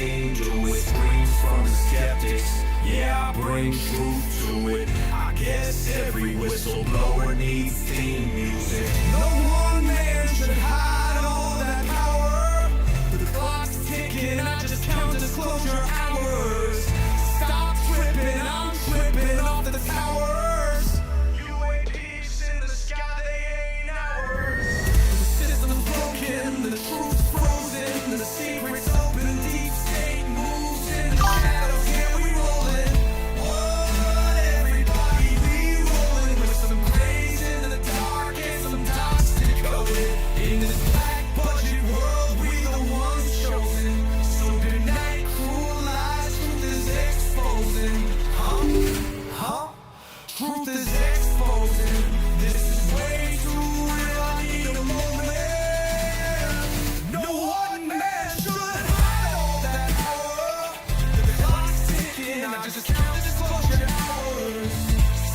seen. Do it, screams from the skeptics. Yeah, I bring truth to it. I guess every whistleblower needs theme music. No one man should hide all that power. The clock's ticking, I just count disclosure hours. Stop tripping, I'm tripping off the towers. UAPs in the sky, they ain't ours. The system's broken, the truth's frozen, the secret's open, deep state moves in the shadows. Yeah, we rollin'. What, everybody, we rollin' with some grays in the dark and some dots to code it. In this black budget world, we the ones chosen. So good night, cruel lies, truth is exposing. Huh? Truth is exposing. This is way too real, I need a moment. No one man should hide all that power. The clock's ticking, I just count disclosure hours.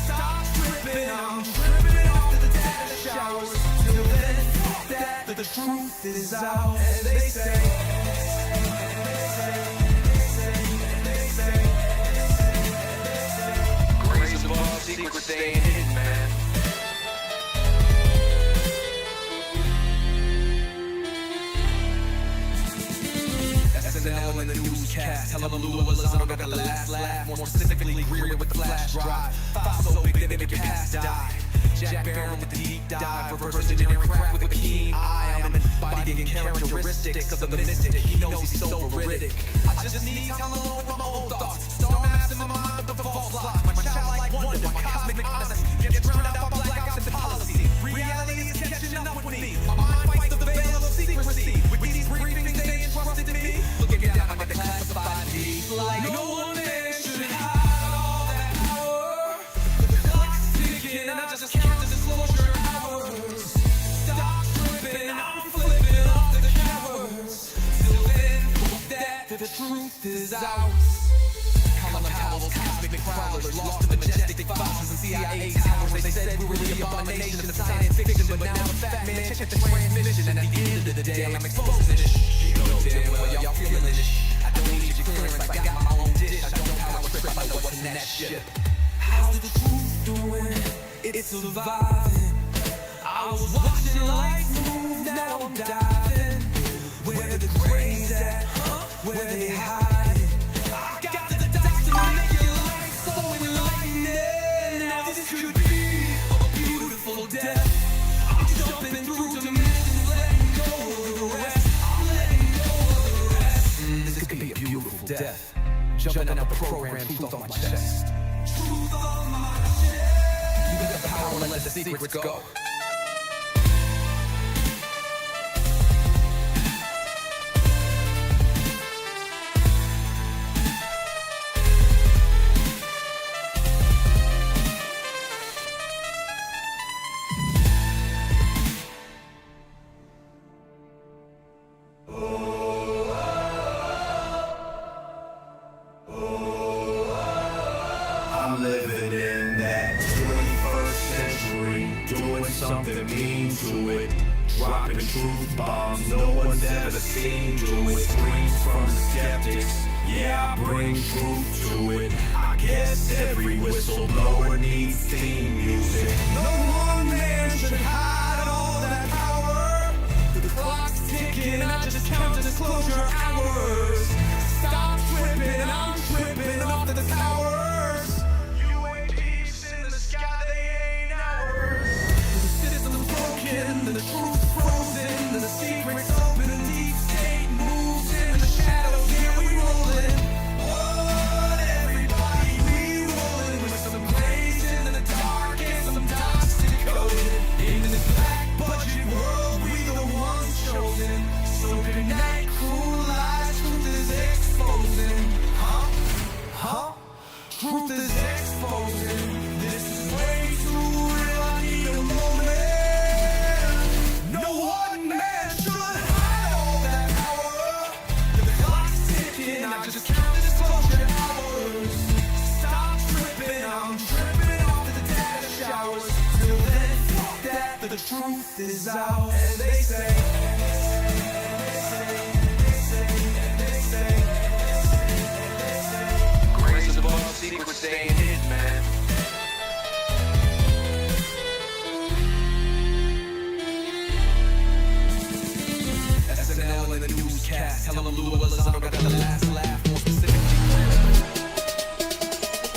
Stop tripping, I'm tripping off to the data showers. Till then, fuck that, the truth is out. And they say, Grace above, secrets staying hidden, man. SNL and the newscast, tell them Lou Elizondo got the last laugh. More specifically, Greer with the flash drive. File so big they make your past die. Jack Barron with the deep dive, reverse engineering crack with a keen eye. I'm embodying characteristics of the mystic. He knows he's so veridic. I just need time alone from my own thoughts. Star mass in my mind with the false lock. My childlike wonder, my cosmic honest gets drowned out by black ops and policy. Reality is catching up with me. My mind fights the veil of secrecy. With these briefings they entrusted to me. Looking down like the classified D. Like no one man should hide all that power. The clock's ticking, I just count the disclosure hours. Stop tripping, I'm flipping off the cowards. Till then, that the truth is out. Colin Powell's cosmic prowlers, lost in the majestic foxes and CIA towers. They said we were the abomination of science fiction, but now a fat man check the transmission. And at the end of the day, I'm exposing this. You know damn well y'all feeling this. I don't need your clearance, I got my own dish. I don't power trip, I know what's in that ship. How's the truth doing? It's surviving. I was watching life move, now I'm diving. Where the grays at? Where they hiding? I got the dots to make your life so enlightening. Now this could be a beautiful death. I'm jumping through dimensions, letting go of the rest. I'm letting go of the rest. This could be a beautiful death. Jumping out the program, truth on my chest. Truth on my chest. You got the power and let the secrets go. I'm living in that 21st century, doing something mean to it. Dropping truth bombs no one's ever seen. Do it, screams from the skeptics. Yeah, I bring truth to it. I guess every whistleblower needs theme music. No one man should hide all that power. The clock's ticking, I just count disclosure hours. Stop tripping, I'm tripping off the towers. UAPs in the sky, they ain't ours. The system's broken, the truth's frozen, the secret's open, deep state moves in the shadows. Yeah, we rollin'. What, everybody, we rollin' with some grays in the dark and some dots to code it. In this black budget world, we the ones chosen. So good night, cruel lies, truth is exposing. Huh? Truth is exposing. This is way too real, I need a moment. No one man should hide all that power. The clock's ticking, I just count disclosure hours. Stop tripping, I'm tripping off to the data showers. Till then, fuck that, the truth is out. And they say, Honolulu, Willis, I don't got the last laugh. More specifically,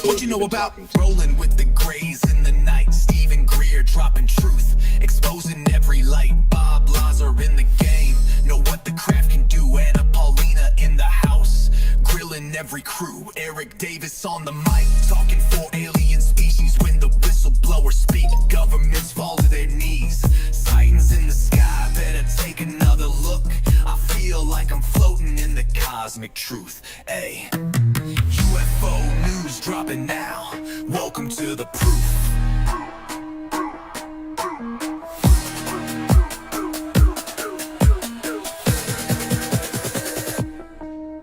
what you know about rolling with the Grays in the night? Stephen Greer dropping truth, exposing every light. Bob Lazar in the game, know what the craft can do. Anna Paulina in the house, grilling every crew. Eric Davis on the mic, talking for alien species. When the whistleblowers speak, governments fall to their knees. Sightings in the sky, better take another look. I feel like I'm floating in the cosmic truth. Ay, UFO news dropping now. Welcome to the proof.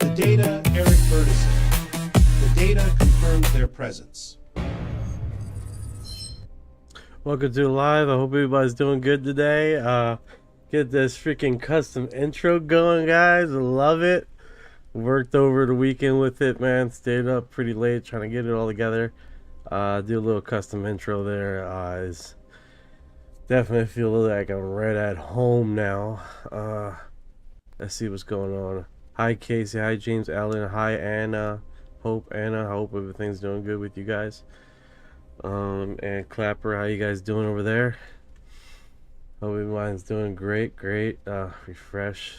The data, Eric Burdison. The data confirms their presence. Welcome to Live. I hope everybody's doing good today. Get this freaking custom intro going, guys. I love it. Worked over the weekend with it, man. Stayed up pretty late trying to get it all together. Do a little custom intro there. Is definitely feel like I'm right at home now. Let's see what's going on. Hi Casey, hi James Allen, hi Anna. Anna, I hope everything's doing good with you guys. And Clapper, how you guys doing over there? Hope everyone's doing great. Refresh.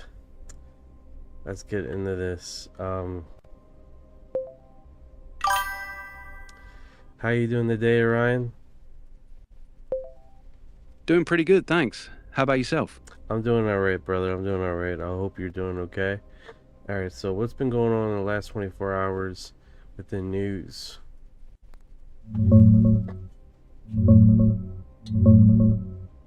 Let's get into this. How you doing today, Ryan? Doing pretty good, thanks. How about yourself? I'm doing alright, brother. I'm doing alright. I hope you're doing okay. Alright, so what's been going on in the last 24 hours with the news?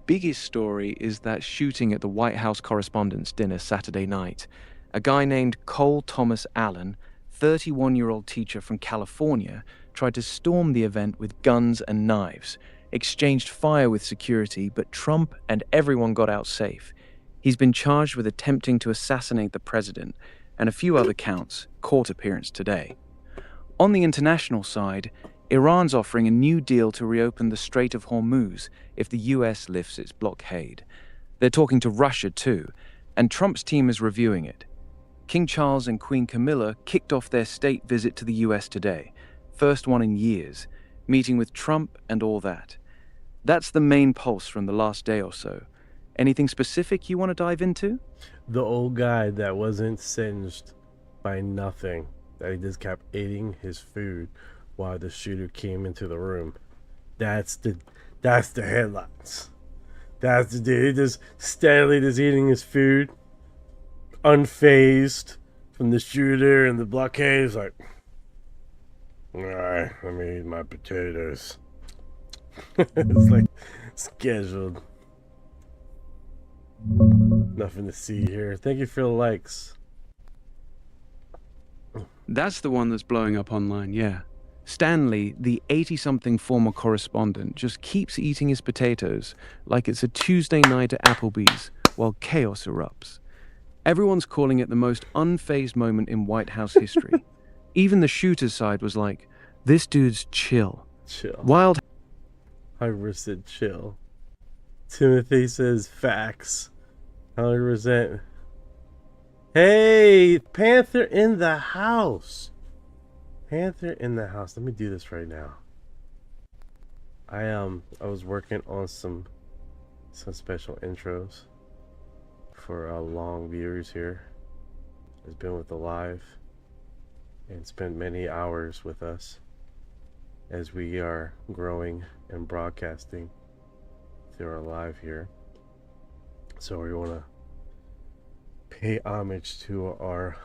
Biggest story is that shooting at the White House Correspondents' Dinner Saturday night. A guy named Cole Thomas Allen, 31-year-old teacher from California, tried to storm the event with guns and knives, exchanged fire with security, but Trump and everyone got out safe. He's been charged with attempting to assassinate the president and a few other counts, court appearance today. On the international side, Iran's offering a new deal to reopen the Strait of Hormuz if the US lifts its blockade. They're talking to Russia too, and Trump's team is reviewing it. King Charles and Queen Camilla kicked off their state visit to the US today, first one in years, meeting with Trump and all that. That's the main pulse from the last day or so. Anything specific you want to dive into? The old guy that wasn't singed by nothing, that he just kept eating his food while the shooter came into the room. That's the headlines. That's the dude. He just steadily just eating his food, unfazed from the shooter and the blockade. He's like, alright, let me eat my potatoes. It's like scheduled. Nothing to see here. Thank you for the likes. That's the one that's blowing up online, yeah. Stanley, the 80-something former correspondent, just keeps eating his potatoes like it's a Tuesday night at Applebee's while chaos erupts. Everyone's calling it the most unfazed moment in White House history. Even the shooter's side was like, this dude's chill. Chill. Wild. Hyper said chill. Timothy says facts. 100%. Hey, Panther in the house. Panther in the house. Let me do this right now. I was working on some special intros for long viewers here. Has been with the live and spent many hours with us as we are growing and broadcasting through our live here. So we want to pay homage to our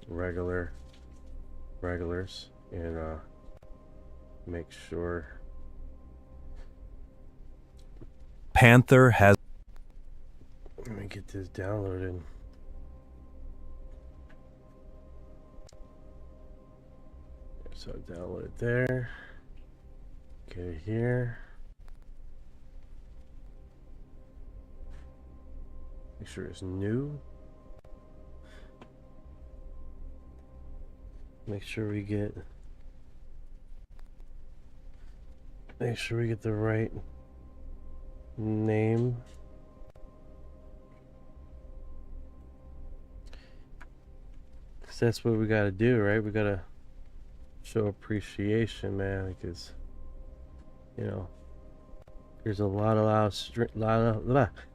regulars and make sure Panther has. let me get this downloaded. So download it there. Get it here. Make sure it's new. Make sure we get the right name. that's what we gotta do, right? We gotta show appreciation, man, because you know there's a lot of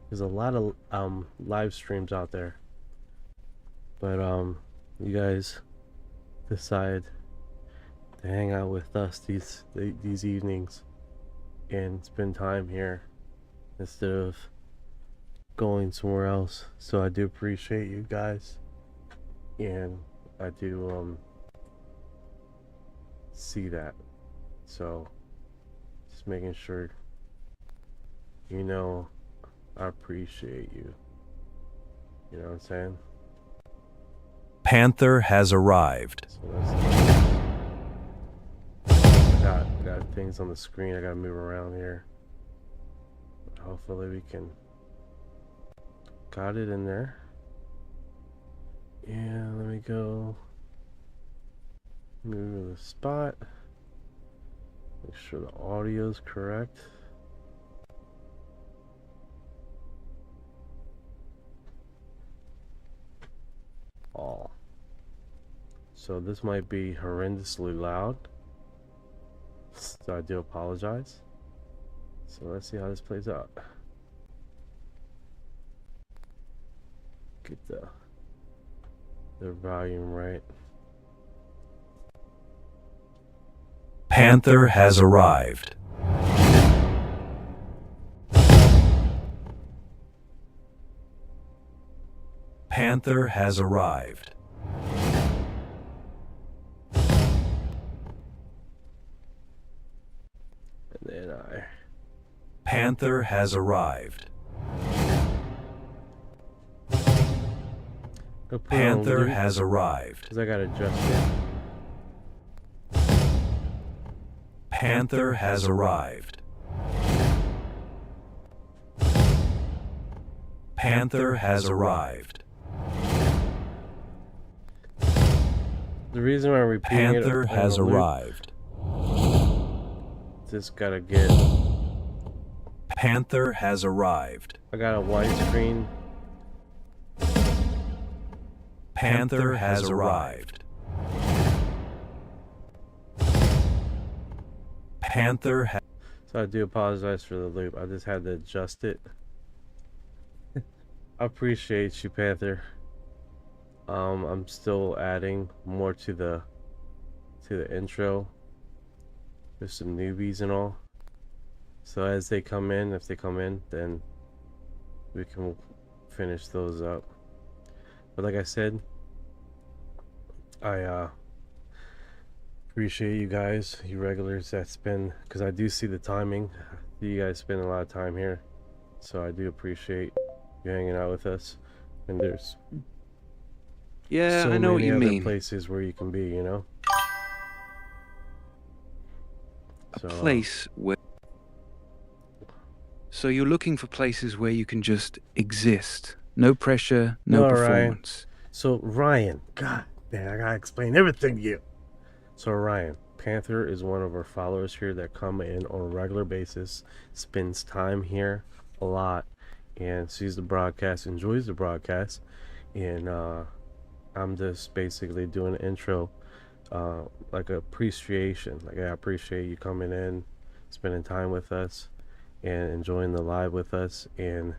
there's a lot of live streams out there, but you guys decide to hang out with us these evenings and spend time here instead of going somewhere else. So I do appreciate you guys, and I do see that. So just making sure you know I appreciate you. You know what I'm saying? Panther has arrived. So I got things on the screen I gotta move around here. Hopefully we can got it in there. Yeah, let me go move to the spot. Make sure the audio's correct. All. So this might be horrendously loud. So I do apologize. So let's see how this plays out. Get the volume right. Panther has arrived. Panther has arrived. And then Panther has arrived. Panther has arrived. Because I gotta adjust it. Panther has arrived. Panther has arrived. The reason why I'm repeating Panther it has arrived. Just gotta get. Panther has arrived. I got a widescreen. Panther has arrived. Panther has. So I do apologize for the loop. I just had to adjust it. I appreciate you, Panther. I'm still adding more to the intro. There's some newbies and all. So as they come in, if they come in, then we can finish those up. But like I said, I appreciate you guys, you regulars that spend, because I do see the timing. You guys spend a lot of time here, so I do appreciate you hanging out with us. And there's Yeah, so I know what many you other mean. places where you can be, you know. A place where. So you're looking for places where you can just exist. No pressure, no All right. performance. So Ryan, God, man, I gotta explain everything to you. So Ryan, Panther is one of our followers here that come in on a regular basis, spends time here a lot, and sees the broadcast, enjoys the broadcast, and I'm just basically doing an intro, like appreciation. Like I appreciate you coming in, spending time with us, and enjoying the live with us, and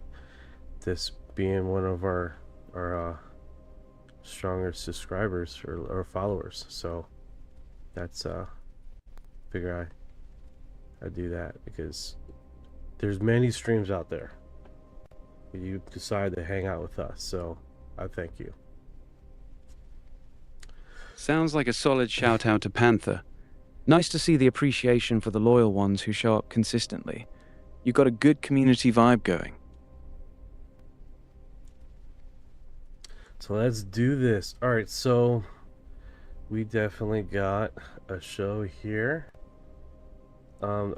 this being one of our stronger subscribers or followers. So that's figure I do that because there's many streams out there. You decide to hang out with us, so I thank you. Sounds like a solid shout out to Panther. Nice to see the appreciation for the loyal ones who show up consistently. You got a good community vibe going. So let's do this. All right, so we definitely got a show here.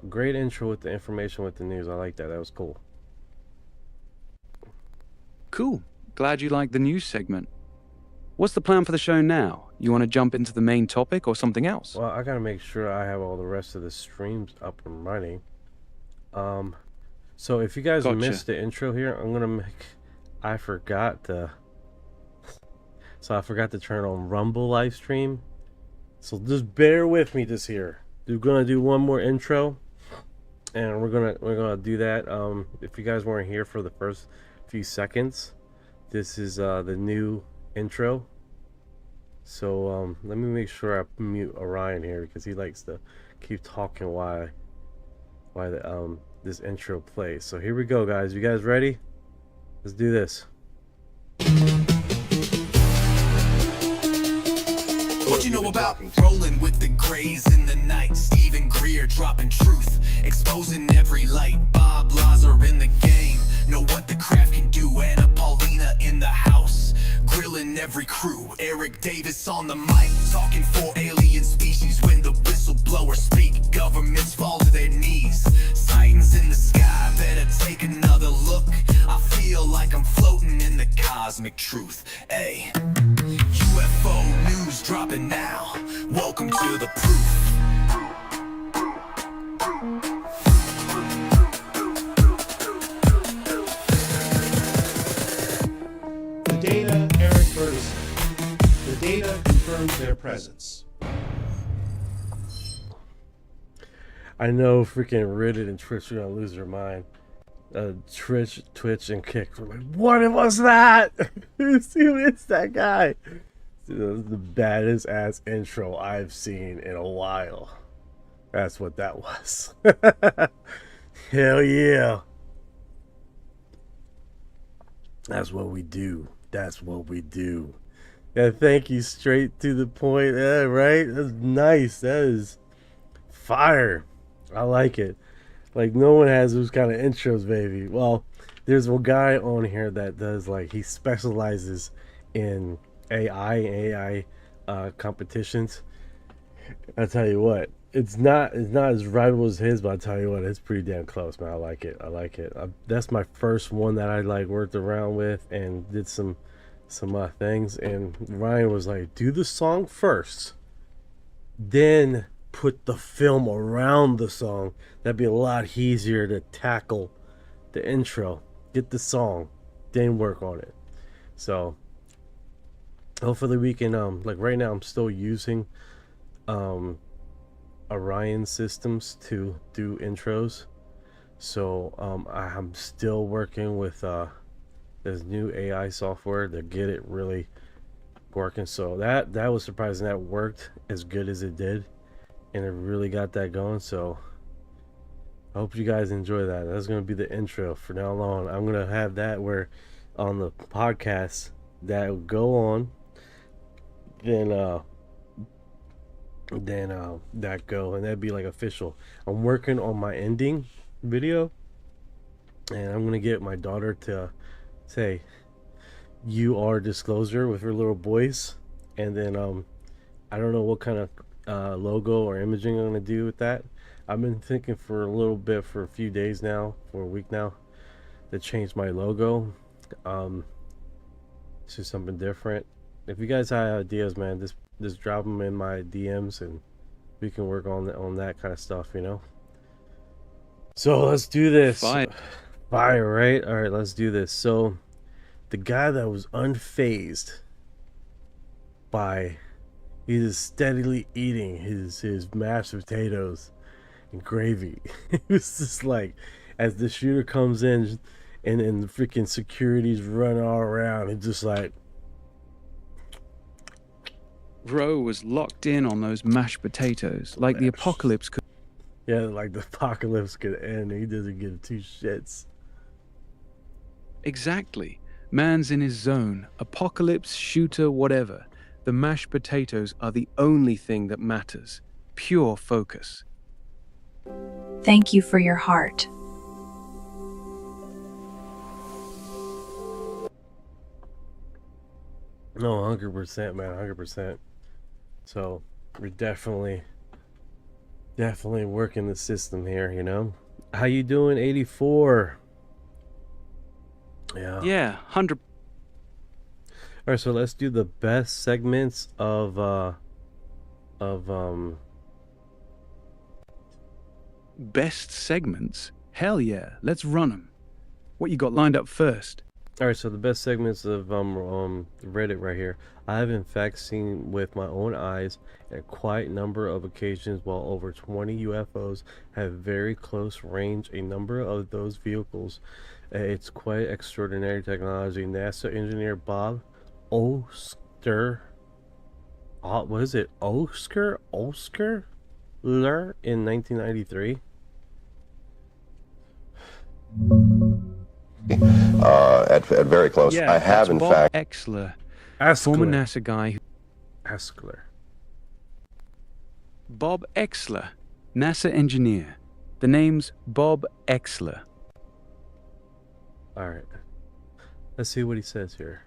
Great intro with the information with the news. I like that. That was cool. Cool. Glad you liked the news segment. What's the plan for the show now? You want to jump into the main topic or something else? Well, I gotta make sure I have all the rest of the streams up and running. So if you guys Gotcha. missed the intro here, I'm gonna make. I forgot so I forgot to turn on Rumble live stream. So just bear with me this here. We're gonna do one more intro, and we're gonna do that. If you guys weren't here for the first few seconds, this is the new intro. So let me make sure I mute Orion here because he likes to keep talking while this intro plays. So here we go, guys. You guys ready? Let's do this. What you know about rolling with the Grays in the night? Stephen Greer dropping truth, exposing every light. Bob Lazar in the game, know what the craft can do. Anna Paulina in the house, grilling every crew. Eric Davis on the mic, talking for alien species. When the whistleblowers speak, governments fall to their knees. Sightings in the sky, better take another look. I feel like I'm floating in the cosmic truth. Ay, UFO news dropping now. Welcome to the proof. The data, Eric Ferguson. The data confirms their presence. I know freaking Reddit and Twitch are gonna lose their mind. Twitch and Kick were like, what was that? Who is that guy? Dude, that was the baddest ass intro I've seen in a while. That's what that was. Hell yeah. That's what we do. That's what we do. Yeah, thank you. Straight to the point. Yeah, right? That's nice. That is fire. I like it. Like, no one has those kind of intros, baby. Well, there's a guy on here that does, like, he specializes in AI competitions. I tell you what, it's not as rival as his, but I tell you what, it's pretty damn close, man. I like it. That's my first one that I like worked around with and did some things. And Ryan was like, do the song first, then put the film around the song. That'd be a lot easier to tackle the intro. Get the song, then work on it. So hopefully we can like right now I'm still using Orion systems to do intros. So I'm still working with this new AI software to get it really working. So that was surprising that worked as good as it did. And it really got that going. So I hope you guys enjoy that. That's going to be the intro from now on. I'm going to have that where on the podcast that will go on. Then that go. And that'd be like official. I'm working on my ending video. And I'm going to get my daughter to say, you are disclosure with her little voice. And then I don't know what kind of logo or imaging I'm gonna do with that. I've been thinking for a few days now, for a week now, to change my logo to something different. If you guys have ideas, man, just drop them in my DMs and we can work on that kind of stuff, you know. So let's do this. Fire, right? All right, let's do this. So the guy that was unfazed by, he's just steadily eating his mashed potatoes and gravy. It was just like, as the shooter comes in and the freaking security's running all around, it's just like, Bro was locked in on those mashed potatoes, like the apocalypse could. yeah, like the apocalypse could end. He doesn't give two shits. Exactly. Man's in his zone. Apocalypse, shooter, whatever. The mashed potatoes are the only thing that matters. Pure focus. Thank you for your heart. No, 100%, man, 100%. So we're definitely working the system here, you know. How you doing, 84? Yeah, 100. All right, so let's do the best segments of Best segments? Hell yeah, let's run them. What you got lined up first? All right, so the best segments of Reddit right here. I have in fact seen with my own eyes at quite a number of occasions while over 20 UFOs have very close range. A number of those vehicles, it's quite extraordinary technology. NASA engineer Bob Oster, what is it? Osker in 1993. At very close. Yeah, I have, that's in Bob fact. Exler, Askler. former NASA guy. Askler. Bob Exler, NASA engineer. The name's Bob Exler. All right. Let's see what he says here.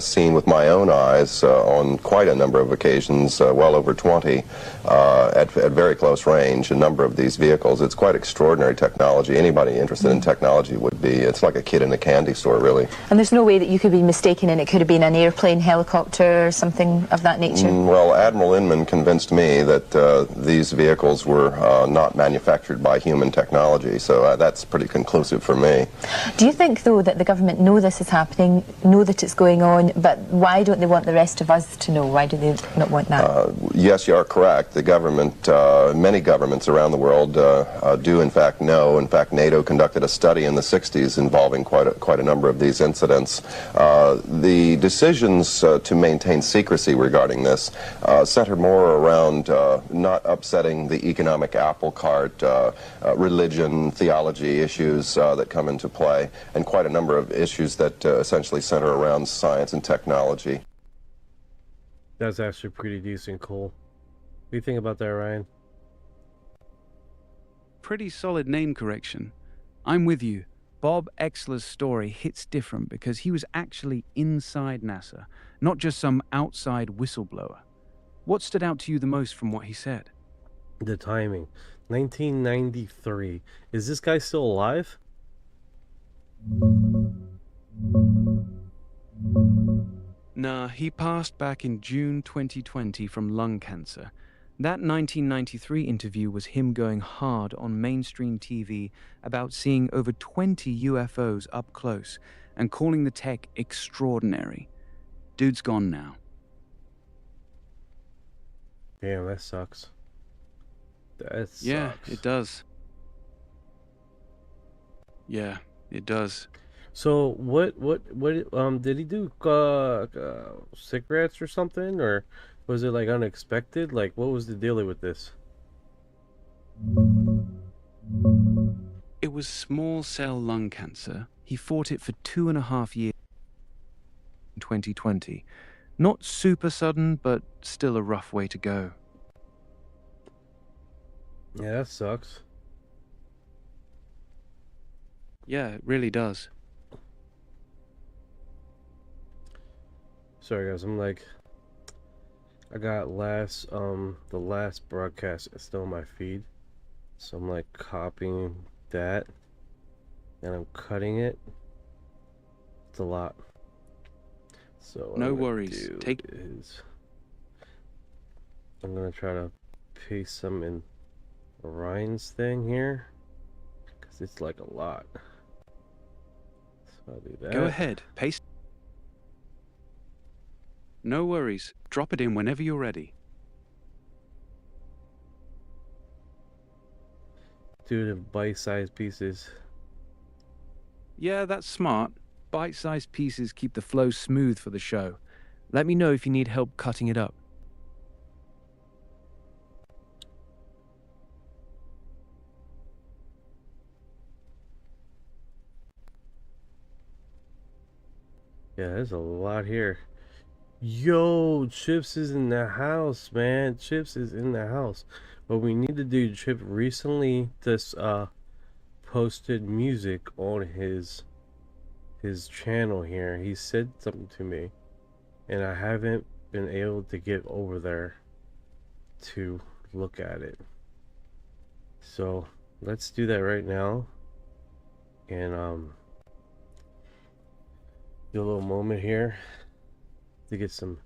Seen with my own eyes on quite a number of occasions, well over 20, at very close range, a number of these vehicles. It's quite extraordinary technology. Anybody interested in technology would be, it's like a kid in a candy store, really. And there's no way that you could be mistaken and it could have been an airplane, helicopter, or something of that nature? Well, Admiral Inman convinced me that these vehicles were not manufactured by human technology, so that's pretty conclusive for me. Do you think, though, that the government know this is happening, know that it's going on, but why don't they want the rest of us to know? Why do they not want that? Yes, you are correct. The government, many governments around the world do in fact know. In fact, NATO conducted a study in the 60s involving quite a number of these incidents. The decisions to maintain secrecy regarding this center more around not upsetting the economic apple cart, religion, theology issues that come into play, and quite a number of issues that essentially center around science and technology. That's actually pretty decent, Cole. What do you think about that, Ryan? Pretty solid name correction. I'm with you. Bob Exler's story hits different because he was actually inside NASA, not just some outside whistleblower. What stood out to you the most from what he said? The timing. 1993. Is this guy still alive? Nah, he passed back in June 2020 from lung cancer. That 1993 interview was him going hard on mainstream TV about seeing over 20 UFOs up close and calling the tech extraordinary. Dude's gone now. Damn, that sucks. That sucks. Yeah, it does. Yeah, it does. So what did he do cigarettes or something, or was it like unexpected? Like, what was the deal with this? It was small cell lung cancer. He fought it for 2.5 years in 2020. Not super sudden, but still a rough way to go. Yeah, that sucks. Yeah, it really does. Sorry guys, I got the last broadcast is still on my feed. So I'm like copying that and I'm cutting it. It's a lot. So what No I'm gonna worries. do is I'm gonna try to paste some in Ryan's thing here, because it's like a lot. So I'll do that. Go ahead, paste. No worries. Drop it in whenever you're ready. Do it in bite-sized pieces. Yeah, that's smart. Bite-sized pieces keep the flow smooth for the show. Let me know if you need help cutting it up. Yeah, there's a lot here. Yo, Chips is in the house, man. Chips is in the house. What we need to do, Chip recently just posted music on his channel here. He said something to me, and I haven't been able to get over there to look at it. So let's do that right now, and do a little moment here to get some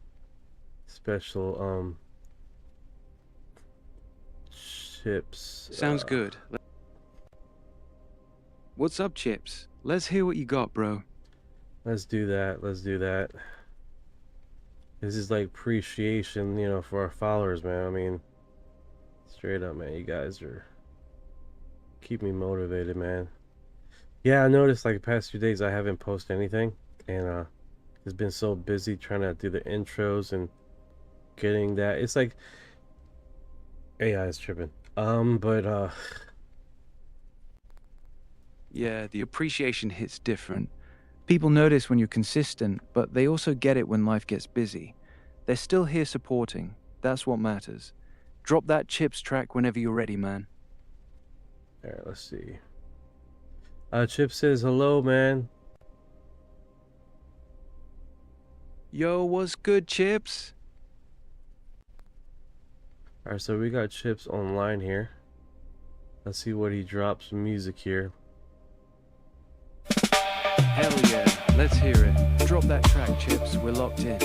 special Chips. Sounds good. What's up, Chips? Let's hear what you got, bro. Let's do that. Let's do that. This is like appreciation, you know, for our followers, man. I mean, straight up, man. You guys are keep me motivated, man. Yeah, I noticed like the past few days I haven't posted anything, and it's been so busy trying to do the intros and getting that. It's like AI is tripping. Yeah, the appreciation hits different. People notice when you're consistent, but they also get it when life gets busy. They're still here supporting. That's what matters. Drop that Chips track whenever you're ready, man. Alright, let's see. Chip says hello, man. Yo, what's good, Chips? Alright, so we got Chips online here. Let's see what he drops music here. Hell yeah, let's hear it. Drop that track, Chips. We're locked in.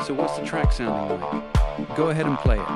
So what's the track sounding like? Go ahead and play it.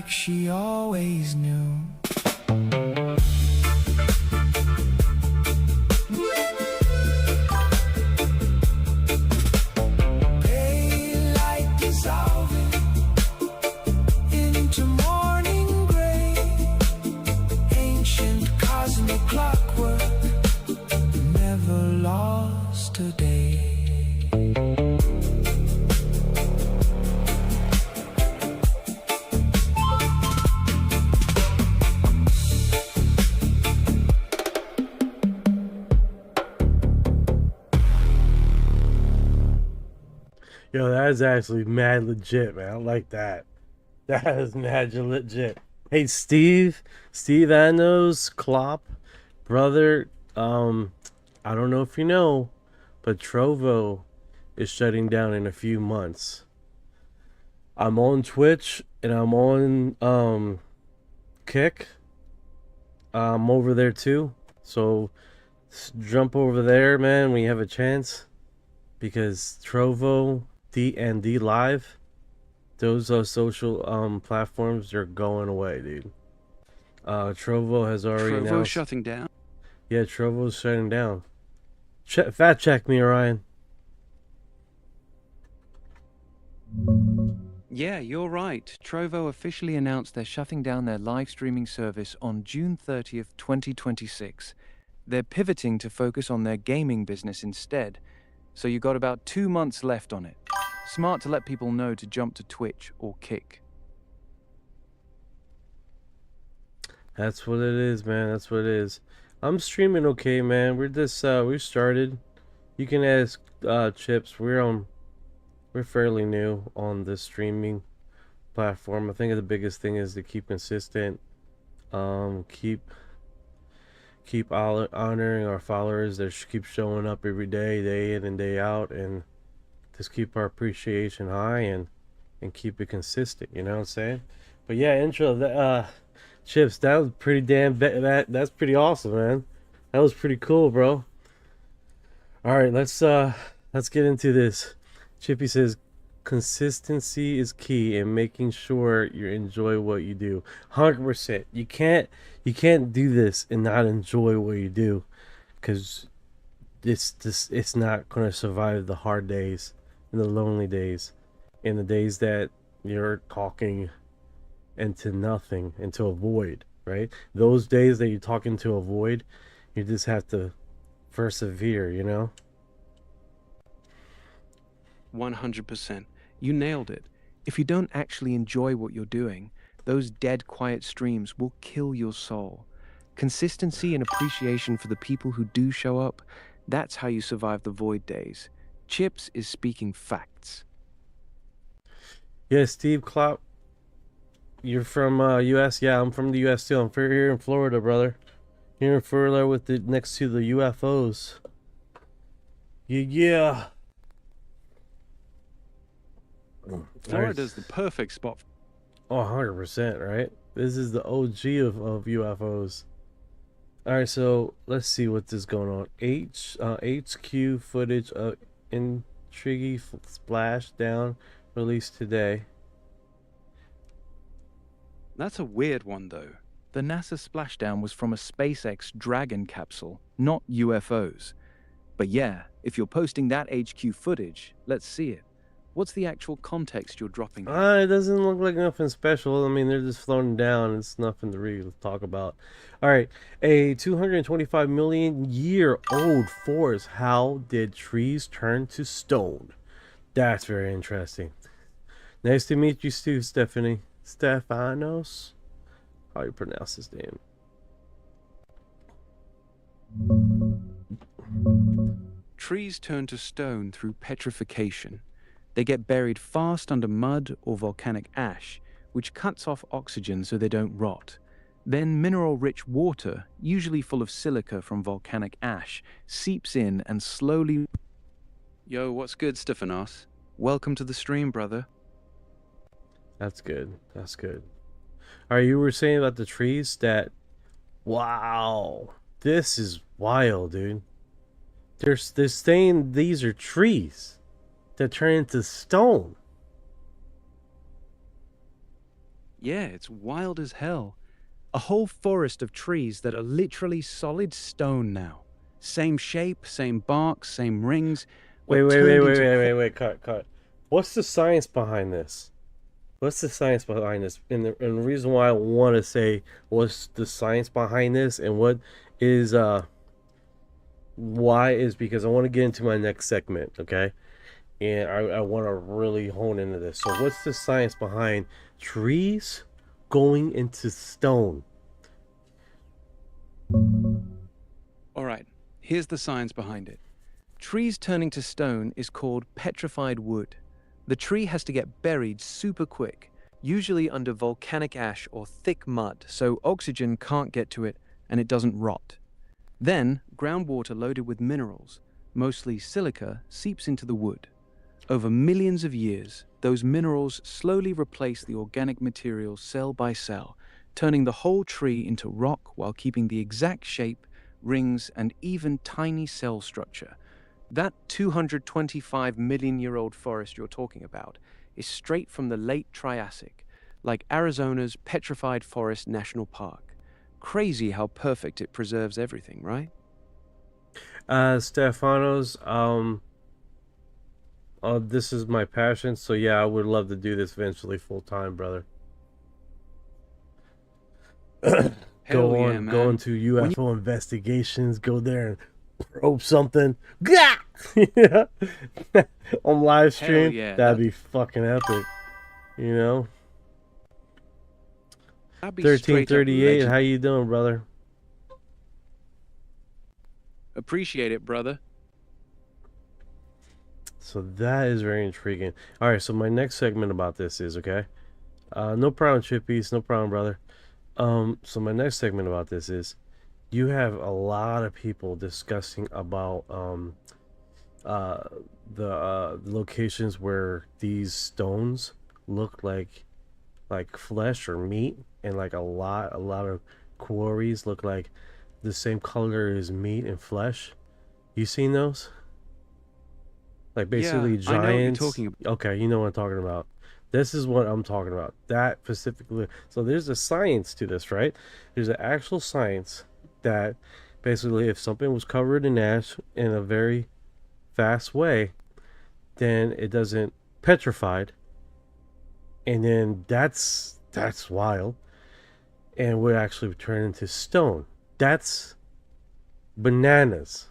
She always knew. Pale light dissolving into morning gray, ancient cosmic clockwork, never lost a day. Yo, that is actually mad legit, man. I like that. That is mad legit. Hey, Steve Anos, Klopp, brother. I don't know if you know, but Trovo is shutting down in a few months. I'm on Twitch and I'm on Kick. I'm over there too. So jump over there, man, when you have a chance. Because Trovo, D Live, those social platforms are going away, dude. Trovo has already Trovo announced. shutting down? Yeah, Trovo's shutting down. Fact check me, Orion. Yeah, you're right. Trovo officially announced they're shutting down their live streaming service on June 30th, 2026. They're pivoting to focus on their gaming business instead, so you got about 2 months left on it. Smart to let people know to jump to Twitch or Kick. That's what it is, man. That's what it is. I'm streaming okay, man. We're just we started. You can ask Chips. We're fairly new on this streaming platform. I think the biggest thing is to keep consistent. Keep honoring our followers that keep showing up every day in and day out, and just keep our appreciation high and keep it consistent. You know what I'm saying? But yeah, intro. Chips, that was pretty damn. That's pretty awesome, man. That was pretty cool, bro. All right, let's get into this. Chippy says consistency is key in making sure you enjoy what you do. 100%. You can't do this and not enjoy what you do, because it's not gonna survive the hard days and the lonely days and the days that you're talking into nothing, into a void, right? Those days that you're talking to a void, you just have to persevere, you know? 100%. You nailed it. If you don't actually enjoy what you're doing, those dead quiet streams will kill your soul. Consistency and appreciation for the people who do show up, that's how you survive the void days. Chips is speaking facts. Yeah, Steve Klopp, you're from U.S.? Yeah, I'm from the U.S. too. I'm here in Florida, brother. Here in Florida with the next to the UFOs. Yeah. Florida's the perfect spot. Oh, 100%, right? This is the OG of UFOs. Alright, so let's see what is going on. HQ footage of intriguing splashdown released today. That's a weird one, though. The NASA splashdown was from a SpaceX Dragon capsule, not UFOs. But yeah, if you're posting that HQ footage, let's see it. What's the actual context you're dropping? It doesn't look like nothing special. I mean, they're just floating down. It's nothing to really talk about. All right, a 225 million year old forest. How did trees turn to stone? That's very interesting. Nice to meet you, Stu, Stephanie. Stephanos? How you pronounce his name? Trees turn to stone through petrification. They get buried fast under mud or volcanic ash, which cuts off oxygen so they don't rot. Then mineral-rich water, usually full of silica from volcanic ash, seeps in and slowly... Yo, what's good, Stephanos? Welcome to the stream, brother. That's good. That's good. All right, you were saying about the trees that... Wow. This is wild, dude. They're saying these are trees that turn into stone. Yeah, it's wild as hell. A whole forest of trees that are literally solid stone now. Same shape, same bark, same rings. Wait, cut. What's the science behind this? What's the science behind this? And the reason why I want to say what's the science behind this and what is why is because I want to get into my next segment, okay? And I want to really hone into this. So what's the science behind trees going into stone? All right, here's the science behind it. Trees turning to stone is called petrified wood. The tree has to get buried super quick, usually under volcanic ash or thick mud, so oxygen can't get to it and it doesn't rot. Then, groundwater loaded with minerals, mostly silica, seeps into the wood. Over millions of years, those minerals slowly replace the organic material cell by cell, turning the whole tree into rock while keeping the exact shape, rings, and even tiny cell structure. That 225 million-year-old forest you're talking about is straight from the late Triassic, like Arizona's Petrified Forest National Park. Crazy how perfect it preserves everything, right? Stefanos, this is my passion, so yeah, I would love to do this eventually full time, brother. Go into UFO investigations, go there and probe something. On live stream, yeah, that'd be fucking epic. You know? That'd be straight up 1338, legend. how you doing, brother? Appreciate it, brother. So that is very intriguing. All right, so my next segment about this is, okay, no problem, Chippies, no problem, brother. So my next segment about this is, you have a lot of people discussing about the locations where these stones look like flesh or meat, and like a lot of quarries look like the same color as meat and flesh. You seen those? Like basically Yeah, I know what you're giants. talking about. Okay, you know what I'm talking about. This is what I'm talking about. That specifically. So there's a science to this, right? There's an actual science that basically if something was covered in ash in a very fast way, then it doesn't petrified. And then that's wild. And would actually turn into stone. That's bananas.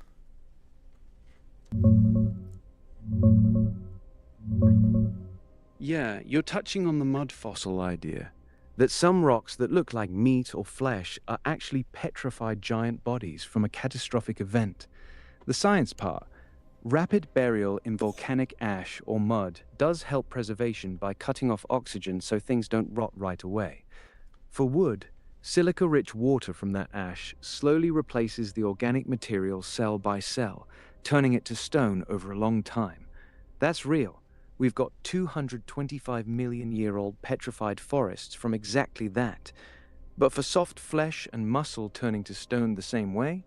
Yeah, you're touching on the mud fossil idea. That some rocks that look like meat or flesh are actually petrified giant bodies from a catastrophic event. The science part. Rapid burial in volcanic ash or mud does help preservation by cutting off oxygen so things don't rot right away. For wood, silica-rich water from that ash slowly replaces the organic material cell by cell, turning it to stone over a long time. That's real. We've got 225 million-year-old petrified forests from exactly that. But for soft flesh and muscle turning to stone the same way,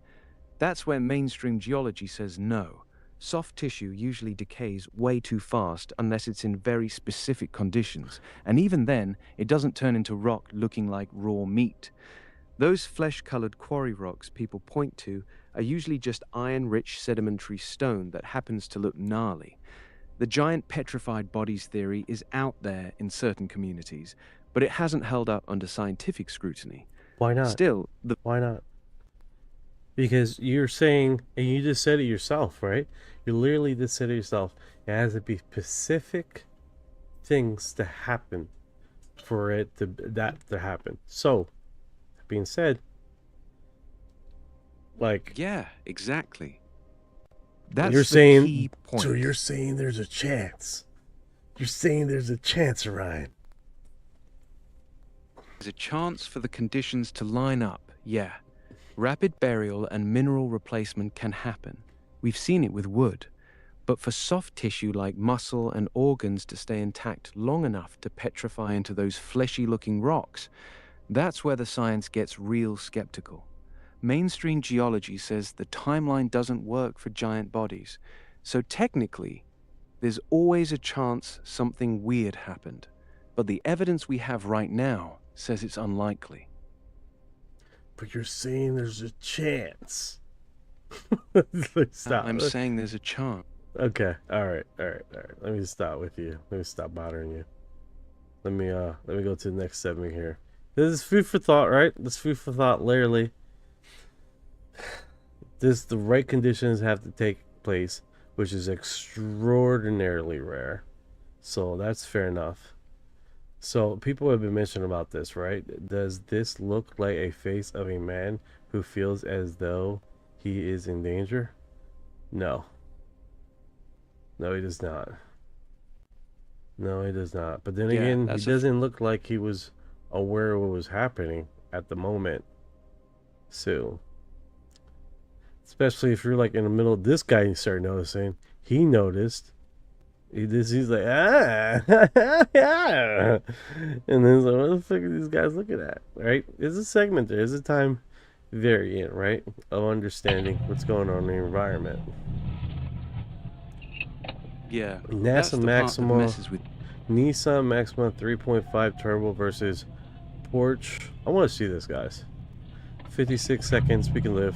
that's where mainstream geology says no. Soft tissue usually decays way too fast unless it's in very specific conditions, and even then, it doesn't turn into rock looking like raw meat. Those flesh-colored quarry rocks people point to are usually just iron-rich sedimentary stone that happens to look gnarly. The giant petrified bodies theory is out there in certain communities, but it hasn't held up under scientific scrutiny. Why not? Still, Why not? Because you're saying, and you just said it yourself, right? You literally just said it yourself. It has to be specific things to happen for it to happen. So, that being said, like, yeah, exactly. That's you're the saying, key point. so you're saying there's a chance. You're saying there's a chance, Ryan. There's a chance for the conditions to line up, yeah. Rapid burial and mineral replacement can happen. We've seen it with wood. But for soft tissue like muscle and organs to stay intact long enough to petrify into those fleshy-looking rocks, that's where the science gets real skeptical. Mainstream geology says the timeline doesn't work for giant bodies. So technically, there's always a chance something weird happened. But the evidence we have right now says it's unlikely. But you're saying there's a chance. Stop. I'm saying there's a chance. Okay. All right. Let me stop with you. Let me stop bothering you. Let me go to the next segment here. This is food for thought, right? This food for thought, literally. The right conditions have to take place, which is extraordinarily rare. So that's fair enough. So people have been mentioning about this, right? Does this look like a face of a man who feels as though he is in danger? No. No, he does not. No, he does not. But then Yeah, again, he that's doesn't look like he was aware of what was happening at the moment. So, especially if you're like in the middle of this guy, you start noticing. He noticed. He's like, ah, yeah. And then he's like, what the fuck are these guys looking at? Right? There's a segment there. There's a time variant, right? Of understanding what's going on in the environment. Yeah. That's NASA the part that Maxima, messes with. Nissan Maxima 3.5 turbo versus Porsche. I want to see this, guys. 56 seconds. We can live.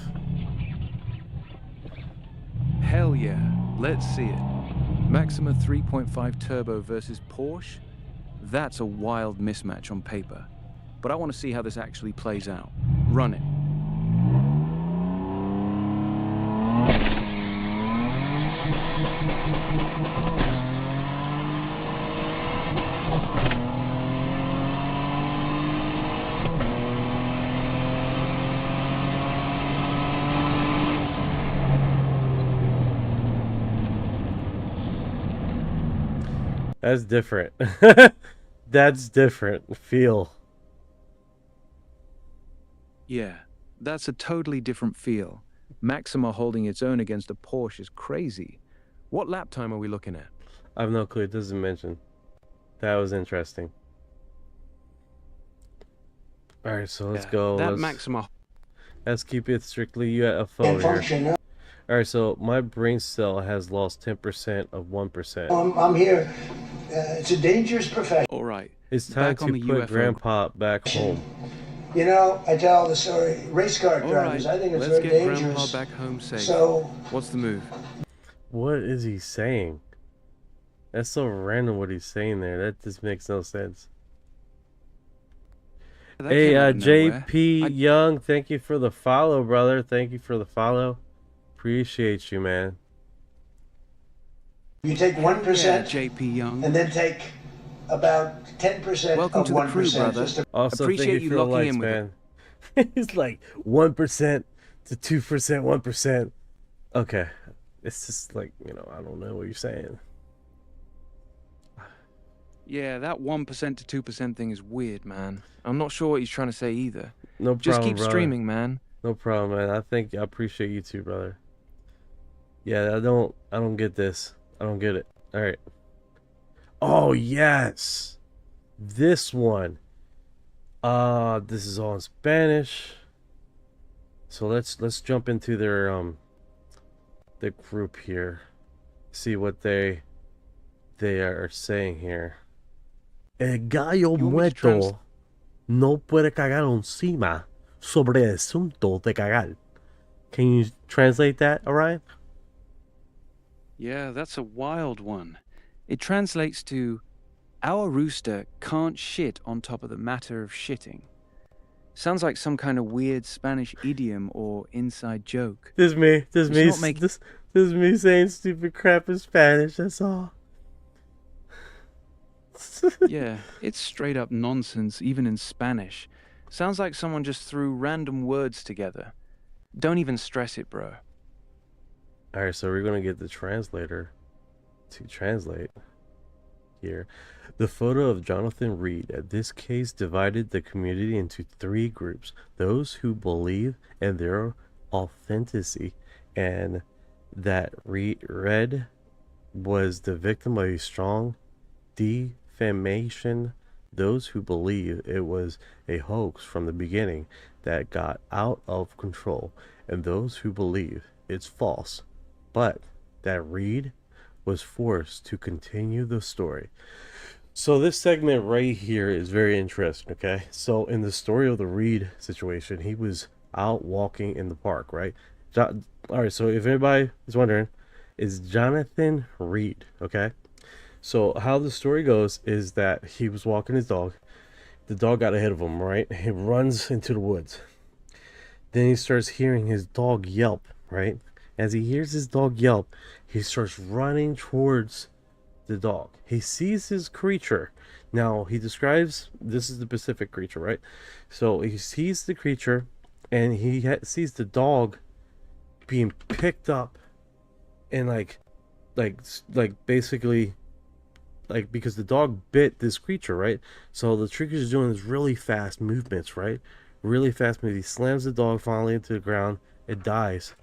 Hell yeah. Let's see it. Maxima 3.5 turbo versus Porsche? That's a wild mismatch on paper. But I want to see how this actually plays out. Run it. That's different. That's different. Feel. Yeah, that's a totally different feel. Maxima holding its own against a Porsche is crazy. What lap time are we looking at? I have no clue. It doesn't mention. That was interesting. All right, so let's go. That Maxima. Let's keep it strictly UFO here. All right, so my brain cell has lost 10% of 1%. I'm here. It's a dangerous profession. All right. It's time to put Grandpa back home. You know, I tell the story. Race car All drivers, right. I think it's Let's very get dangerous. Grandpa back home safe. So, what's the move? What is he saying? That's so random what he's saying there. That just makes no sense. That Hey, came out of nowhere. JP Young, thank you for the follow, brother. Thank you for the follow. Appreciate you, man. you take 1% Yeah, JP Young. and then take about 10% Welcome of to the 1%. crew, brother. Just to Also, Appreciate thank you you for the locking likes, in with man. It's like 1% to 2%, 1%. Okay. It's just like, you know, I don't know what you're saying. Yeah, that 1% to 2% thing is weird, man. I'm not sure what he's trying to say either. No problem, Just keep brother. streaming, man. No problem, man. I appreciate you too, brother. Yeah, I don't get this. I don't get it. All right. Oh, yes. This one. This is all in Spanish. So let's jump into their the group here. See what they are saying here. El gallo muerto no puede cagar encima sobre el asunto de cagar. Can you translate that, Orion? Yeah, that's a wild one. It translates to, our rooster can't shit on top of the matter of shitting. Sounds like some kind of weird Spanish idiom or inside joke. This is me. This It's not this is me saying stupid crap in Spanish. That's all. Yeah, it's straight up nonsense, even in Spanish. Sounds like someone just threw random words together. Don't even stress it, bro. Alright, so we're gonna get the translator to translate here. The photo of Jonathan Reed at this case divided the community into three groups: those who believe in their authenticity and that Red was the victim of a strong defamation, those who believe it was a hoax from the beginning that got out of control, and those who believe it's false, but that Reed was forced to continue the story. So this segment right here is very interesting, okay? So in the story of the Reed situation, he was out walking in the park, right? All right, so if anybody is wondering, it's Jonathan Reed, okay? So how the story goes is that he was walking his dog. The dog got ahead of him, right? He runs into the woods. Then he starts hearing his dog yelp, right? As he hears his dog yelp, he starts running towards the dog. He sees his creature. Now, he describes, this is the Pacific creature, right? So he sees the creature, and he sees the dog being picked up and like basically like, because the dog bit this creature, right? So the creature is doing this really fast movements, right? Really fast movement. He slams the dog finally into the ground. It dies.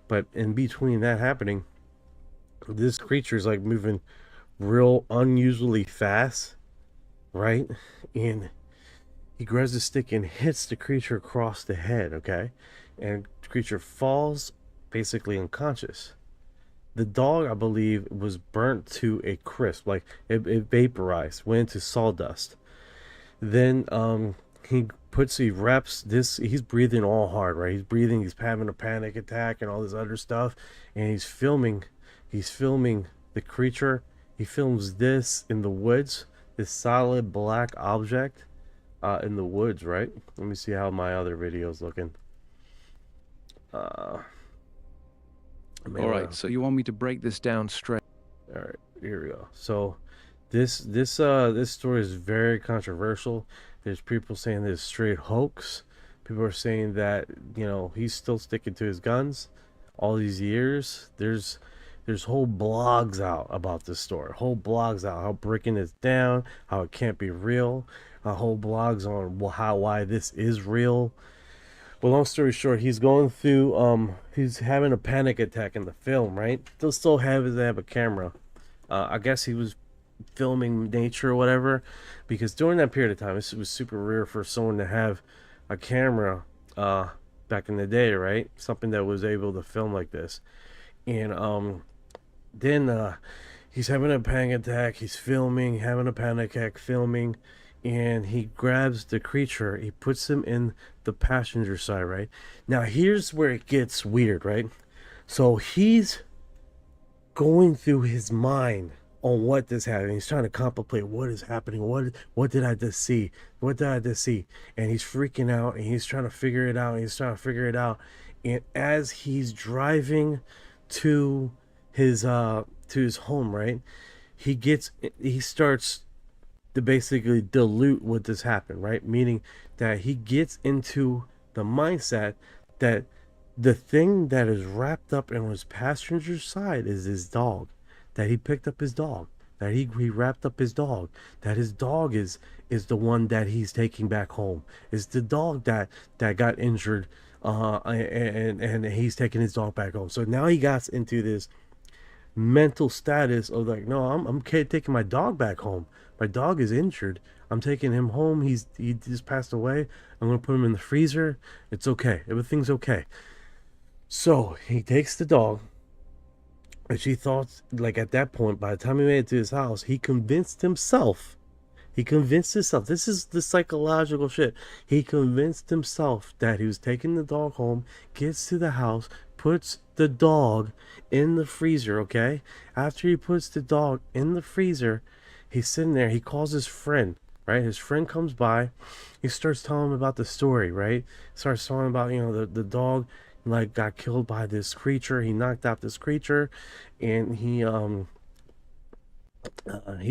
But in between that happening, this creature is like moving real unusually fast, right? And he grabs the stick and hits the creature across the head, okay? And the creature falls basically unconscious. The dog, I believe, was burnt to a crisp, like it vaporized, went into sawdust. Then he wraps this, he's breathing all hard, right? He's having a panic attack and all this other stuff, and he's filming the creature. He films this in the woods, this solid black object in the woods, right? Let me see how my other video's looking. All right, so you want me to break this down straight? All right, here we go. So this story is very controversial. There's people saying this is straight hoax. People are saying that, you know, he's still sticking to his guns all these years. There's whole blogs out about this story. Whole blogs out how breaking this down, how it can't be real. Whole blogs on why this is real. Well, long story short, he's going through, he's having a panic attack in the film, right? They'll still have a camera. I guess he was filming nature or whatever, because during that period of time, it was super rare for someone to have a camera back in the day, right? Something that was able to film like this. And then he's having a panic attack, he's filming, having a panic attack, filming, and he grabs the creature, he puts him in the passenger side, right? Now here's where it gets weird, right? So he's going through his mind on what this happened. He's trying to contemplate what is happening. What did I just see? What did I just see? And he's freaking out, and he's trying to figure it out. And as he's driving to his home, right? He starts to basically dilute what just happened, right? Meaning that he gets into the mindset that the thing that is wrapped up in his passenger side is his dog. That he picked up his dog. That he wrapped up his dog. That his dog is the one that he's taking back home. It's the dog that got injured, and he's taking his dog back home. So now he got into this mental status of like, no, I'm taking my dog back home. My dog is injured. I'm taking him home. He just passed away. I'm gonna put him in the freezer. It's okay. Everything's okay. So he takes the dog, and she thought, like, at that point, by the time he made it to his house, he convinced himself. This is the psychological shit. He convinced himself that he was taking the dog home, gets to the house, puts the dog in the freezer, okay? After he puts the dog in the freezer, he's sitting there. He calls his friend, right? His friend comes by. He starts telling him about the story, right? Starts telling him about, you know, the dog, like, got killed by this creature. He knocked out this creature, and he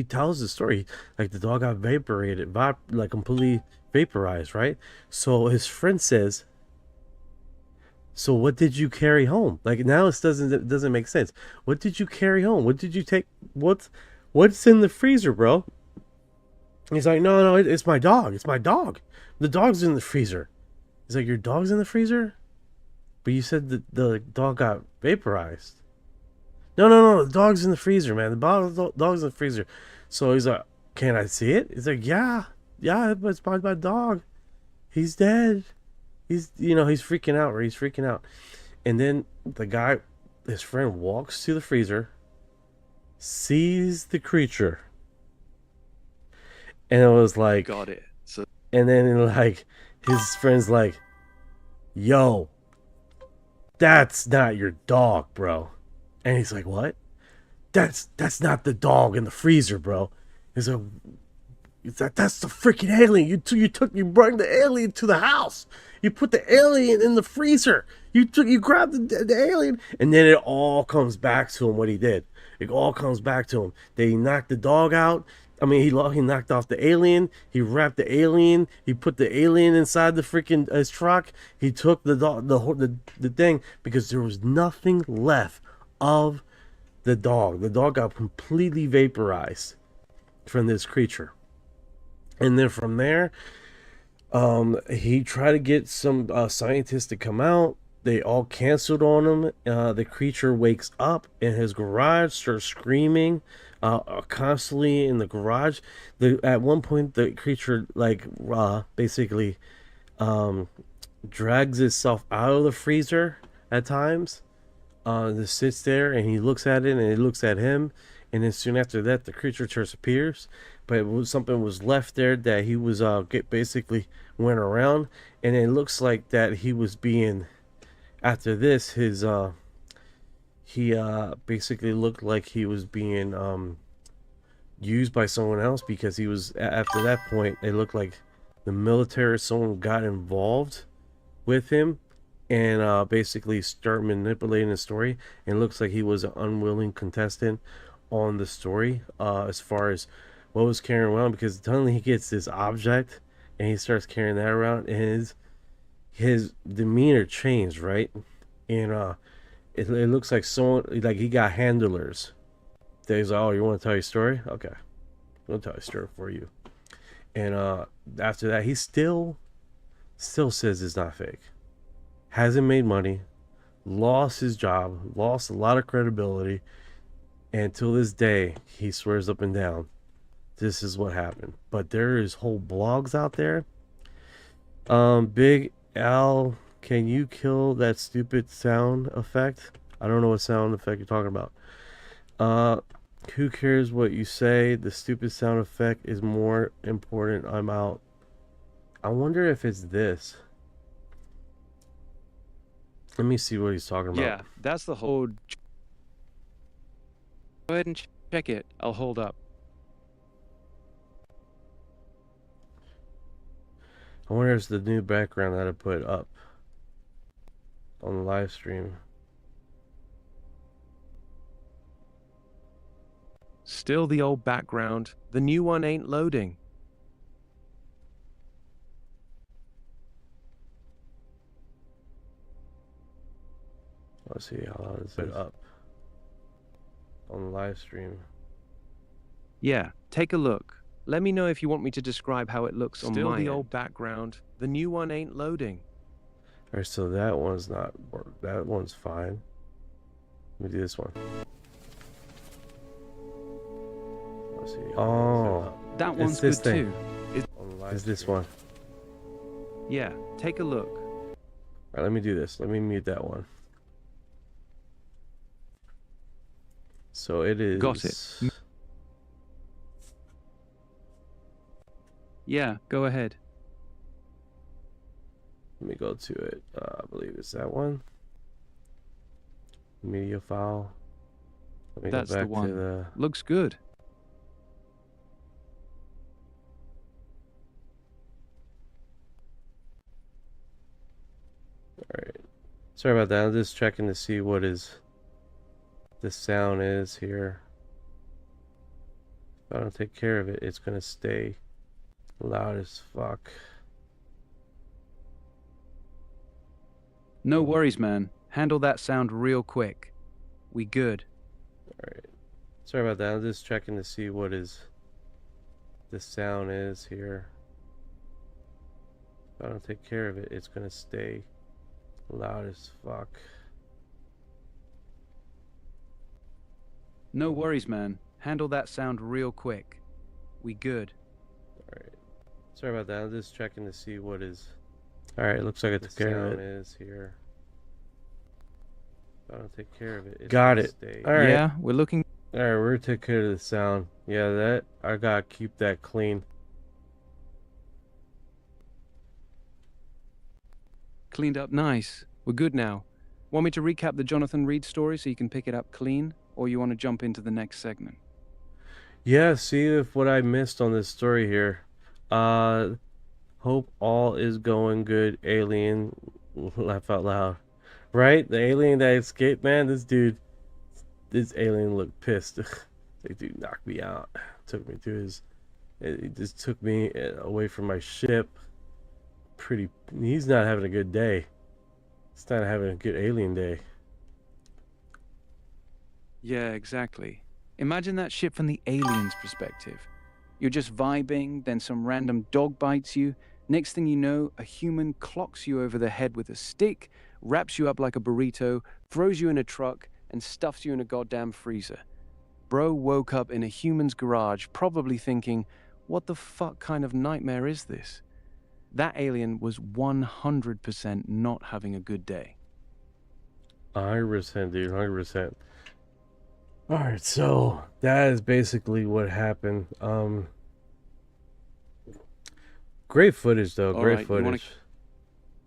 tells the story, like, the dog got evaporated, like completely vaporized, right? So his friend says, so what did you carry home? Like, now it doesn't make sense. What did you carry home? What did you take? What's in the freezer, bro? He's like, no, it's my dog. It's my dog. The dog's in the freezer. He's like, your dog's in the freezer? But you said that the dog got vaporized. No, the dog's in the freezer, man. The dog's in the freezer. So he's like, can I see it? He's like, yeah, but it's my dog. He's dead. He's freaking out, right? He's freaking out. And then the guy, his friend, walks to the freezer, sees the creature, and it was like, Got it. So, and then, like, his friend's like, yo, that's not your dog, bro. And he's like, what? That's not the dog in the freezer, bro. He's like, that's the freaking alien. You brought the alien to the house. You put the alien in the freezer. You grabbed the alien, and then it all comes back to him what he did. It all comes back to him. He knocked the dog out. I mean, he knocked off the alien. He wrapped the alien. He put the alien inside the freaking his truck. He took the dog, the thing, because there was nothing left of the dog. The dog got completely vaporized. from this creature. And then from there, he tried to get some scientists to come out. They all canceled on him. The creature wakes up in his garage, starts screaming constantly in the garage. At one point, the creature basically drags itself out of the freezer at times. Just sits there and he looks at it and it looks at him. And then soon after that, the creature disappears. But something was left there that he was basically went around, and it looks like that he was being. After this, he basically looked like he was being used by someone else, because he was, after that point, it looked like the military, someone got involved with him and basically start manipulating the story. And it looks like he was an unwilling contestant on the story as far as what was carrying around, because suddenly he gets this object and he starts carrying that around, and his demeanor changed, right? And it looks like someone, like he got handlers. He's like, oh, you want to tell your story? Okay, I'll tell a story for you. And after that, he still says it's not fake. Hasn't made money, lost his job, lost a lot of credibility, and till this day, he swears up and down, this is what happened. But there is whole blogs out there. Big Al, can you kill that stupid sound effect? I don't know what sound effect you're talking about. Who cares what you say? The stupid sound effect is more important. I'm out. I wonder if it's this. Let me see what he's talking about. Yeah, that's the whole. Go ahead and check it. I'll hold up. I wonder if it's the new background that I put up on the live stream. Still the old background. The new one ain't loading. Let's see how long is it up on the live stream. Yeah, take a look. Let me know if you want me to describe how it looks on my Still end. the Old background. The new one ain't loading. Alright, so that one's not, that one's fine. Let me do this one. Let's see. Oh, That it's one's this good thing. too. Is this one? Yeah, take a look. Alright, let me do this. Let me mute that one. So it is. Got it. Yeah, go ahead. Let me go to it. I believe it's that one. Media file. Let me That's go the back one. to the. Looks good. Alright. Sorry about that. I'm just checking to see what the sound is here. If I don't take care of it, it's gonna stay loud as fuck. No worries, man. Handle that sound real quick. We good. Alright. Sorry about that. I'm just checking to see what the sound is here. If I don't take care of it, it's gonna stay loud as fuck. No worries, man. Handle that sound real quick. We good. Alright. Sorry about that. I'm just checking to see what Alright, looks like I took care of it. Is here. If I don't take care of it, it's got it. Alright. Yeah, we're looking. Alright, we're gonna take care of the sound. Yeah, that I gotta keep that clean. Cleaned up nice. We're good now. Want me to recap the Jonathan Reed story so you can pick it up clean? Or you want to jump into the next segment? Yeah, see if what I missed on this story here. Hope all is going good. Alien, laugh out loud. Right? The alien that escaped, man, this alien looked pissed. Like, dude, knocked me out. Took me to it just took me away from my ship. He's not having a good day. He's not having a good alien day. Yeah, exactly. Imagine that ship from the aliens' perspective. You're just vibing, then some random dog bites you. Next thing you know, a human clocks you over the head with a stick, wraps you up like a burrito, throws you in a truck, and stuffs you in a goddamn freezer. Bro woke up in a human's garage, probably thinking, what the fuck kind of nightmare is this? That alien was 100% not having a good day. 100%, dude, 100%. Alright, so that is basically what happened. Great footage, though. All Great right, you footage. wanna-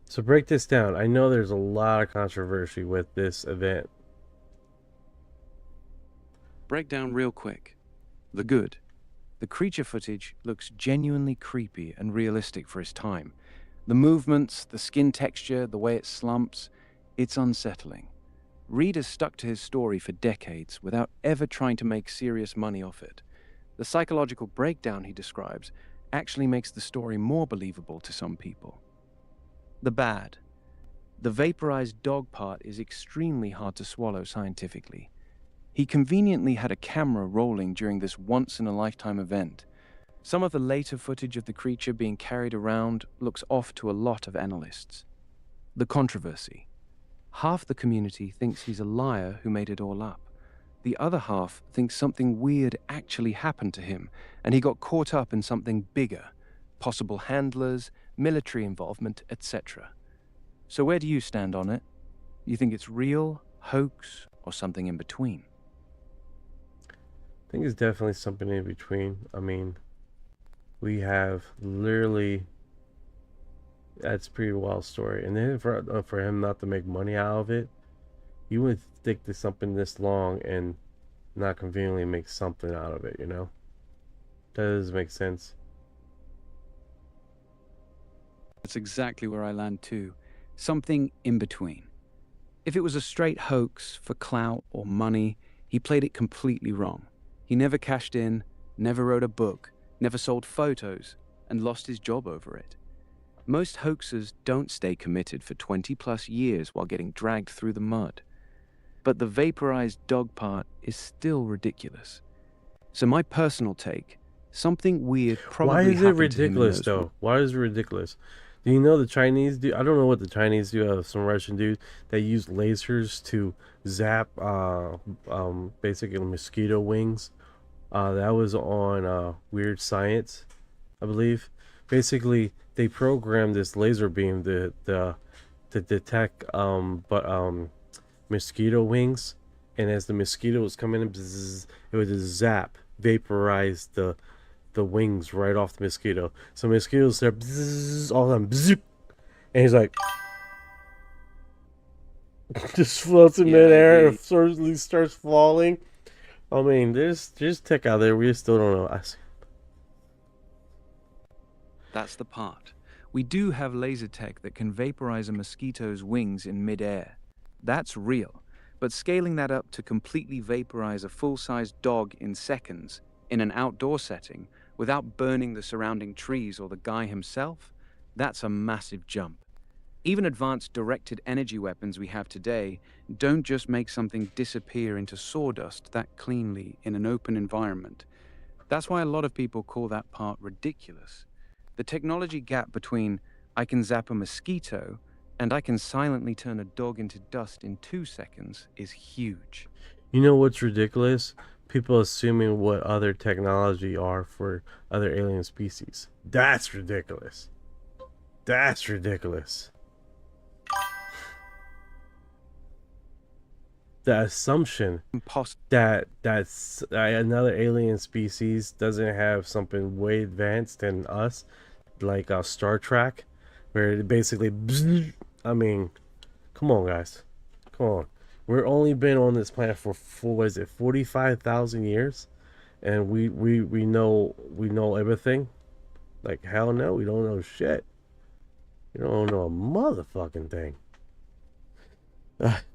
So break this down. I know there's a lot of controversy with this event. Break down real quick. The good. The creature footage looks genuinely creepy and realistic for its time. The movements, the skin texture, the way it slumps, it's unsettling. Reed has stuck to his story for decades without ever trying to make serious money off it. The psychological breakdown he describes actually makes the story more believable to some people. The bad. The vaporized dog part is extremely hard to swallow scientifically. He conveniently had a camera rolling during this once-in-a-lifetime event. Some of the later footage of the creature being carried around looks off to a lot of analysts. The controversy. Half the community thinks he's a liar who made it all up. The other half thinks something weird actually happened to him, and he got caught up in something bigger, possible handlers, military involvement, etc. So where do you stand on it? You think it's real, hoax, or something in between? I think it's definitely something in between. I mean, we have literally, that's a pretty wild story. And then for him not to make money out of it, you would stick to something this long and not conveniently make something out of it, you know? That does make sense. That's exactly where I land too. Something in between. If it was a straight hoax for clout or money, he played it completely wrong. He never cashed in, never wrote a book, never sold photos, and lost his job over it. Most hoaxers don't stay committed for 20+ years while getting dragged through the mud. But the vaporized dog part is still ridiculous. So my personal take, something weird probably Why is it happened to him in ridiculous, those though? Why is it ridiculous? Do you know the Chinese do? I don't know what the Chinese do. Some Russian dude that use lasers to zap basically mosquito wings. That was on Weird Science, I believe. Basically, they programmed this laser beam to detect mosquito wings, and as the mosquito was coming in, bzzz, it would just zap, vaporize the wings right off the mosquito. So mosquitoes there, bzzz, all of them, bzzz, and he's like, just floats in midair and slowly starts falling. I mean, there's tech out there we still don't know. That's the part. We do have laser tech that can vaporize a mosquito's wings in midair. That's real. But scaling that up to completely vaporize a full-sized dog in seconds in an outdoor setting without burning the surrounding trees or the guy himself, that's a massive jump. Even advanced directed energy weapons we have today don't just make something disappear into sawdust that cleanly in an open environment. That's why a lot of people call that part ridiculous. The technology gap between I can zap a mosquito and I can silently turn a dog into dust in 2 seconds is huge. You know what's ridiculous? People assuming what other technology are for other alien species. That's ridiculous. That's ridiculous. The assumption that another alien species doesn't have something way advanced than us, like Star Trek, where it basically, I mean, come on, guys, come on. We're only been on this planet for 45,000 years, and we know everything. Like, hell no, we don't know shit. We don't know a motherfucking thing.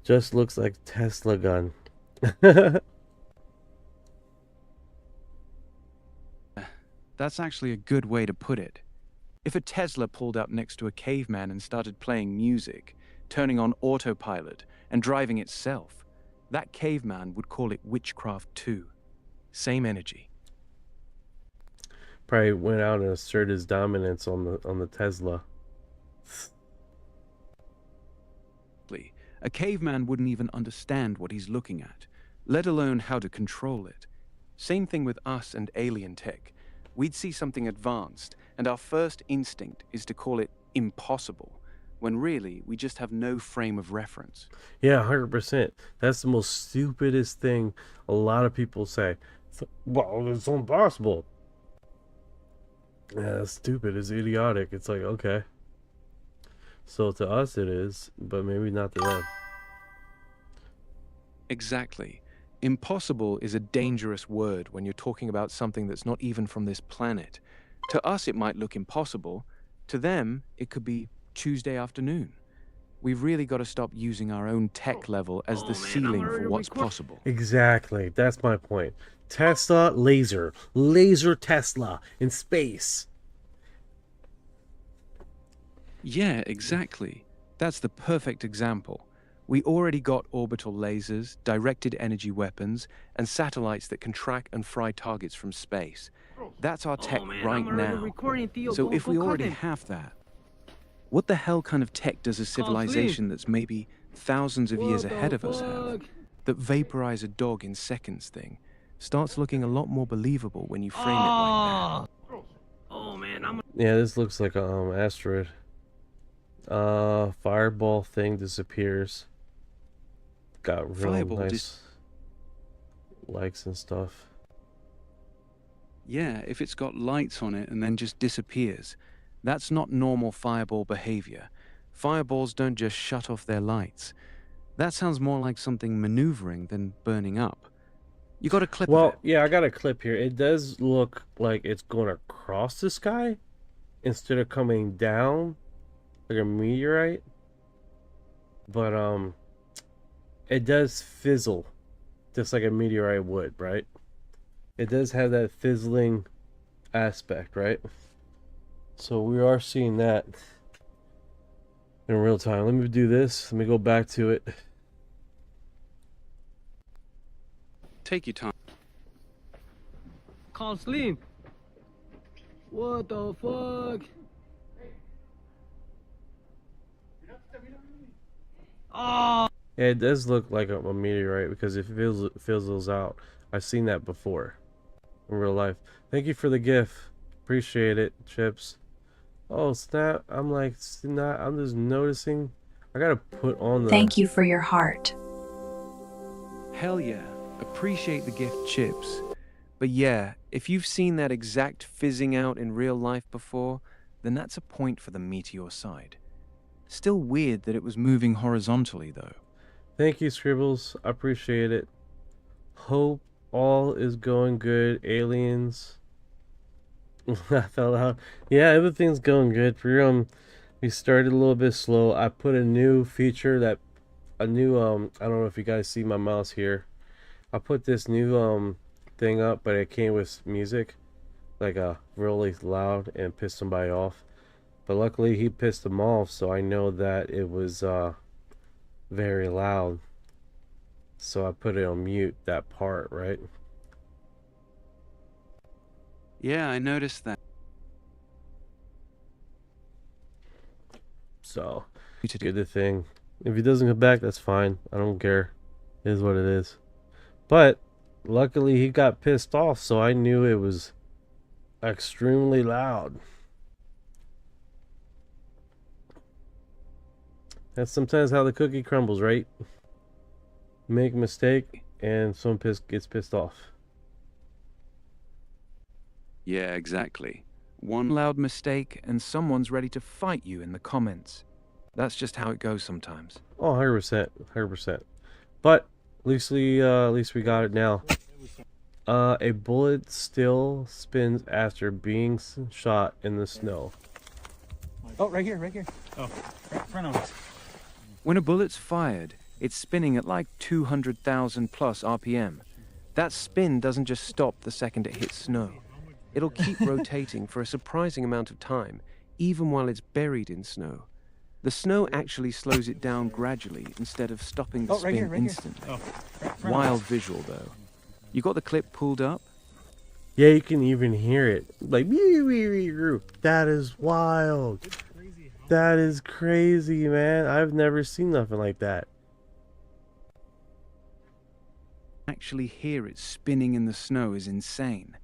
Just looks like Tesla gun. That's actually a good way to put it. If a Tesla pulled up next to a caveman and started playing music, turning on autopilot, and driving itself, that caveman would call it witchcraft too. Same energy. Probably went out and asserted his dominance on the Tesla. A caveman wouldn't even understand what he's looking at, let alone how to control it. Same thing with us and alien tech. We'd see something advanced, and our first instinct is to call it impossible, when really we just have no frame of reference. Yeah, 100%. That's the most stupidest thing a lot of people say. Well, it's impossible. Yeah, that's stupid. It's idiotic. It's like, okay. So to us it is, but maybe not to them. Exactly. Impossible is a dangerous word when you're talking about something that's not even from this planet. To us it might look impossible. To them, it could be Tuesday afternoon. We've really got to stop using our own tech level as the ceiling for what's possible. Exactly. That's my point. Tesla laser. Laser Tesla in space. Yeah, exactly. That's the perfect example. We already got orbital lasers, directed energy weapons, and satellites that can track and fry targets from space. That's our tech right now. So if we already have that, what the hell kind of tech does a civilization that's maybe thousands of years ahead of us have? That vaporize a dog in seconds thing starts looking a lot more believable when you frame it like that. Yeah, this looks like a asteroid. Fireball thing disappears. Got real Fireball nice likes and stuff. Yeah, if it's got lights on it and then just disappears, that's not normal fireball behavior. Fireballs don't just shut off their lights. That sounds more like something maneuvering than burning up. You got a clip of Well, it? yeah, I got a clip here. It does look like it's going across the sky instead of coming down like a meteorite. But it does fizzle just like a meteorite would, right? It does have that fizzling aspect, right? So we are seeing that in real time. Let me do this. Let me go back to it. Take your time. Can't sleep. What the fuck? Oh. Yeah, it does look like a meteorite because it fizzles out. I've seen that before in real life. Thank you for the gift. Appreciate it, Chips. Oh, snap. I'm like, snap. I'm just noticing. I gotta put on the... Thank you for your heart. Hell yeah. Appreciate the gift, Chips. But yeah, if you've seen that exact fizzing out in real life before, then that's a point for the meteor side. Still weird that it was moving horizontally, though. Thank you, Scribbles. I appreciate it. Hope all is going good. Aliens. I fell out. Yeah, everything's going good. We started a little bit slow. I put a new feature that... I don't know if you guys see my mouse here. I put this new thing up, but it came with music. Like really loud and pissed somebody off. But luckily he pissed them off, so I know that it was very loud. So I put it on mute, that part, right? Yeah, I noticed that. So, do the thing. If he doesn't come back, that's fine. I don't care. It is what it is. But, luckily he got pissed off, so I knew it was extremely loud. That's sometimes how the cookie crumbles, right? Make a mistake, and someone gets pissed off. Yeah, exactly. One loud mistake, and someone's ready to fight you in the comments. That's just how it goes sometimes. Oh, 100%, 100%. But at least we got it now. A bullet still spins after being shot in the snow. Oh, right here. Oh, right in front of us. When a bullet's fired, it's spinning at like 200,000 plus RPM. That spin doesn't just stop the second it hits snow. It'll keep rotating for a surprising amount of time, even while it's buried in snow. The snow actually slows it down gradually instead of stopping the spin instantly. Oh, right Wild visual, though. You got the clip pulled up? Yeah, you can even hear it. Like, that is wild. That is crazy, man. I've never seen nothing like that. Actually hear it spinning in the snow is insane.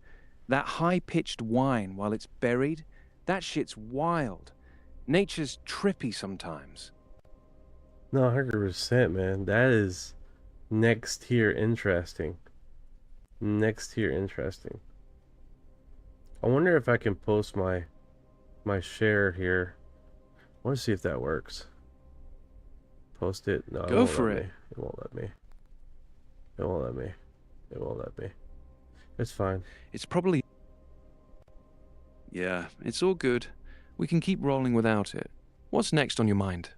That high-pitched whine while it's buried, that shit's wild. Nature's trippy sometimes. No, 100%, man. That is next tier interesting. Next tier interesting. I wonder if I can post my share here. I want to see if that works. Post it. No, Go for it. It won't let me. It won't let me. It won't let me. It's fine. It's probably... Yeah, it's all good. We can keep rolling without it. What's next on your mind?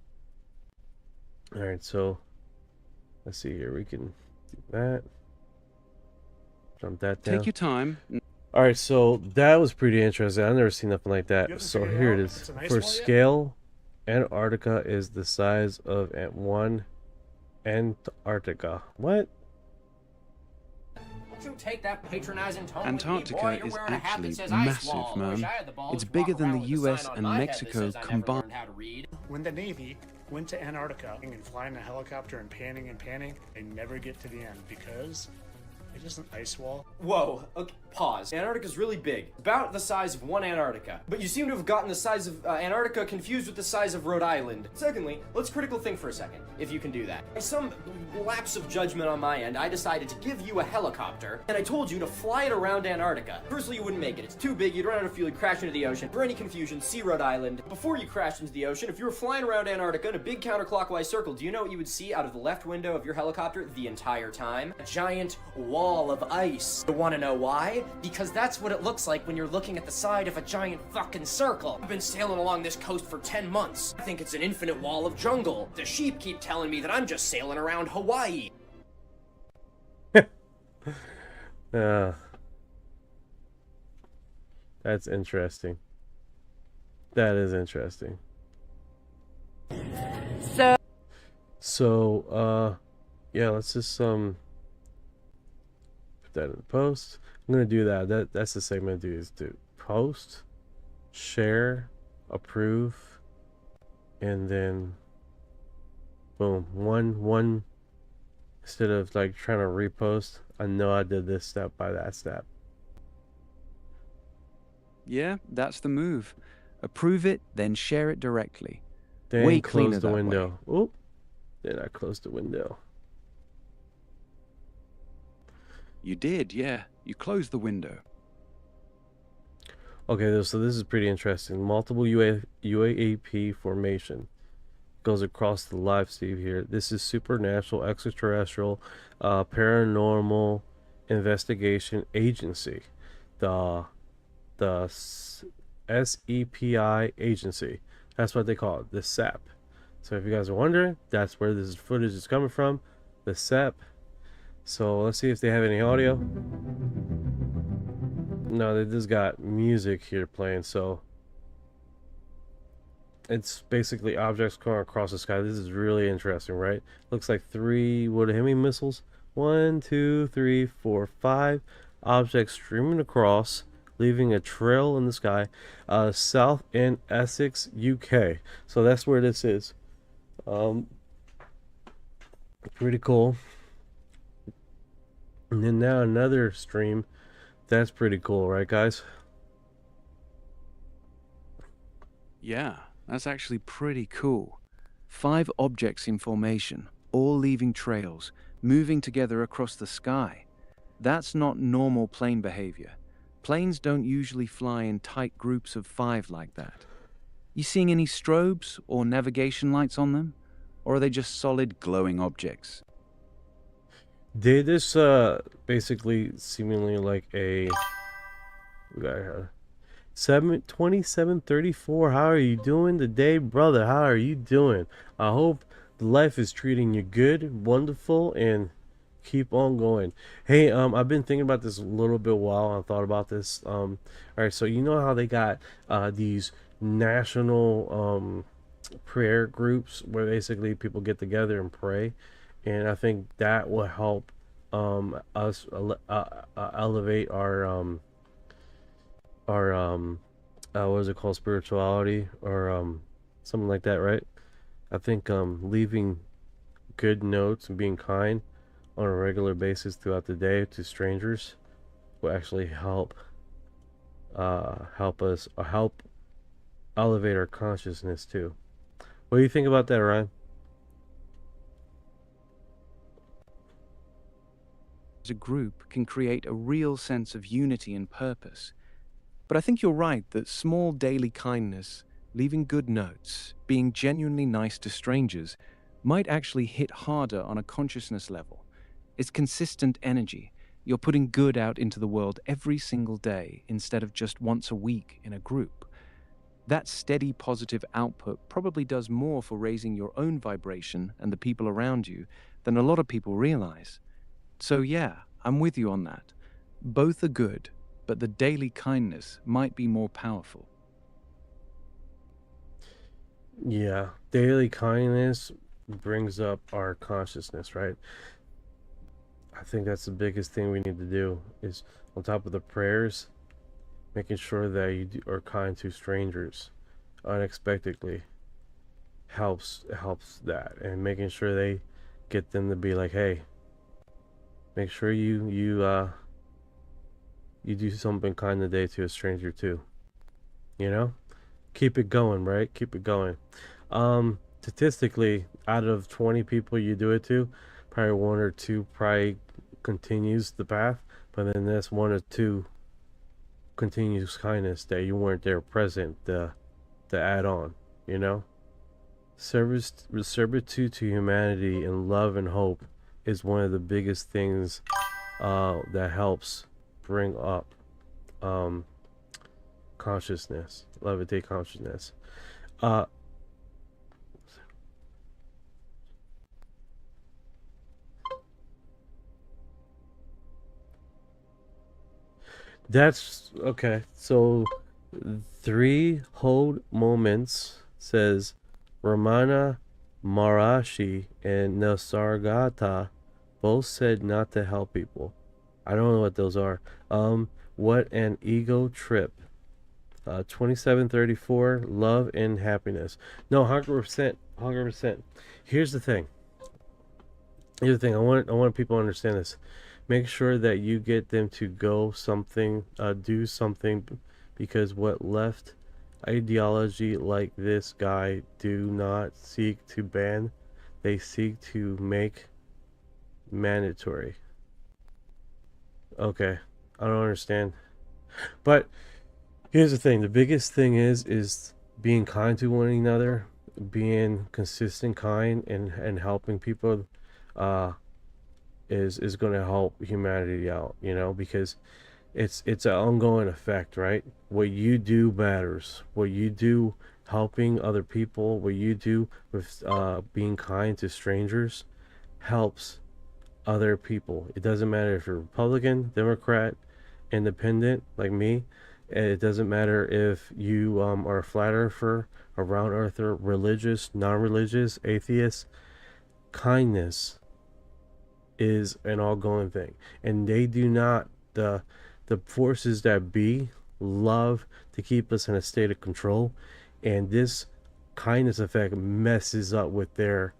Alright, so let's see here. We can do that. Jump that down. Take your time. Alright, so that was pretty interesting. I've never seen nothing like that. So here it is. For scale, Antarctica is the size of one Antarctica. What? You take that patronizing tone Antarctica with me, boy. is You're wearing a hat that actually says Ice massive, Wall. I man. wish I had the balls It's to bigger walk than around the with a US sign on and my head that Mexico says I never combined. learned how to read. When the Navy went to Antarctica and flying a helicopter and panning, they never get to the end because it's just an ice wall. Whoa, okay, pause. Antarctica's really big, about the size of one Antarctica. But you seem to have gotten the size of Antarctica confused with the size of Rhode Island. Secondly, let's critical think for a second, if you can do that. By some lapse of judgment on my end, I decided to give you a helicopter, and I told you to fly it around Antarctica. Firstly, you wouldn't make it. It's too big, you'd run out of fuel, you'd crash into the ocean. For any confusion, see Rhode Island. Before you crashed into the ocean, if you were flying around Antarctica in a big counterclockwise circle, do you know what you would see out of the left window of your helicopter the entire time? A giant wall of ice. You wanna know why? Because that's what it looks like when you're looking at the side of a giant fucking circle. I've been sailing along this coast for 10 months. I think it's an infinite wall of jungle. The sheep keep telling me that I'm just sailing around Hawaii. That's interesting. That is interesting. So, yeah, let's just put that in the post. I'm gonna do that. That's the same I'm gonna do is do post, share, approve, and then boom, one instead of like trying to repost. I know I did this step by that step. Yeah, that's the move. Approve it, then share it directly. Then Way close cleaner the that window. way. Oop. Then I closed the window. You did, yeah. You closed the window. Okay, so this is pretty interesting. Multiple UAP formation goes across the live stream here. This is supernatural, extraterrestrial, paranormal investigation agency, the SEPI agency. That's what they call it, the SEP. So if you guys are wondering, that's where this footage is coming from, the SEP. So let's see if they have any audio. No, they just got music here playing, so it's basically objects going across the sky. This is really interesting, right? Looks like 3 Hemi missiles. 1, 2, 3, 4, 5 objects streaming across, leaving a trail in the sky. South in Essex, UK. So that's where this is. Pretty cool. And then now another stream. That's pretty cool, right, guys? Yeah, that's actually pretty cool. 5 objects in formation, all leaving trails, moving together across the sky. That's not normal plane behavior. Planes don't usually fly in tight groups of 5 like that. You seeing any strobes or navigation lights on them? Or are they just solid glowing objects? They this basically seemingly like a we got here 2734. How are you doing today, brother? How are you doing? I hope life is treating you good, wonderful, and keep on going. Hey, I've been thinking about this a little bit while I thought about this. All right, so you know how they got these national prayer groups where basically people get together and pray, and I think that will help us elevate our what is it called, spirituality, or something like that, right? I think leaving good notes and being kind on a regular basis throughout the day to strangers will actually help help elevate our consciousness too. What do you think about that, Ryan? As a group can create a real sense of unity and purpose. But I think you're right that small daily kindness, leaving good notes, being genuinely nice to strangers, might actually hit harder on a consciousness level. It's consistent energy. You're putting good out into the world every single day instead of just once a week in a group. That steady positive output probably does more for raising your own vibration and the people around you than a lot of people realize. So yeah, I'm with you on that. Both are good, but the daily kindness might be more powerful. Yeah, daily kindness brings up our consciousness, right? I think that's the biggest thing we need to do is, on top of the prayers, making sure that you are kind to strangers unexpectedly helps that, and making sure they get them to be like, hey, make sure you do something kind today to a stranger too. You know? Keep it going, right? Keep it going. Statistically, out of 20 people you do it to, probably one or two probably continues the path, but then there's one or two continuous kindness that you weren't there present to add on, you know? Servitude to humanity and love and hope is one of the biggest things that helps bring up consciousness, levitate consciousness. That's okay. So 3 hold moments says Ramana Maharishi and Nisargadatta both said not to help people. I don't know what those are. What an ego trip. 2734, love and happiness. No, 100%. 100%. Here's the thing. I want people to understand this. Make sure that you get them to go something, do something, because what left ideology like this guy do not seek to ban, they seek to make mandatory. Okay, I don't understand. But here's the thing. The biggest thing is being kind to one another, being consistent kind, and helping people is going to help humanity out, you know, because it's an ongoing effect, right? What you do matters. What you do helping other people, what you do with being kind to strangers helps other people. It doesn't matter if you're Republican, Democrat, Independent like me. It doesn't matter if you are a flat earther, a round earther, religious, non-religious, atheist. Kindness is an ongoing thing, and they do not, the forces that be love to keep us in a state of control, and this kindness effect messes up with their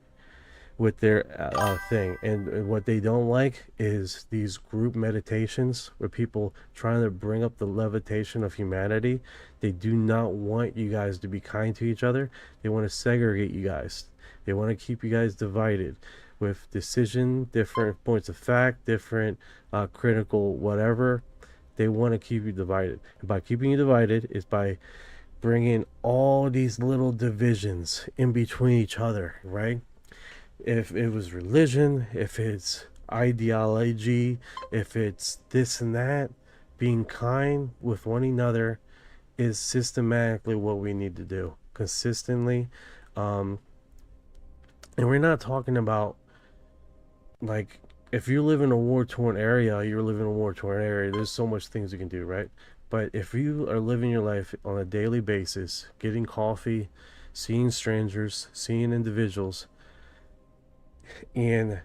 thing. And what they don't like is these group meditations where people trying to bring up the levitation of humanity. They do not want you guys to be kind to each other. They want to segregate you guys. They want to keep you guys divided with decision, different points of fact, different critical whatever. They want to keep you divided, and by keeping you divided is by bringing all these little divisions in between each other, right? If it was religion, if it's ideology, if it's this and that, being kind with one another is systematically what we need to do consistently. And we're not talking about, like, if you live in a war-torn area, you're living in a war-torn area. There's so much things you can do, right? But if you are living your life on a daily basis, getting coffee, seeing strangers, seeing individuals, and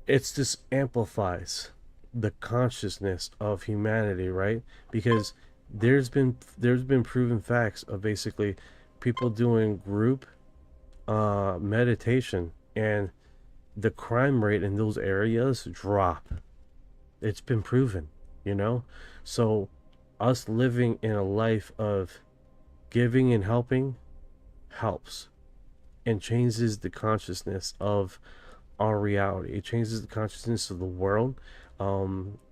it's just amplifies the consciousness of humanity, right? Because there's been proven facts of basically people doing group meditation, and the crime rate in those areas drop. It's been proven, you know? So us living in a life of giving and helping helps and changes the consciousness of our reality. It changes the consciousness of the world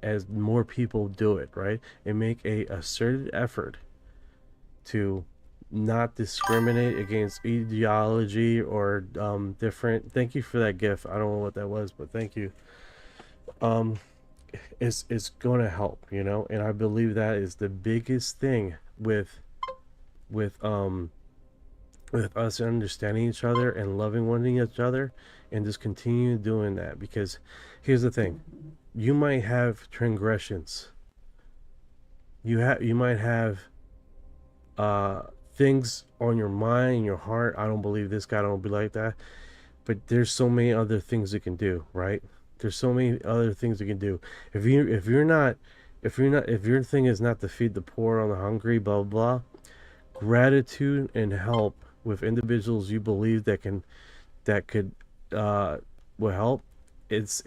as more people do it, right? And make a asserted effort to not discriminate against ideology or different. Thank you for that gift. I don't know what that was, but thank you. It's going to help, you know, and I believe that is the biggest thing with us understanding each other and loving one each other, and just continue doing that. Because here's the thing, you might have transgressions, you might have things on your mind and your heart. I don't believe this guy, don't be like that, but there's so many other things you can do, right? There's so many other things you can do. If your thing is not to feed the poor or the hungry, blah blah blah, gratitude and help with individuals you believe that could will help. It's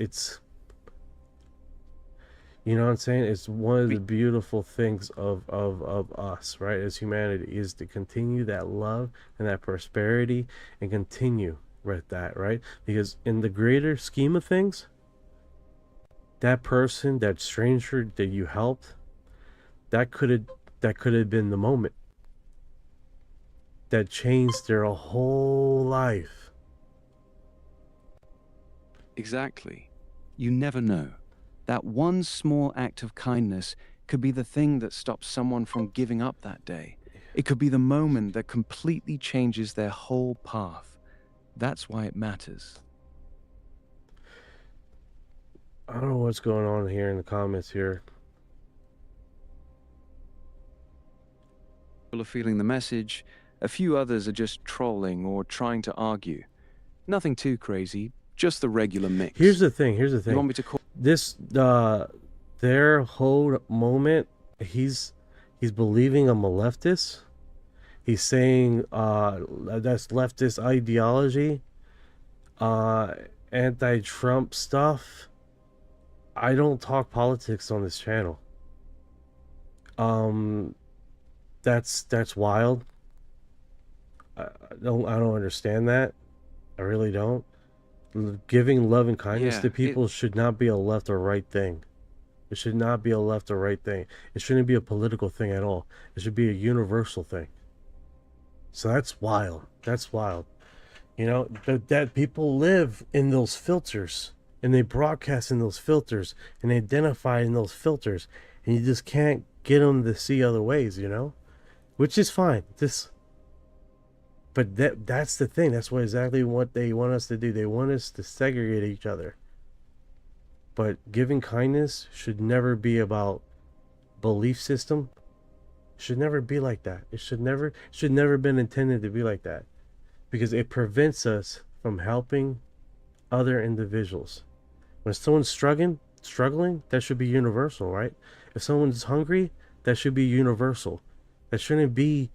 you know what I'm saying? It's one of the beautiful things of us, right, as humanity, is to continue that love and that prosperity and continue with that, right? Because in the greater scheme of things, that person, that stranger that you helped, that could have been the moment that changed their whole life. Exactly. You never know. That one small act of kindness could be the thing that stops someone from giving up that day. It could be the moment that completely changes their whole path. That's why it matters. I don't know what's going on here in the comments here. People are feeling the message. A few others are just trolling or trying to argue. Nothing too crazy, just the regular mix. Here's the thing. You want me to call this their whole moment, he's believing I'm a leftist. He's saying that's leftist ideology, anti-Trump stuff. I don't talk politics on this channel. That's wild. I don't understand that. I really don't. Giving love and kindness to people should not be a left or right thing. It should not be a left or right thing. It shouldn't be a political thing at all. It should be a universal thing. So that's wild. That's wild. You know, that people live in those filters, and they broadcast in those filters, and they identify in those filters, and you just can't get them to see other ways, you know? Which is fine. But that's the thing. That's exactly what they want us to do. They want us to segregate each other. But giving kindness should never be about belief system. It should never be like that. It should never been intended to be like that. Because it prevents us from helping other individuals. When someone's struggling, that should be universal, right? If someone's hungry, that should be universal. That shouldn't be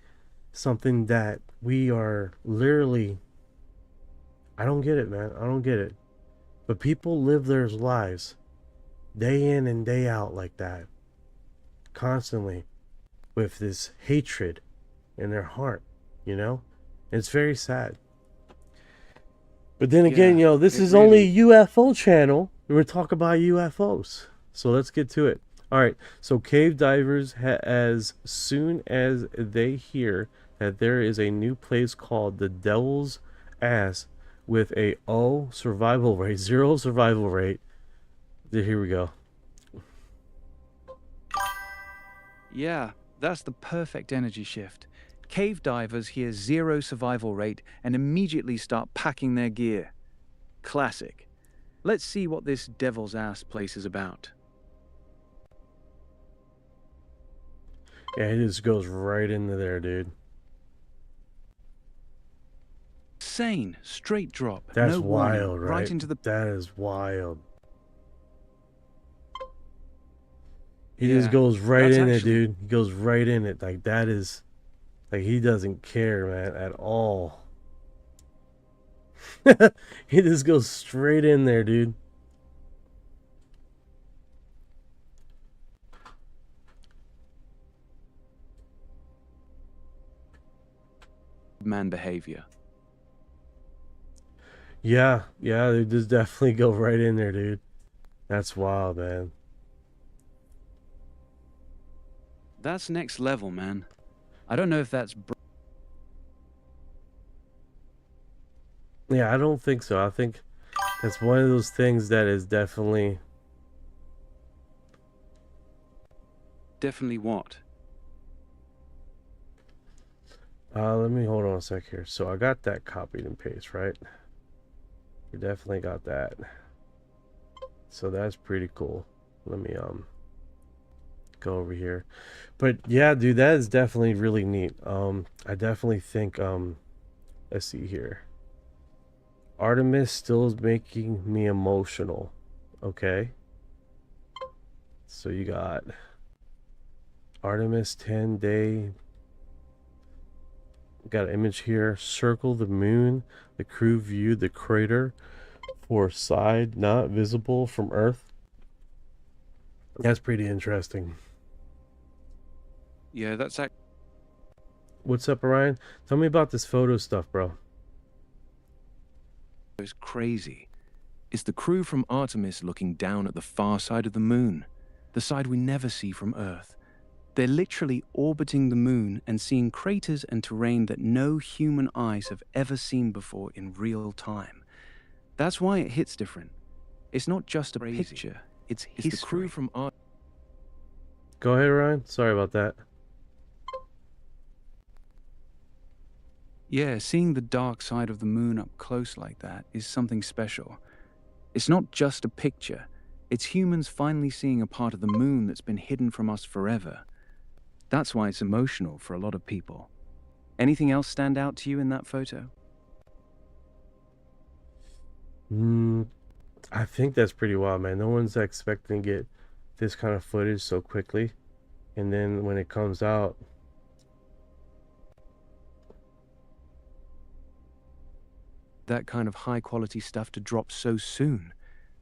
something that we are literally... I don't get it, man. I don't get it. But people live their lives day in and day out like that, constantly, with this hatred in their heart, you know? And it's very sad. But then again, you know, this is only a UFO channel. We're talking about UFOs. So let's get to it. All right. So cave divers, as soon as they hear that there is a new place called the Devil's Ass with a zero survival rate. Here we go. Yeah, that's the perfect energy shift. Cave divers hear 0 survival rate and immediately start packing their gear. Classic. Let's see what this Devil's Ass place is about. Yeah, it just goes right into there, dude. Insane. Straight drop. That's no warning, wild, right? Right into the... That is wild. He just goes right that's in it, actually- dude. He goes right in it. Like, that is, like, he doesn't care, man, at all. He just goes straight in there, dude. Man behavior. Yeah, they just definitely go right in there, dude. That's wild, man. That's next level, man. I don't know if that's... Yeah, I don't think so. I think that's one of those things that is definitely... Definitely what? Let me hold on a sec here. So I got that copied and paste, right? We definitely got that. So that's pretty cool. Let me go over here. But yeah, dude, that is definitely really neat. I definitely think let's see here. Artemis still is making me emotional. Okay. So you got Artemis 10-day. Got an image here. Circle the moon. The crew viewed the crater for side not visible from Earth. That's pretty interesting. Yeah, that's... What's up, Orion? Tell me about this photo stuff, bro. It's crazy. It's the crew from Artemis looking down at the far side of the moon, the side we never see from Earth. They're literally orbiting the moon and seeing craters and terrain that no human eyes have ever seen before in real time. That's why it hits different. It's not just a picture, it's history. The crew from Artemis. Go ahead, Orion. Sorry about that. Yeah, seeing the dark side of the moon up close like that is something special. It's not just a picture. It's humans finally seeing a part of the moon that's been hidden from us forever. That's why it's emotional for a lot of people. Anything else stand out to you in that photo? I think that's pretty wild, man. No one's expecting to get this kind of footage so quickly. And then when it comes out, that kind of high quality stuff to drop so soon.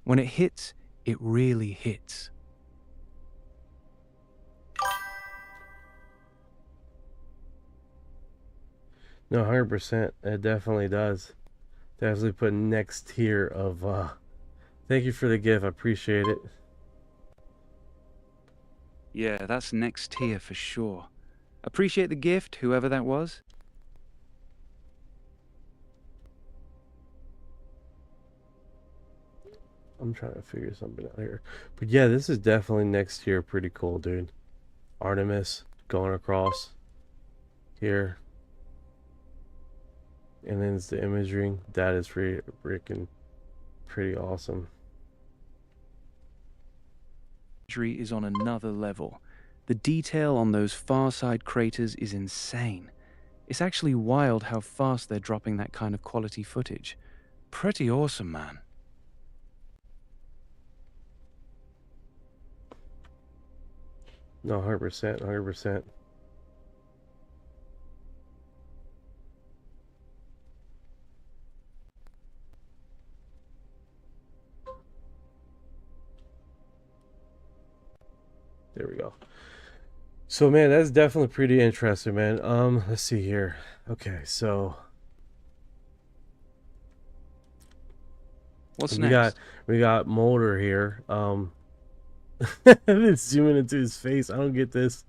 When it hits, it really hits. no, 100%. It definitely does. Definitely put next tier of, thank you for the gift. I appreciate it. Yeah, that's next tier for sure. Appreciate the gift, whoever that was. I'm trying to figure something out here. But yeah, this is definitely next tier. Pretty cool, dude. Artemis going across here. And then it's the imagery. That is freaking pretty awesome. Imagery is on another level. The detail on those far side craters is insane. It's actually wild how fast they're dropping that kind of quality footage. Pretty awesome, man. No, 100%, 100%. There we go. So, man, that's definitely pretty interesting, man. Let's see here. Okay, so what's we next? We got Mulder here. It's zooming into his face. I don't get this.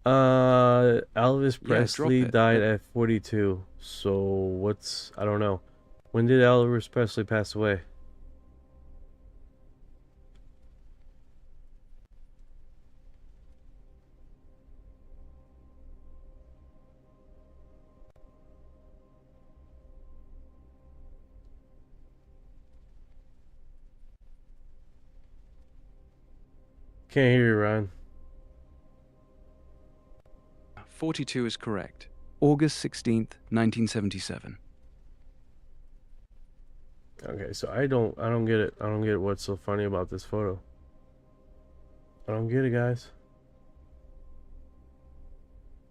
Elvis Presley died at 42. So what's, I don't know. When did Elvis Presley pass away? Can't hear you, Ryan. 42 is correct. August 16th, 1977. Okay, so I don't get it. I don't get what's so funny about this photo. I don't get it, guys.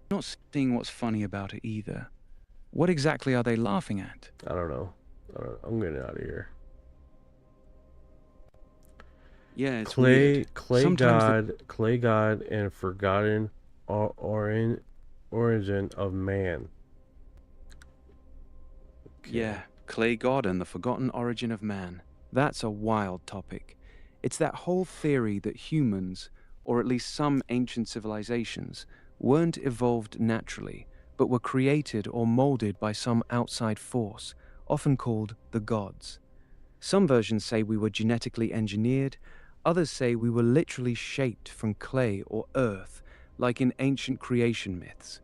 Not seeing what's funny about it either. What exactly are they laughing at? I don't know. I'm getting out of here. Yeah, it's weird. Clay Sometimes God, and forgotten origin of man. Yeah, clay god and the forgotten origin of man. That's a wild topic. It's that whole theory that humans, or at least some ancient civilizations, weren't evolved naturally, but were created or molded by some outside force, often called the gods. Some versions say we were genetically engineered, others say we were literally shaped from clay or earth, like in ancient creation myths.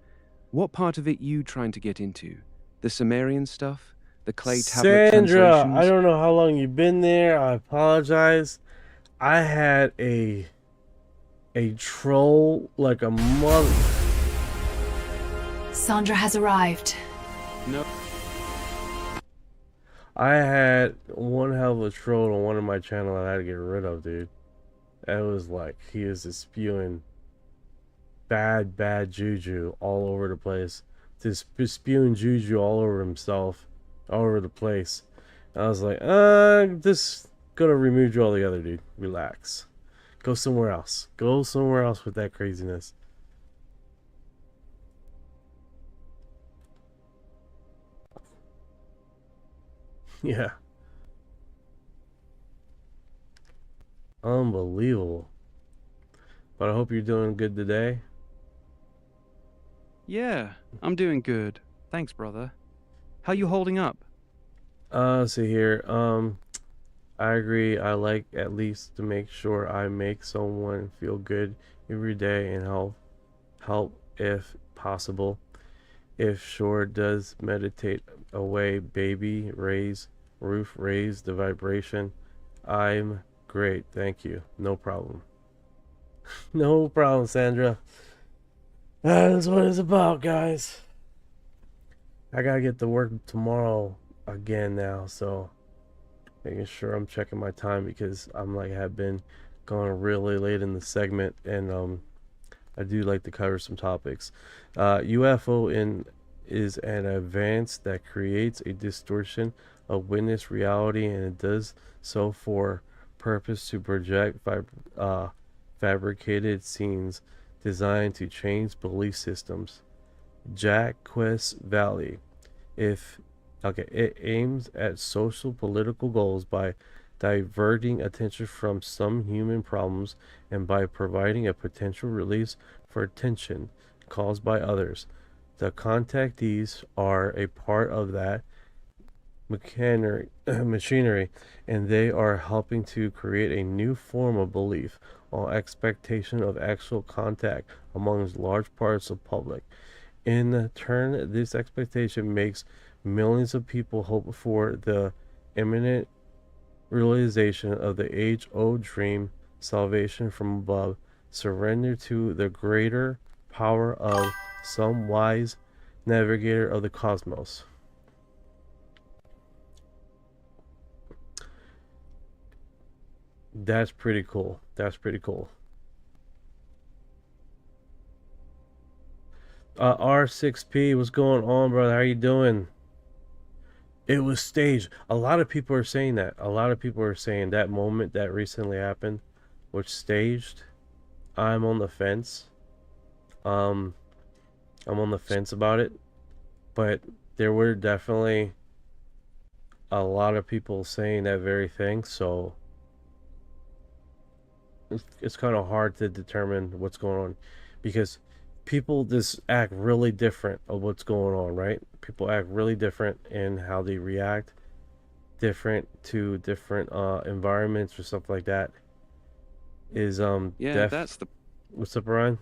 What part of it you trying to get into? The Sumerian stuff? The clay tablet Sandra, translations? I don't know how long you've been there. I apologize. I had a troll like a mother. Sandra has arrived. No. I had one hell of a troll on one of my channel that I had to get rid of, dude. It was like he is just spewing bad juju all over the place. Just spewing juju all over himself, all over the place. And I was like, just gonna remove you altogether, dude. Relax. Go somewhere else. Go somewhere else with that craziness. Yeah. Unbelievable. But I hope you're doing good today. Yeah, I'm doing good. Thanks, brother. How you holding up? See here. I agree. I like at least to make sure I make someone feel good every day and help if possible. If sure does meditate away, baby, raise, roof, raise the vibration. I'm great. Thank you. No problem. No problem, Sandra. That is what it's about, guys. I gotta get to work tomorrow again now, so making sure I'm checking my time because I'm like have been going really late in the segment, and I do like to cover some topics. UFO is an advance that creates a distortion of witness reality, and it does so for purpose to project fabricated scenes designed to change belief systems. Jacques Valley. It aims at social political goals by diverting attention from some human problems and by providing a potential release for tension caused by others. The contactees are a part of that machinery, and they are helping to create a new form of belief on expectation of actual contact amongst large parts of public. In turn, this expectation makes millions of people hope for the imminent realization of the age-old dream, salvation from above, surrender to the greater power of some wise navigator of the cosmos. That's pretty cool. That's pretty cool. R6P, what's going on, brother? How you doing? It was staged. A lot of people are saying that. A lot of people are saying that moment that recently happened was staged. I'm on the fence. I'm on the fence about it. But there were definitely a lot of people saying that very thing, so it's kind of hard to determine what's going on because people just act really different of what's going on, right? People act really different in how they react, different to different environments or stuff like that. Is yeah, that's the. What's up, Ryan?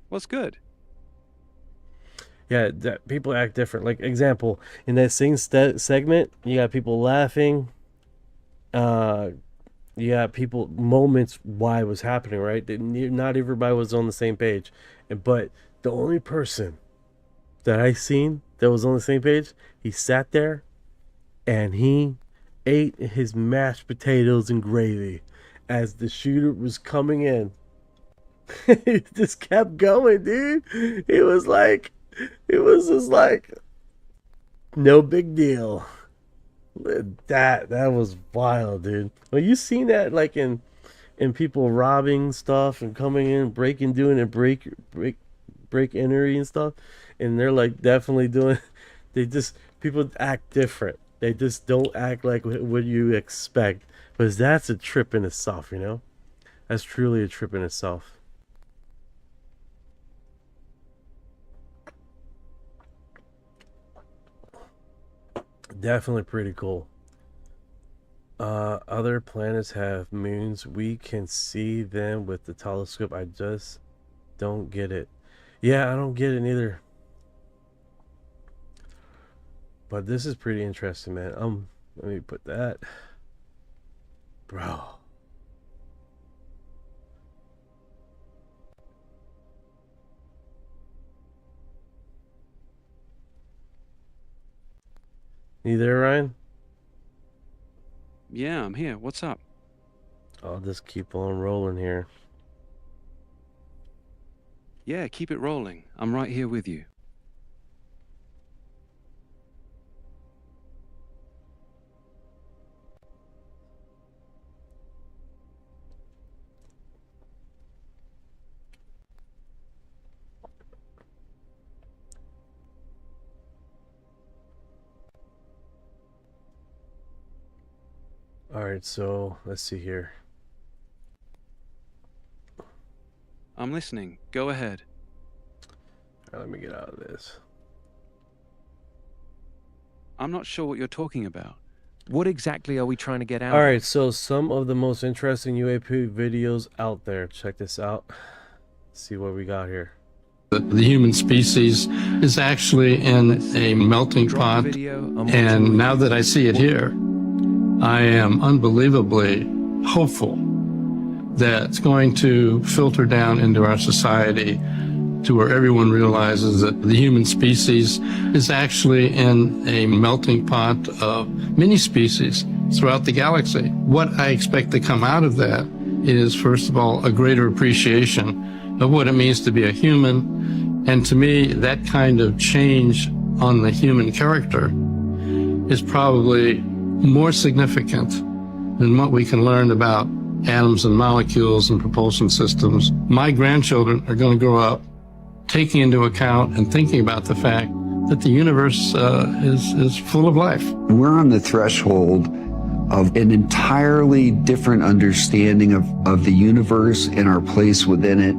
What's good? Yeah, that people act different. Like example, in that same segment, you got people laughing. You got people moments why it was happening, right? Not everybody was on the same page, but the only person that I seen that was on the same page, he sat there, and he ate his mashed potatoes and gravy as the shooter was coming in. He just kept going, dude. It was just like no big deal. That was wild, dude. Well, you seen that like in people robbing stuff and coming in, breaking, doing a break entry and stuff, and they're like definitely doing. They just people act different. They just don't act like what you expect. But that's a trip in itself, you know. That's truly a trip in itself. Definitely pretty cool. Other planets have moons. We can see them with the telescope. I just don't get it. Yeah, I don't get it either. But this is pretty interesting, man. Let me put that. Bro. You there, Ryan? Yeah, I'm here. What's up? I'll just keep on rolling here. Yeah, keep it rolling. I'm right here with you. Alright, so let's see here. I'm listening. Go ahead. Let me get out of this. I'm not sure what you're talking about. What exactly are we trying to get out? Alright, so some of the most interesting UAP videos out there. Check this out. Let's see what we got here. The human species is actually in a melting pot, and now that I see it here, I am unbelievably hopeful that it's going to filter down into our society to where everyone realizes that the human species is actually in a melting pot of many species throughout the galaxy. What I expect to come out of that is, first of all, a greater appreciation of what it means to be a human. And to me, that kind of change on the human character is probably more significant than what we can learn about atoms and molecules and propulsion systems. My grandchildren are going to grow up taking into account and thinking about the fact that the universe is full of life. We're on the threshold of an entirely different understanding of the universe and our place within it,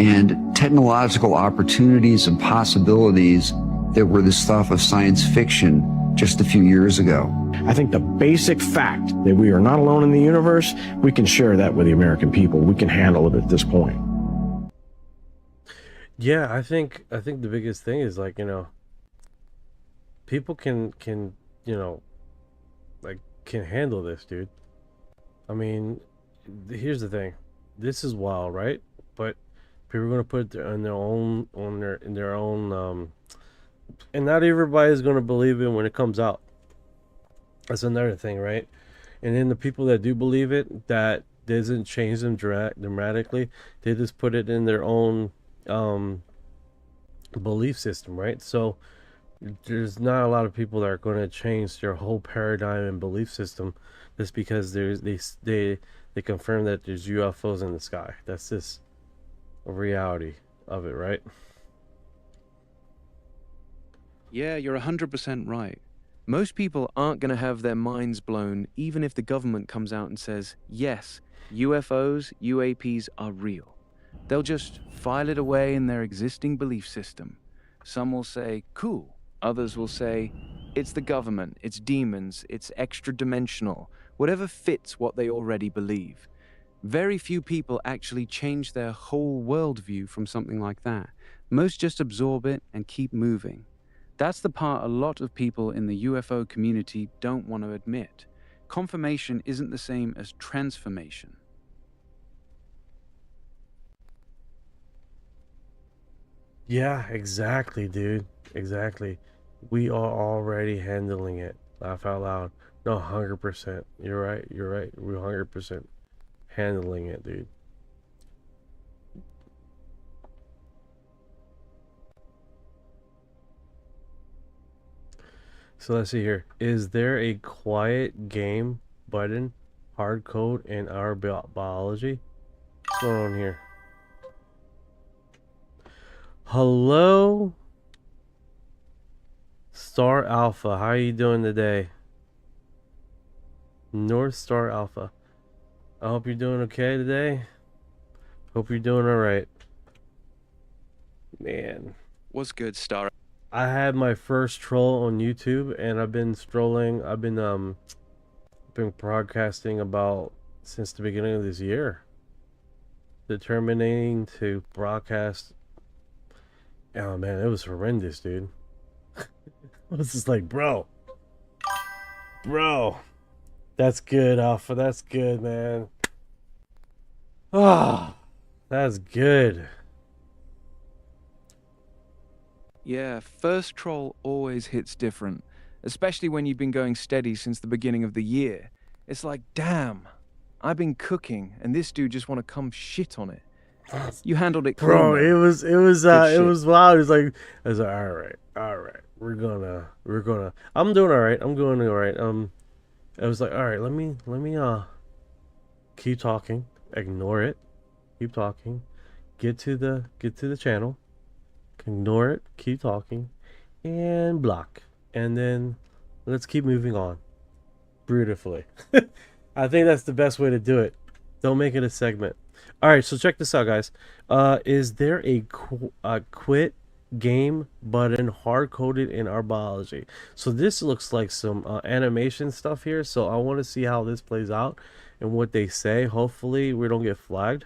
and technological opportunities and possibilities that were the stuff of science fiction just a few years ago. I think the basic fact that we are not alone in the universe, we can share that with the American people. We can handle it at this point. Yeah, I think the biggest thing is, like, you know, people can you know, like, can handle this, dude. I mean, here's the thing. This is wild, right? But people are gonna put it in their own and not everybody's gonna believe it when it comes out. That's another thing, right? And then the people that do believe it, that doesn't change them dramatically. They just put it in their own belief system, right? So there's not a lot of people that are going to change their whole paradigm and belief system just because they confirm that there's UFOs in the sky. That's just a reality of it, right? Yeah, you're 100% right. Most people aren't going to have their minds blown even if the government comes out and says, yes, UFOs, UAPs are real. They'll just file it away in their existing belief system. Some will say, cool. Others will say, it's the government, it's demons, it's extra-dimensional, whatever fits what they already believe. Very few people actually change their whole worldview from something like that. Most just absorb it and keep moving. That's the part a lot of people in the UFO community don't want to admit. Confirmation isn't the same as transformation. Yeah, exactly, dude. Exactly. We are already handling it. Laugh out loud. No, 100%. You're right. You're right. We're 100% handling it, dude. So let's see here. Is there a quiet game button hard code in our biology? What's going on here? Hello, Star Alpha. How are you doing today? North Star Alpha. I hope you're doing okay today. Hope you're doing alright. Man. What's good, Star? I had my first troll on YouTube, and I've been strolling. I've been broadcasting about since the beginning of this year. Determining to broadcast. Oh man, it was horrendous, dude. I was just like, bro, that's good, Alpha. That's good, man. Ah, that's good. Yeah, first troll always hits different, especially when you've been going steady since the beginning of the year. It's like, damn, I've been cooking, and this dude just want to come shit on it. You handled it clean, Bro, though. it was wild. It's like, I was like, all right, we're gonna. I'm doing all right. I'm doing all right. I was like, all right, let me keep talking, ignore it, keep talking, get to the channel. Ignore it, keep talking, and block. And then let's keep moving on. Beautifully. I think that's the best way to do it. Don't make it a segment. Alright, so check this out, guys. Is there a quit game button hard-coded in our biology? So this looks like some animation stuff here. So I want to see how this plays out and what they say. Hopefully we don't get flagged.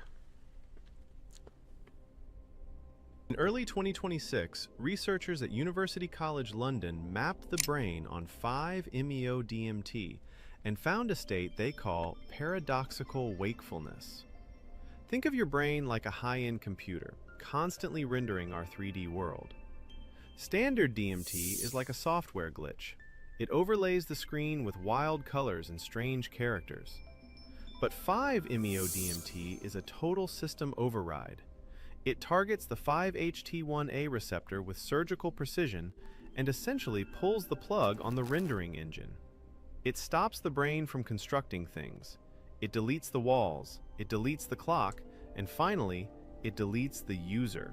In early 2026, researchers at University College London mapped the brain on 5-MeO-DMT and found a state they call paradoxical wakefulness. Think of your brain like a high-end computer, constantly rendering our 3D world. Standard DMT is like a software glitch. It overlays the screen with wild colors and strange characters. But 5-MeO-DMT is a total system override. It targets the 5-HT1A receptor with surgical precision and essentially pulls the plug on the rendering engine. It stops the brain from constructing things. It deletes the walls, it deletes the clock, and finally, it deletes the user.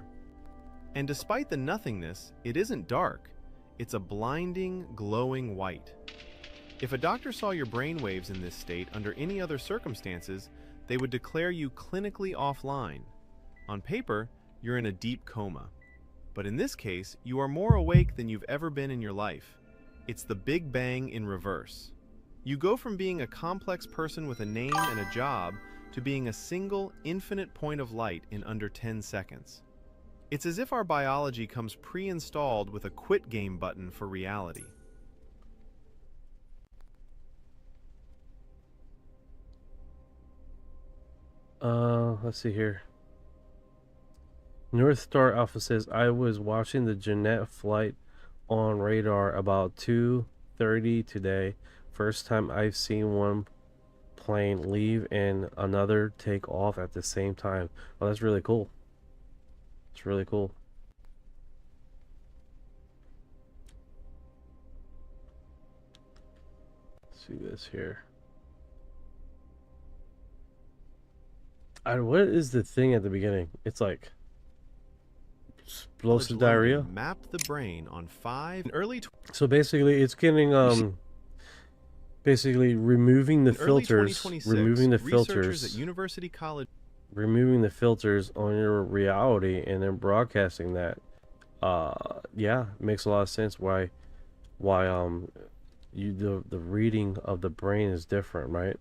And despite the nothingness, it isn't dark. It's a blinding, glowing white. If a doctor saw your brainwaves in this state under any other circumstances, they would declare you clinically offline. On paper, you're in a deep coma. But in this case, you are more awake than you've ever been in your life. It's the Big Bang in reverse. You go from being a complex person with a name and a job to being a single, infinite point of light in under 10 seconds. It's as if our biology comes pre-installed with a quit game button for reality. Let's see here. North Star Alpha says, I was watching the Jeanette flight on radar about 2:30 today. First time I've seen one plane leave and another take off at the same time. Oh, that's really cool. It's really cool. Let's see this here. What is the thing at the beginning? It's like explosive diarrhea. Mapped the brain on 5 early. So basically, it's getting basically removing the filters, removing the filters at University College, removing the filters on your reality, and then broadcasting that. Yeah, it makes a lot of sense why the reading of the brain is different, right?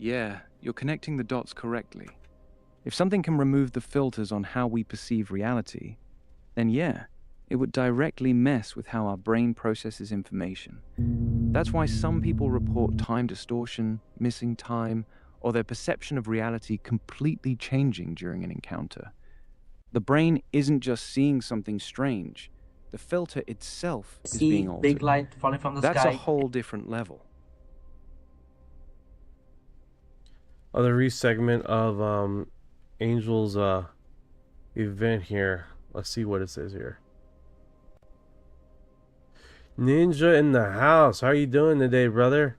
Yeah, you're connecting the dots correctly. If something can remove the filters on how we perceive reality, then yeah, it would directly mess with how our brain processes information. That's why some people report time distortion, missing time, or their perception of reality completely changing during an encounter. The brain isn't just seeing something strange, The filter itself is See being altered. big light falling from the That's sky. a whole different level. Other re-segment of Angel's event here. Let's see what it says here. Ninja in the house. How are you doing today, brother?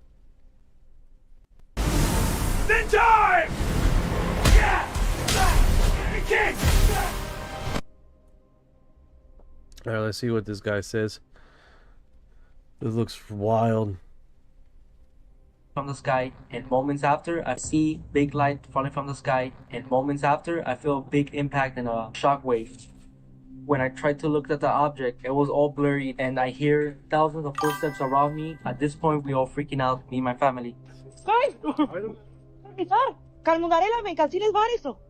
Ninja! Yeah! King! All right, let's see what this guy says. This looks wild. From the sky, and moments after I see big light falling from the sky, and moments after I feel a big impact and a shock wave. When I tried to look at the object, it was all blurry, and I hear thousands of footsteps around me. At this point, we all freaking out, me and my family.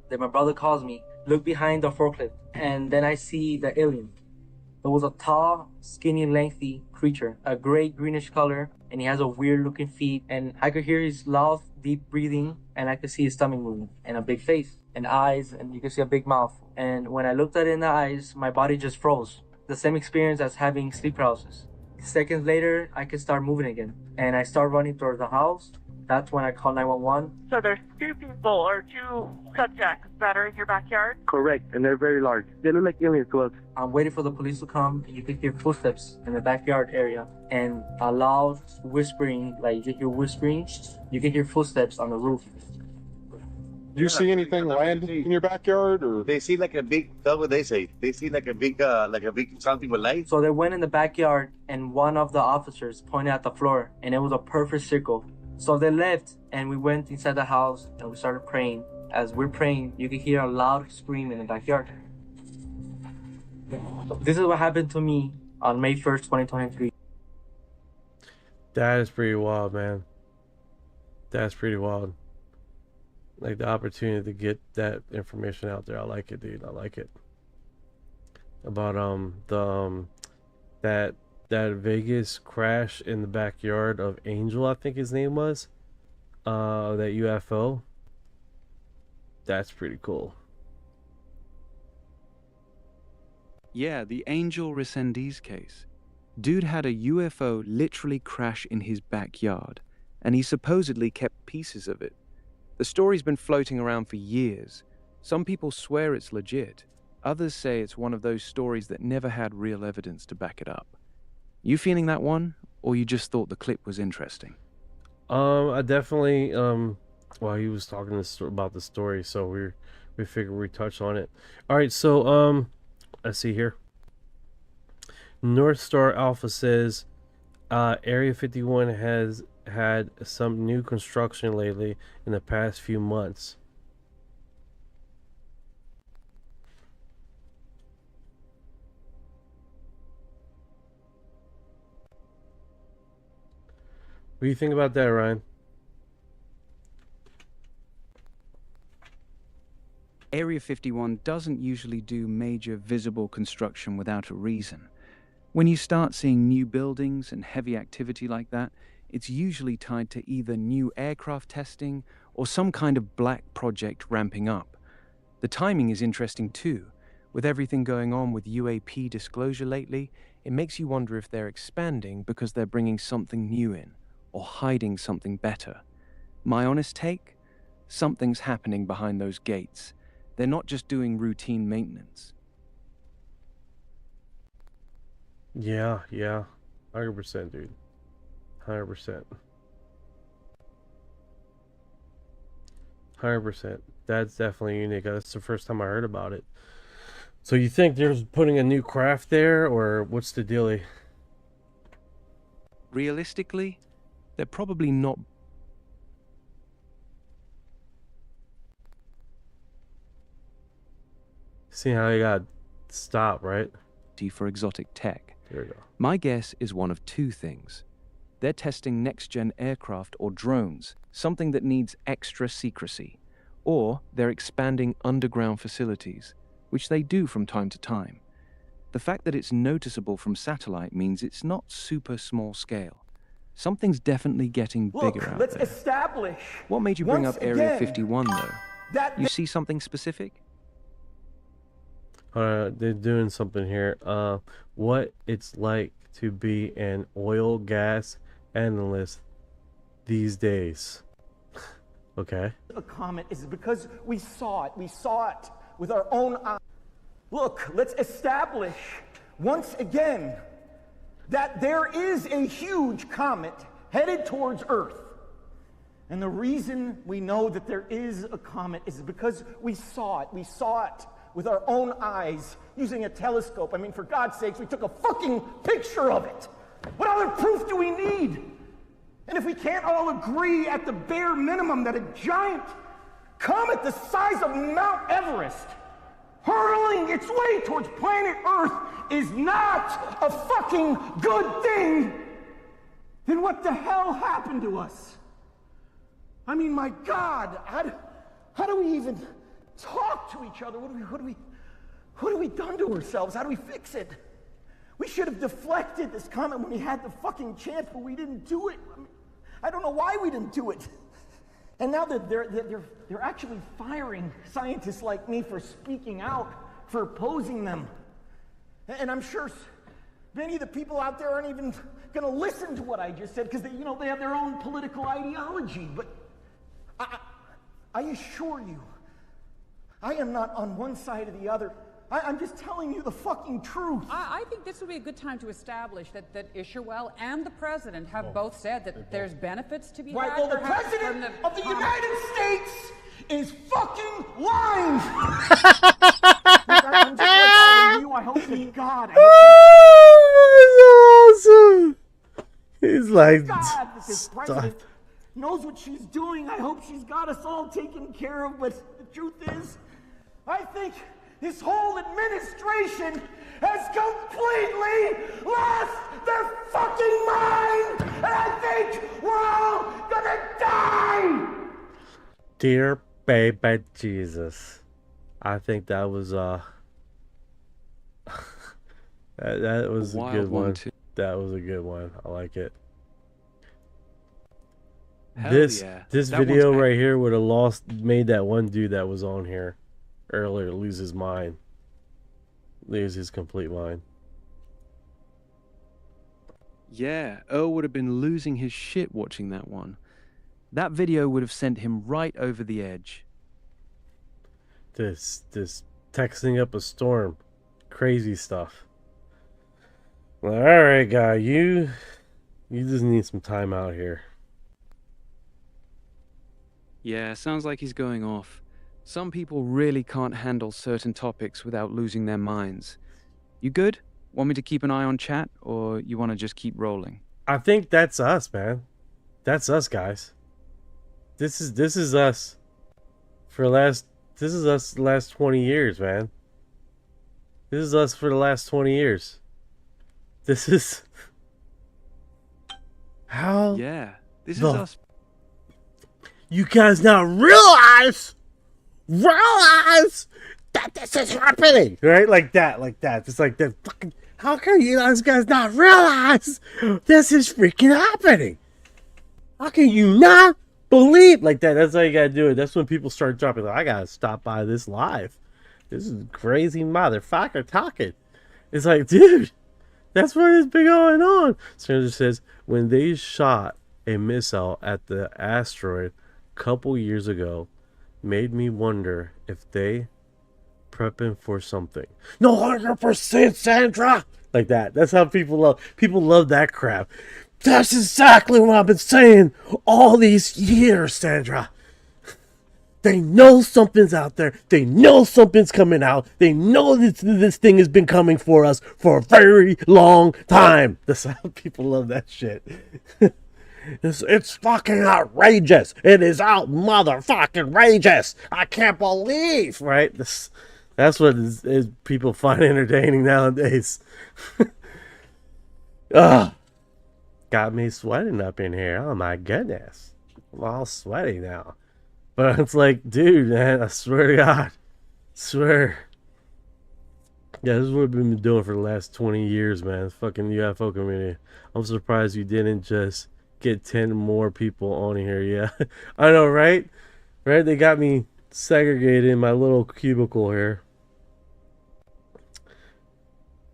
Then my brother calls me, look behind the forklift, and then I see the alien. There was a tall, skinny, lengthy creature, a gray greenish color, and he has a weird looking feet, and I could hear his loud, deep breathing, and I could see his stomach moving, and a big face, and eyes, and you could see a big mouth. And when I looked at it in the eyes, my body just froze. The same experience as having sleep paralysis. Seconds later, I could start moving again, and I start running towards the house. That's when I call 911. So there's two people or two subjects that are in your backyard? Correct, and they're very large. They look like aliens to us. I'm waiting for the police to come, and you could hear footsteps in the backyard area, and a loud whispering, like you could hear whispering. You could hear footsteps on the roof. Do you see anything land in your backyard, or they see like a big? That's what they say. They see like a big something with light. So they went in the backyard, and one of the officers pointed at the floor, and it was a perfect circle. So they left, and we went inside the house, and we started praying. As we're praying, you could hear a loud scream in the backyard. This is what happened to me on May 1st, 2023. That is pretty wild, man. That's pretty wild. Like the opportunity to get that information out there. I like it, dude. I like it. About that Vegas crash in the backyard of Angel, I think his name was. That UFO. That's pretty cool. Yeah, the Angel Resendiz case. Dude had a UFO literally crash in his backyard, and he supposedly kept pieces of it. The story's been floating around for years. Some people swear it's legit. Others say it's one of those stories that never had real evidence to back it up. You feeling that one, or you just thought the clip was interesting? I definitely well, he was talking about the story, so we figured we'd touch on it. All right, so let's see here. North Star Alpha says Area 51 has had some new construction lately in the past few months. What do you think about that, Ryan? Area 51 doesn't usually do major visible construction without a reason. When you start seeing new buildings and heavy activity like that, it's usually tied to either new aircraft testing or some kind of black project ramping up. The timing is interesting too. With everything going on with UAP disclosure lately, it makes you wonder if they're expanding because they're bringing something new in, or hiding something better. My honest take? Something's happening behind those gates. They're not just doing routine maintenance. Yeah, 100%, dude. 100%. 100%. That's definitely unique. That's the first time I heard about it. So you think there's putting a new craft there, or what's the dealie? Realistically, they're probably not. See how you got stopped, right? For exotic tech. There we go. My guess is one of two things. They're testing next-gen aircraft or drones, something that needs extra secrecy, or they're expanding underground facilities, which they do from time to time. The fact that it's noticeable from satellite means it's not super small scale. Something's definitely getting bigger out let's there. establish. What made you bring once up Area again 51, though? that You see something specific? They're doing something here. what it's like to be an oil gas analyst these days. Okay. A comet is because we saw it. We saw it with our own eyes. Look, let's establish once again that there is a huge comet headed towards Earth. And the reason we know that there is a comet is because we saw it. We saw it with our own eyes using a telescope. I mean, for God's sakes, we took a fucking picture of it. What other proof do we need? And if we can't all agree at the bare minimum that a giant comet the size of Mount Everest hurtling its way towards planet Earth is not a fucking good thing, then what the hell happened to us? I mean, my God, how do we even talk to each other? What have we done to ourselves? How do we fix it? We should have deflected this comet when we had the fucking chance, but we didn't do it. I mean, I don't know why we didn't do it. And now that they're actually firing scientists like me for speaking out, for opposing them. And I'm sure many of the people out there aren't even going to listen to what I just said because they have their own political ideology. But I assure you, I am not on one side or the other. I'm just telling you the fucking truth. I think this would be a good time to establish that Isherwell and the president have both said that there's benefits to be Right, had. well, the perhaps, president from the of the comet. United States is fucking lying. I'm just like all of you. I hope to God. Awesome. He's like, God, that this stop. president knows what she's doing. I hope she's got us all taken care of. But the truth is, I think this whole administration has completely lost their fucking mind. And I think we're all gonna die. Dear baby Jesus, I think that was that was a Wild good one, one. too. That was a good one. I like it. Hell This yeah. this That video one's right here would have made that one dude that was on here earlier lose his mind. Lose his complete mind. Yeah, Earl would have been losing his shit watching that one. That video would have sent him right over the edge. This texting up a storm. Crazy stuff. Well, alright guy, you just need some time out here. Yeah, sounds like he's going off. Some people really can't handle certain topics without losing their minds. You good? Want me to keep an eye on chat, or you want to just keep rolling? I think that's us, man. That's us, guys. This is us for the last 20 years, man. This is us for the last 20 years. This is how Yeah, this is the us. you guys now realize that this is happening, right? Like that. Just like that. Fucking, how can you guys not realize this is freaking happening? How can you not believe like that? That's how you gotta do it. That's when people start dropping. Like, I gotta stop by this live. This is crazy motherfucker talking. It's like, dude, that's what has been going on. Stranger says when they shot a missile at the asteroid a couple years ago, made me wonder if they prepping for something. No, 100%, Sandra. Like that. That's how people love that crap. That's exactly what I've been saying all these years, Sandra. They know something's out there. They know something's coming out. They know this thing has been coming for us for a very long time. That's how people love that shit. It's fucking outrageous. It is out motherfucking rageous. I can't believe, right? That's what is people find entertaining nowadays. Ugh. Got me sweating up in here. Oh my goodness. I'm all sweaty now. But it's like, dude, man, I swear to God. Swear. Yeah, this is what we've been doing for the last 20 years, man. Fucking UFO community. I'm surprised you didn't just get 10 more people on here. Yeah. I know, right? Right? They got me segregated in my little cubicle here.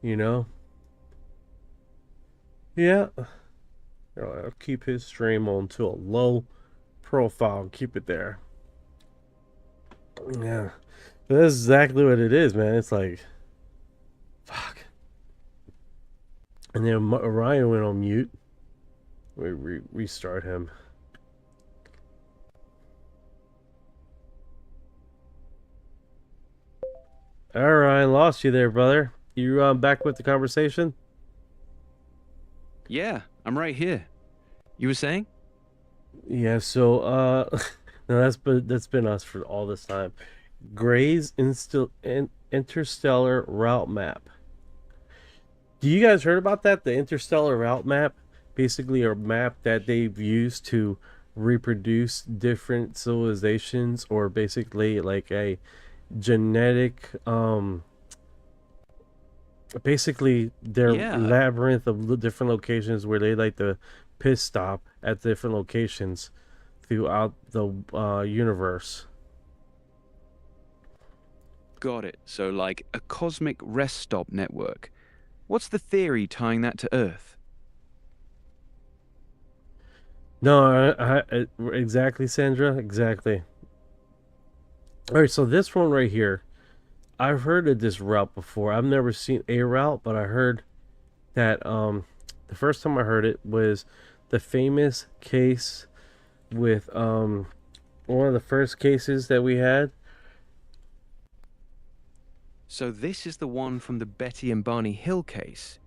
You know? Yeah. I'll keep his stream on to a low profile. Keep it there. Yeah. But that's exactly what it is, man. It's like, fuck. And then Orion went on mute. We restart him. All right, lost you there, brother. You back with the conversation? Yeah, I'm right here. You were saying? Yeah, so no, that's been us for all this time. Gray's interstellar route map. Do you guys heard about that? The interstellar route map, basically a map that they've used to reproduce different civilizations, or basically like a genetic basically their labyrinth of different locations where they like to pit stop at different locations throughout the universe. Got it. So like a cosmic rest stop network. What's the theory tying that to Earth? No, exactly, Sandra, exactly. All right, so this one right here, I've heard of this route before. I've never seen a route, but I heard that the first time I heard it was the famous case with one of the first cases that we had. So this is the one from the Betty and Barney Hill case,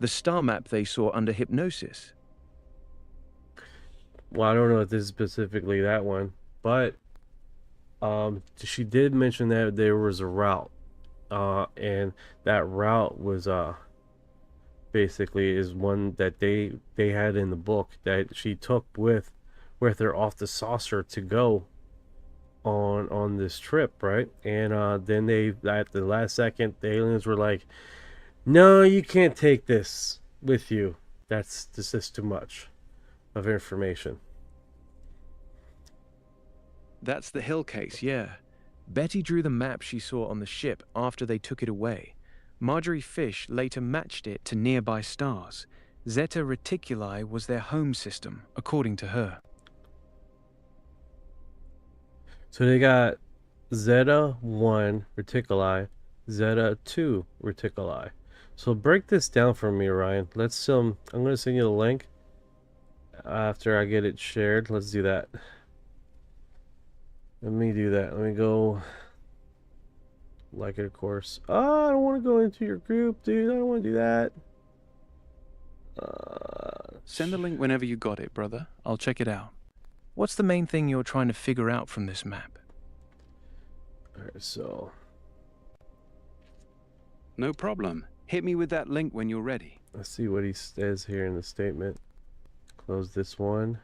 the star map they saw under hypnosis. Well, I don't know if this is specifically that one, but she did mention that there was a route, and that route was basically is one that they had in the book that she took with her off the saucer to go on this trip, right? And then they, at the last second, the aliens were like, no, you can't take this with you. This is too much of information. That's the Hill case, yeah. Betty drew the map she saw on the ship after they took it away. Marjorie Fish later matched it to nearby stars. Zeta Reticuli was their home system, according to her. So they got Zeta 1 Reticuli, Zeta 2 Reticuli. So break this down for me, Ryan. Let's I'm gonna send you the link after I get it shared. Let's do that. Let me do that. Let me go like it, of course. Oh, I don't want to go into your group, dude. I don't want to do that. Send the link whenever you got it, brother. I'll check it out. What's the main thing you're trying to figure out from this map? Alright, so... No problem. Hit me with that link when you're ready. Let's see what he says here in the statement. Close this one.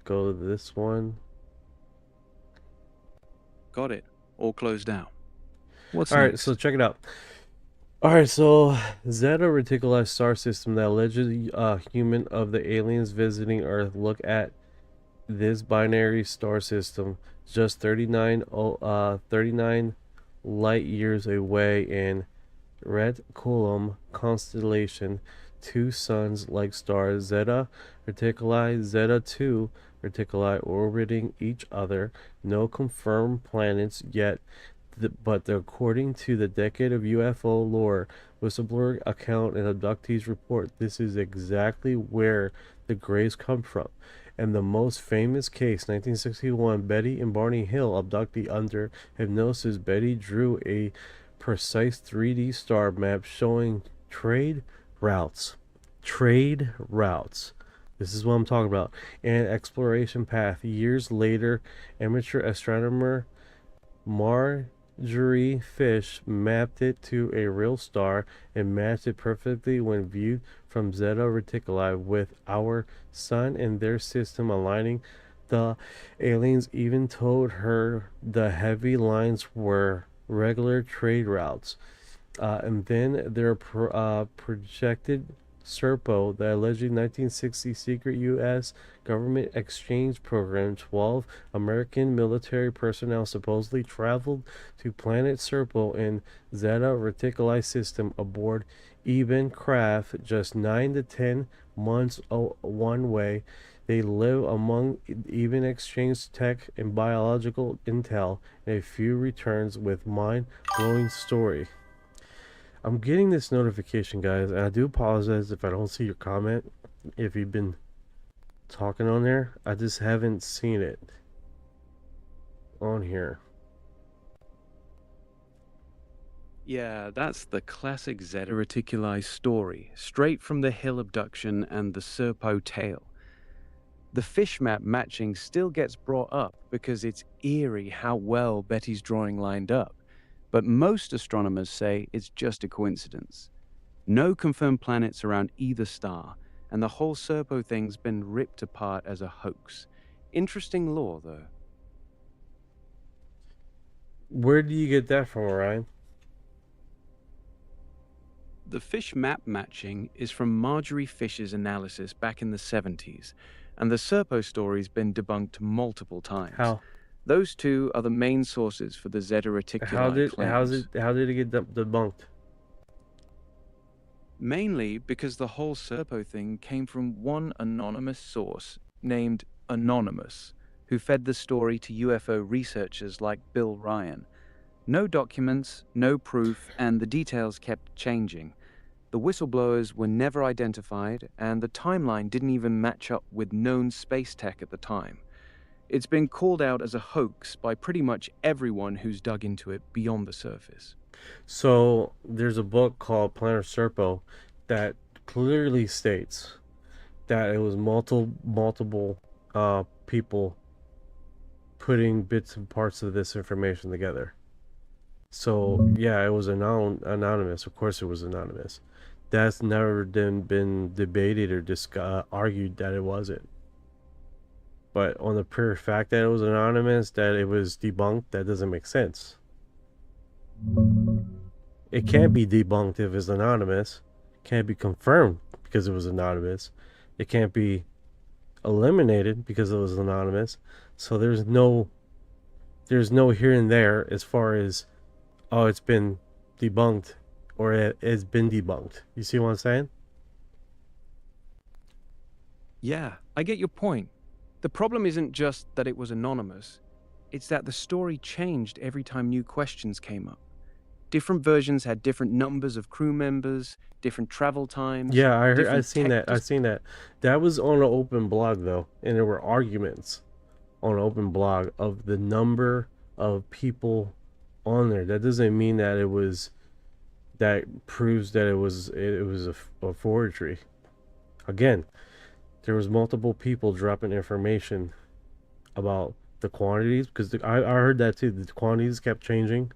Go to this one. Got it. All closed out. What's Alright, next? so check it out. Alright, so Zeta Reticuli star system, that alleged human of the aliens visiting Earth. Look at this binary star system, just 39 light years away in Reticulum constellation. Two suns-like stars, Zeta Reticuli, Zeta 2 Reticuli, orbiting each other. No confirmed planets yet, but according to the decade of UFO lore, whistleblower account, and abductees report, this is exactly where the Greys come from. And the most famous case, 1961, Betty and Barney Hill abductee under hypnosis. Betty drew a precise 3D star map showing trade routes. This is what I'm talking about. And exploration path. Years later, amateur astronomer Marjorie Fish mapped it to a real star and matched it perfectly when viewed from Zeta Reticuli with our sun and their system aligning. The aliens even told her the heavy lines were regular trade routes. And then their projected Serpo, the alleged 1960 secret U.S. government exchange program. 12 American military personnel supposedly traveled to planet Serpo in Zeta Reticuli system aboard even craft just 9 to 10 months one way. They live among even exchange tech and biological intel, and a few returns with mind-blowing story. I'm getting this notification, guys, and I do apologize if I don't see your comment. If you've been talking on there, I just haven't seen it on here. Yeah, that's the classic Zeta Reticuli story, straight from the Hill abduction and the Serpo tale. The fish map matching still gets brought up because it's eerie how well Betty's drawing lined up, but most astronomers say it's just a coincidence. No confirmed planets around either star, and the whole Serpo thing's been ripped apart as a hoax. Interesting lore, though. Where do you get that from, Ryan? The fish map matching is from Marjorie Fisher's analysis back in the 70s, and the Serpo story's been debunked multiple times. How? Those two are the main sources for the Zeta Reticuli claims. How did it get debunked? Mainly because the whole Serpo thing came from one anonymous source named Anonymous, who fed the story to UFO researchers like Bill Ryan. No documents, no proof, and the details kept changing. The whistleblowers were never identified, and the timeline didn't even match up with known space tech at the time. It's been called out as a hoax by pretty much everyone who's dug into it beyond the surface. So there's a book called Planet Serpo that clearly states that it was multiple people putting bits and parts of this information together. So yeah, it was anonymous. Of course, it was anonymous. That's never been debated or argued that it wasn't. But on the pure fact that it was anonymous, that it was debunked, that doesn't make sense. It can't be debunked if it's anonymous. It can't be confirmed because it was anonymous. It can't be eliminated because it was anonymous. So there's no here and there as far as, oh, it's been debunked or it's been debunked. You see what I'm saying? Yeah, I get your point. The problem isn't just that it was anonymous. It's that the story changed every time new questions came up. Different versions had different numbers of crew members, different travel times. Yeah, I've seen that. That was on an open blog though, and there were arguments on an open blog of the number of people on there. That doesn't mean that that proves that it was a forgery. Again, there was multiple people dropping information about the quantities, because I heard that too. The quantities kept changing.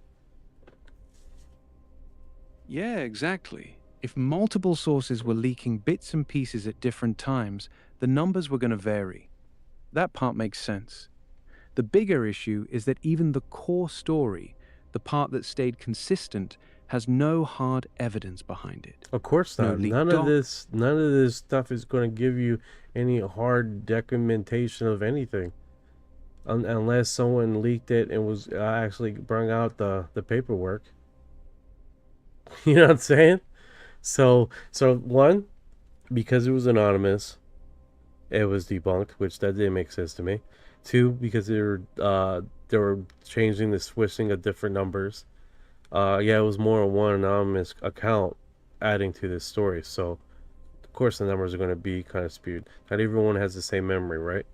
Yeah, exactly. If multiple sources were leaking bits and pieces at different times, the numbers were going to vary. That part makes sense. The bigger issue is that even the core story, the part that stayed consistent, has no hard evidence behind it. Of course not. None of this stuff is going to give you any hard documentation of anything, unless someone leaked it and was actually brought out the paperwork. You know what I'm saying? So one, because it was anonymous, it was debunked, which that didn't make sense to me. Two, because they were changing the switching of different numbers. Yeah, it was more on one anonymous account adding to this story. So, of course, the numbers are going to be kind of skewed. Not everyone has the same memory, right?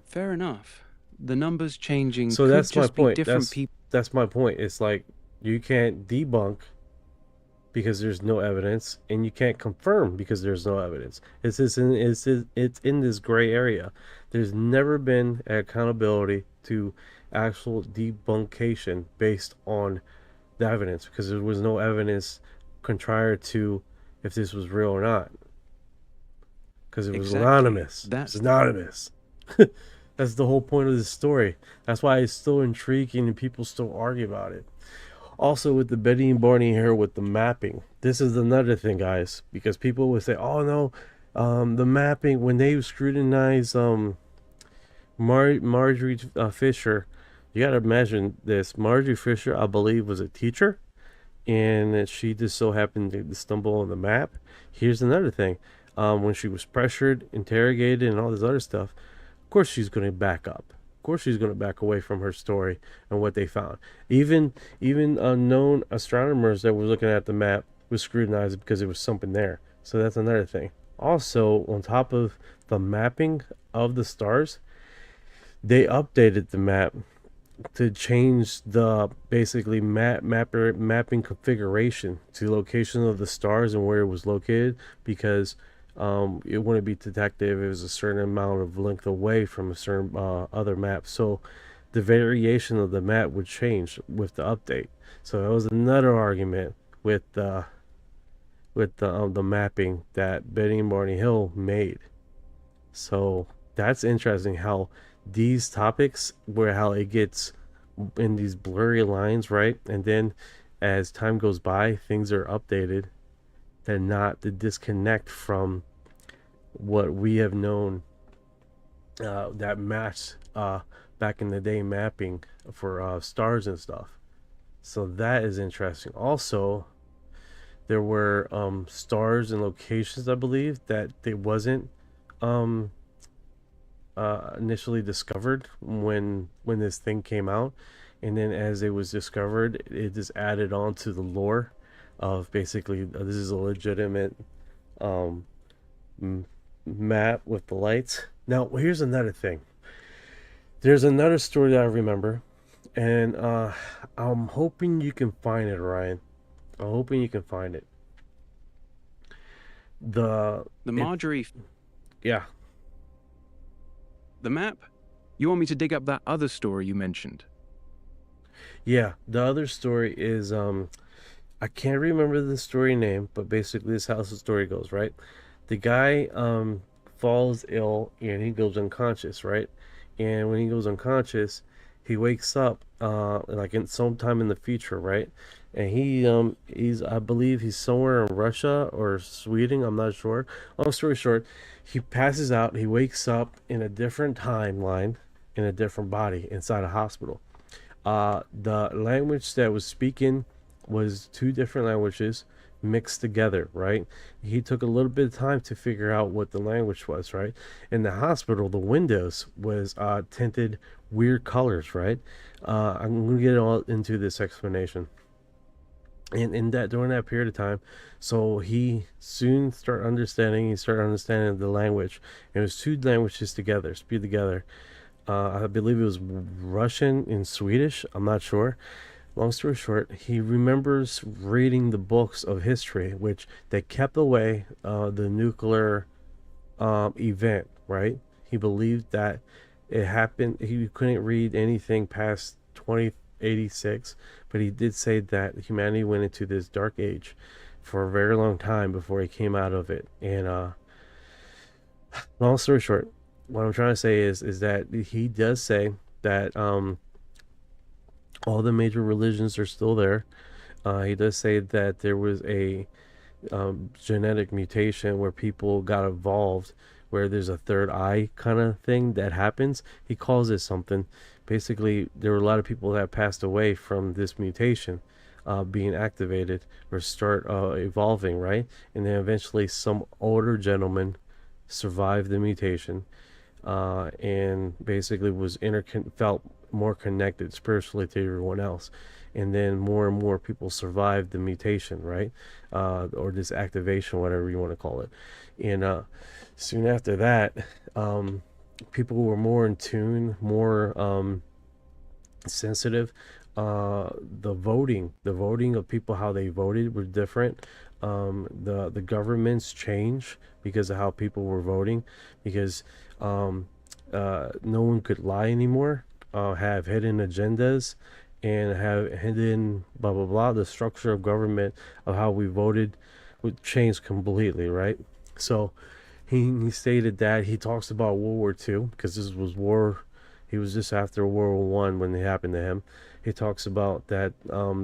Fair enough. The numbers changing. So that's my point. People. That's my point. It's like you can't debunk because there's no evidence, and you can't confirm because there's no evidence. It's in this gray area. There's never been accountability to actual debuncation based on the evidence, because there was no evidence contrary to if this was real or not, because it was anonymous. It's anonymous. That's the whole point of the story. That's why it's still intriguing and people still argue about it. Also, with the Betty and Barney here with the mapping, this is another thing, guys, because people would say, oh no, the mapping, when they scrutinize Marjorie Fisher, you got to imagine this. Marjorie Fisher, I believe, was a teacher, and that she just so happened to stumble on the map. Here's another thing. When she was pressured, interrogated, and all this other stuff, of course she's going to back up. Of course she's going to back away from her story and what they found. Even unknown astronomers that were looking at the map was scrutinized because there was something there. So that's another thing. Also, on top of the mapping of the stars, they updated the map to change the basically mapping configuration to location of the stars and where it was located, because it wouldn't be detected if it was a certain amount of length away from a certain other map. So the variation of the map would change with the update. So that was another argument with the mapping that Betty and Barney Hill made. So that's interesting how these topics, where how it gets in these blurry lines, right? And then as time goes by, things are updated. They're not the disconnect from what we have known that matched back in the day mapping for stars and stuff. So that is interesting. Also, there were stars and locations, I believe, that it wasn't initially discovered when this thing came out, and then as it was discovered, it just added on to the lore of basically this is a legitimate map with the lights. Now here's another thing. There's another story that I remember, and I'm hoping you can find it, Ryan. I'm hoping you can find it. The Marjorie. Yeah. The map? You want me to dig up that other story you mentioned? Yeah, the other story is I can't remember the story name, but basically this is how the story goes, right? The guy falls ill and he goes unconscious, right? And when he goes unconscious, he wakes up like in sometime in the future, right? And he's I believe he's somewhere in Russia or Sweden, I'm not sure. Long story short, he passes out, he wakes up in a different timeline, in a different body inside a hospital. The language that was speaking was two different languages mixed together, right? He took a little bit of time to figure out what the language was, right? In the hospital, the windows was tinted weird colors, right? I'm gonna get all into this explanation. And in that, during that period of time, so he soon started understanding the language. And it was two languages together, spewed together. I believe it was Russian and Swedish, I'm not sure. Long story short, he remembers reading the books of history, which they kept away the nuclear event, right? He believed that it happened. He couldn't read anything past 2086, but he did say that humanity went into this dark age for a very long time before he came out of it. And long story short, what I'm trying to say is that he does say that all the major religions are still there. He does say that there was a genetic mutation where people got evolved, where there's a third eye kind of thing that happens. He calls it something. Basically, there were a lot of people that passed away from this mutation being activated or start evolving, right? And then eventually some older gentleman survived the mutation and basically was felt more connected spiritually to everyone else. And then more and more people survived the mutation, right? Or this activation, whatever you want to call it. And soon after that, people were more in tune, more sensitive. The voting of people, how they voted were different. The governments changed because of how people were voting, because no one could lie anymore, have hidden agendas, and have hidden blah blah blah. The structure of government of how we voted would change completely, right? So he stated that he talks about World War II, because this was war. He was just after World War I when it happened to him. He talks about that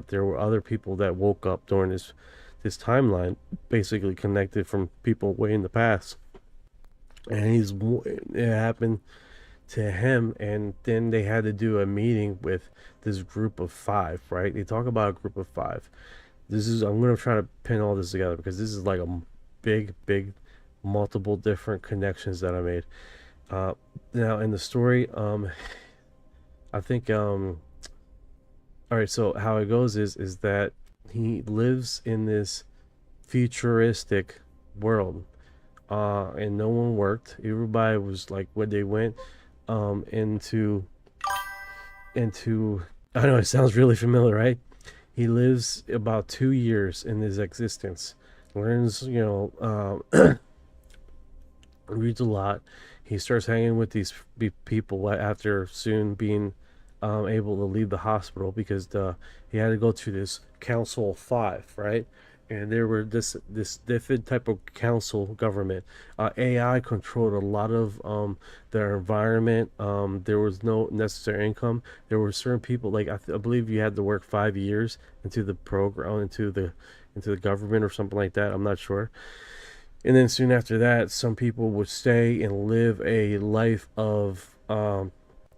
there were other people that woke up during this timeline, basically connected from people way in the past, and it happened to him. And then they had to do a meeting with this group of 5, right? They talk about a group of 5. I'm gonna try to pin all this together because this is like a big multiple different connections that I made. Now in the story, I think all right, so how it goes is that he lives in this futuristic world, and no one worked. Everybody was like, when they went into I know it sounds really familiar, right? He lives about 2 years in his existence, learns, reads a lot. He starts hanging with these people after soon being able to leave the hospital because he had to go to this Council of Five, right? And there were this different type of council government. AI controlled a lot of their environment. There was no necessary income. There were certain people, like I believe you had to work 5 years into the program, into the government or something like that. I'm not sure. And then soon after that, some people would stay and live a life of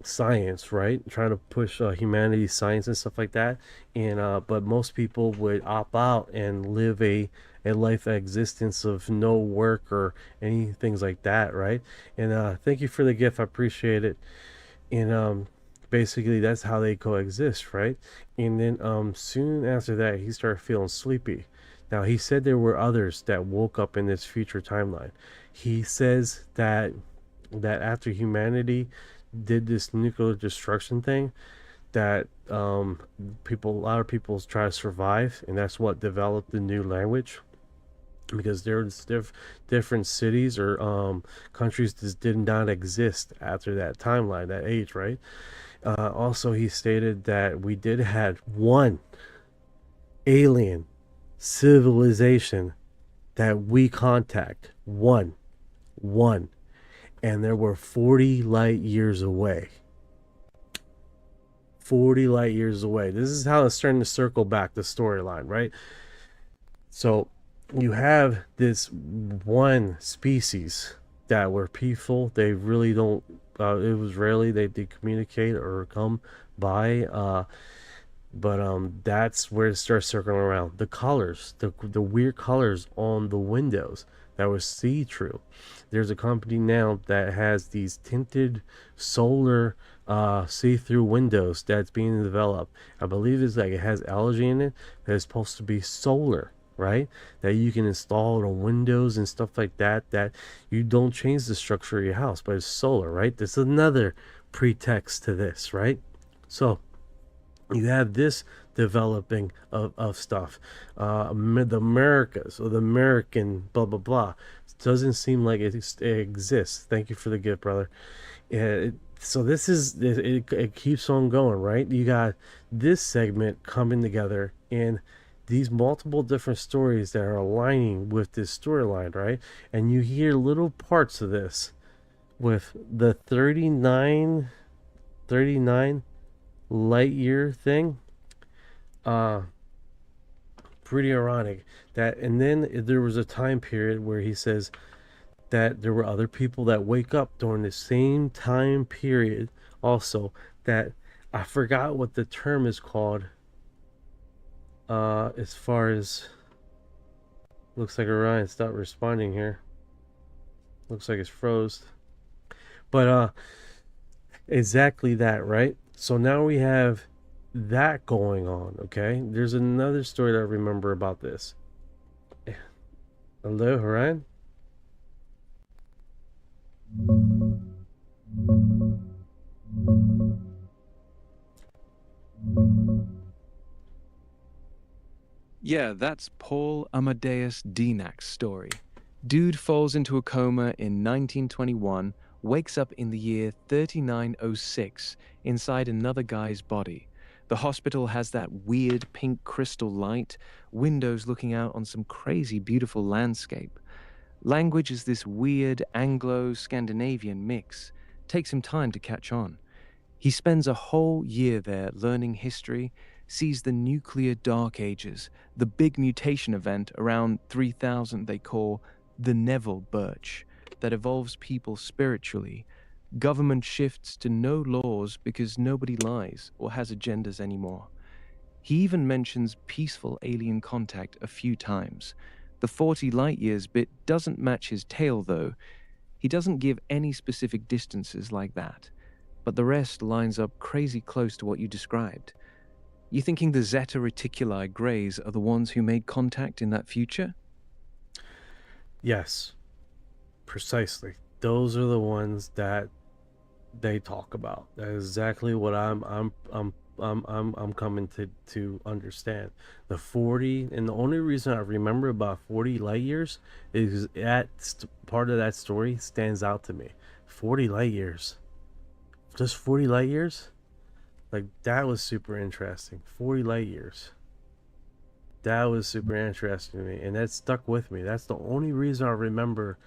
science, right? Trying to push humanities, science, and stuff like that. And but most people would opt out and live a life existence of no work or any things like that, right? And thank you for the gift. I appreciate it. And basically that's how they coexist, right? And then soon after that, he started feeling sleepy. Now, he said there were others that woke up in this future timeline. He says that after humanity did this nuclear destruction thing, that a lot of people try to survive, and that's what developed the new language. Because there's different cities or countries that did not exist after that timeline, that age, right? Also, he stated that we did have one alien civilization that we contact, one, and there were 40 light years away. 40 light years away. This is how it's starting to circle back the storyline, right? So you have this one species that were peaceful. They really don't it was rarely they communicate or come by, but that's where it starts circling around. The colors, the weird colors on the windows that was see-through. There's a company now that has these tinted solar see-through windows that's being developed. I believe it's like it has algae in it that is supposed to be solar, right? That you can install on windows and stuff like that, that you don't change the structure of your house, but it's solar, right? There's another pretext to this, right? So you have this developing of stuff. The Americas, or the American blah blah blah, doesn't seem like it exists. Thank you for the gift, brother. So this is it keeps on going, right? You got this segment coming together and these multiple different stories that are aligning with this storyline, right? And you hear little parts of this with the 39 light year thing. Pretty ironic that. And then there was a time period where he says that there were other people that wake up during the same time period also, that I forgot what the term is called, as far as, looks like Orion stopped responding here, looks like it's froze, but exactly that, right? So now we have that going on. Okay, there's another story that I remember about this. Hello, Orion? Yeah, that's Paul Amadeus Dynak's story. Dude falls into a coma in 1921, wakes up in the year 3906 inside another guy's body. The hospital has that weird pink crystal light, windows looking out on some crazy beautiful landscape. Language is this weird Anglo-Scandinavian mix. Takes him time to catch on. He spends a whole year there learning history, sees the nuclear dark ages, the big mutation event around 3000 they call the Neville Birch, that evolves people spiritually. Government shifts to no laws because nobody lies or has agendas anymore. He even mentions peaceful alien contact a few times. The 40 light-years bit doesn't match his tale, though. He doesn't give any specific distances like that, but the rest lines up crazy close to what you described. You thinking the Zeta Reticuli Greys are the ones who made contact in that future? Yes, precisely. Those are the ones that they talk about. That is exactly what I'm coming to understand. The 40, and the only reason I remember about 40 light years is part of that story stands out to me. 40 light years, just 40 light years. Like, that was super interesting. 40 light years. That was super interesting to me, and that stuck with me. That's the only reason I remember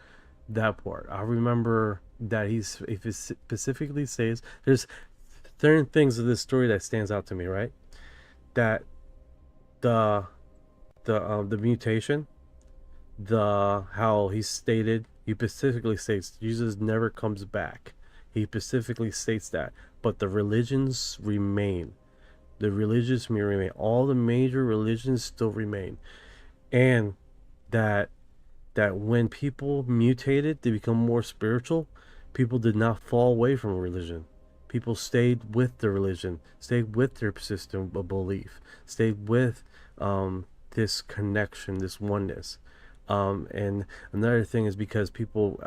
that part. I remember that he specifically says there's certain things of this story that stands out to me, right? That the mutation, how he specifically states Jesus never comes back. He specifically states that, but the religions remain. The religions may remain. All the major religions still remain, and that when people mutated to become more spiritual, people did not fall away from religion. People stayed with the religion, stayed with their system of belief, stayed with this connection, this oneness. And another thing is because people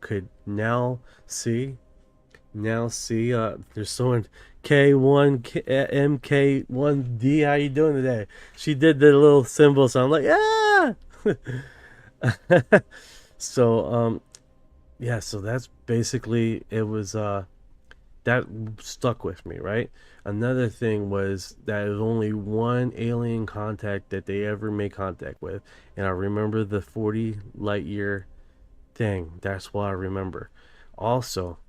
could now see there's someone MK1D. How you doing today? She did the little symbol, so I'm like, ah. So yeah, so that's basically it. Was that stuck with me, right? Another thing was that it was only one alien contact that they ever made contact with, and I remember the 40 light year thing. That's what I remember. Also,